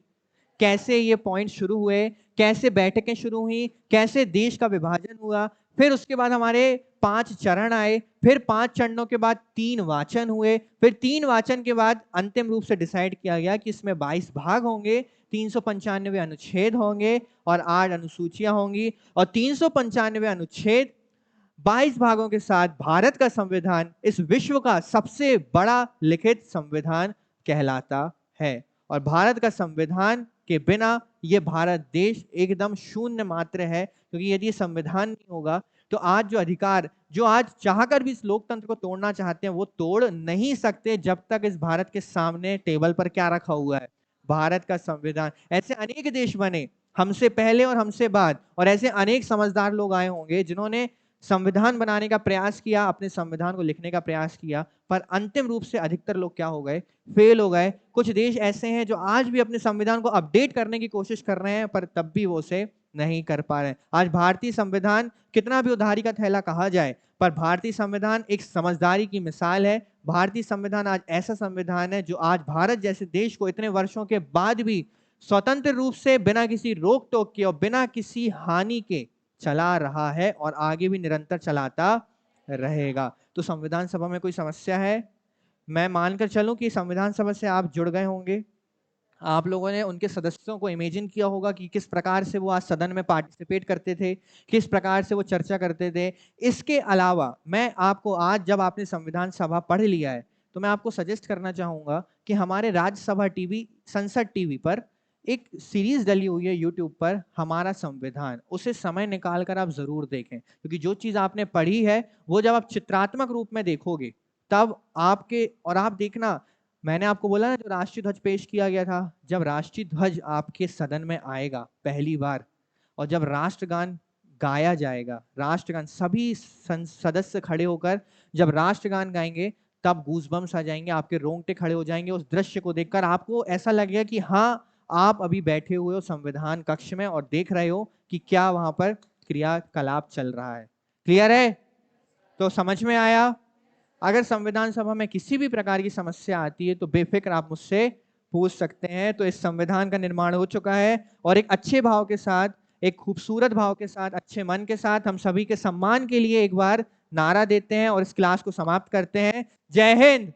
कैसे ये पॉइंट शुरू हुए, कैसे बैठकें शुरू हुई, कैसे देश का विभाजन हुआ, फिर उसके बाद हमारे 5 चरण आए, फिर 5 चरणों के बाद 3 वाचन हुए, फिर 3 वाचन के बाद अंतिम रूप से डिसाइड किया गया कि इसमें 22 भाग होंगे, 395 अनुच्छेद होंगे और 8 अनुसूचियां होंगी और 395 अनुच्छेद 22 भागों के साथ भारत का संविधान इस विश्व का सबसे बड़ा लिखित संविधान कहलाता है। और भारत का संविधान के बिना ये भारत देश एकदम शून्य मात्र है, क्योंकि यदि संविधान नहीं होगा तो आज जो अधिकार, जो आज चाहकर भी इस लोकतंत्र को तोड़ना चाहते हैं, वो तोड़ नहीं सकते जब तक इस भारत के सामने टेबल पर क्या रखा हुआ है? भारत का संविधान। ऐसे अनेक देश बने हमसे पहले और हमसे बाद, और ऐसे अनेक समझदार लोग आए होंगे जिन्होंने संविधान बनाने का प्रयास किया, अपने संविधान को लिखने का प्रयास किया, पर अंतिम रूप से अधिकतर लोग क्या हो गए? फेल हो गए। कुछ देश ऐसे हैं जो आज भी अपने संविधान को अपडेट करने की कोशिश कर रहे हैं, पर तब भी वो उसे नहीं कर पा रहे हैं। आज भारतीय संविधान कितना भी उधारी का थैला कहा जाए, पर भारतीय संविधान एक समझदारी की मिसाल है। भारतीय संविधान आज ऐसा संविधान है जो आज भारत जैसे देश को इतने वर्षों के बाद भी स्वतंत्र रूप से, बिना किसी रोक टोक के और बिना किसी हानि के चला रहा है और आगे भी निरंतर चलाता रहेगा। तो संविधान सभा में कोई समस्या है? मैं मानकर चलूं कि संविधान सभा से आप जुड़ गए होंगे। आप लोगों ने उनके सदस्यों को इमेजिन किया होगा कि किस प्रकार से वो आज सदन में पार्टिसिपेट करते थे, किस प्रकार से वो चर्चा करते थे। इसके अलावा मैं आपको आज, जब आपने संविधान सभा पढ़ लिया है, तो मैं आपको सजेस्ट करना चाहूंगा कि हमारे राज्यसभा टीवी, संसद टीवी पर एक सीरीज डली हुई है यूट्यूब पर, हमारा संविधान। उसे समय निकाल कर आप जरूर देखें, क्योंकि जो चीज आपने पढ़ी है वो जब आप चित्रात्मक रूप में देखोगे तब आपके, और आप देखना, मैंने आपको बोला ना, जो राष्ट्रीय ध्वज पेश किया गया था, जब राष्ट्रीय ध्वज आपके सदन में आएगा पहली बार और जब राष्ट्रगान गाया जाएगा, राष्ट्रगान, सभी सदस्य खड़े होकर जब राष्ट्रगान गाएंगे, तब गूजबम्स आ जाएंगे, आपके रोंगटे खड़े हो जाएंगे। उस दृश्य को देखकर आपको ऐसा लगेगा कि हाँ, आप अभी बैठे हुए हो संविधान कक्ष में और देख रहे हो कि क्या वहां पर क्रियाकलाप चल रहा है। क्लियर है? तो समझ में आया? अगर संविधान सभा में किसी भी प्रकार की समस्या आती है तो बेफिक्र आप मुझसे पूछ सकते हैं। तो इस संविधान का निर्माण हो चुका है और एक अच्छे भाव के साथ, एक खूबसूरत भाव के साथ, अच्छे मन के साथ हम सभी के सम्मान के लिए एक बार नारा देते हैं और इस क्लास को समाप्त करते हैं। जय हिंद।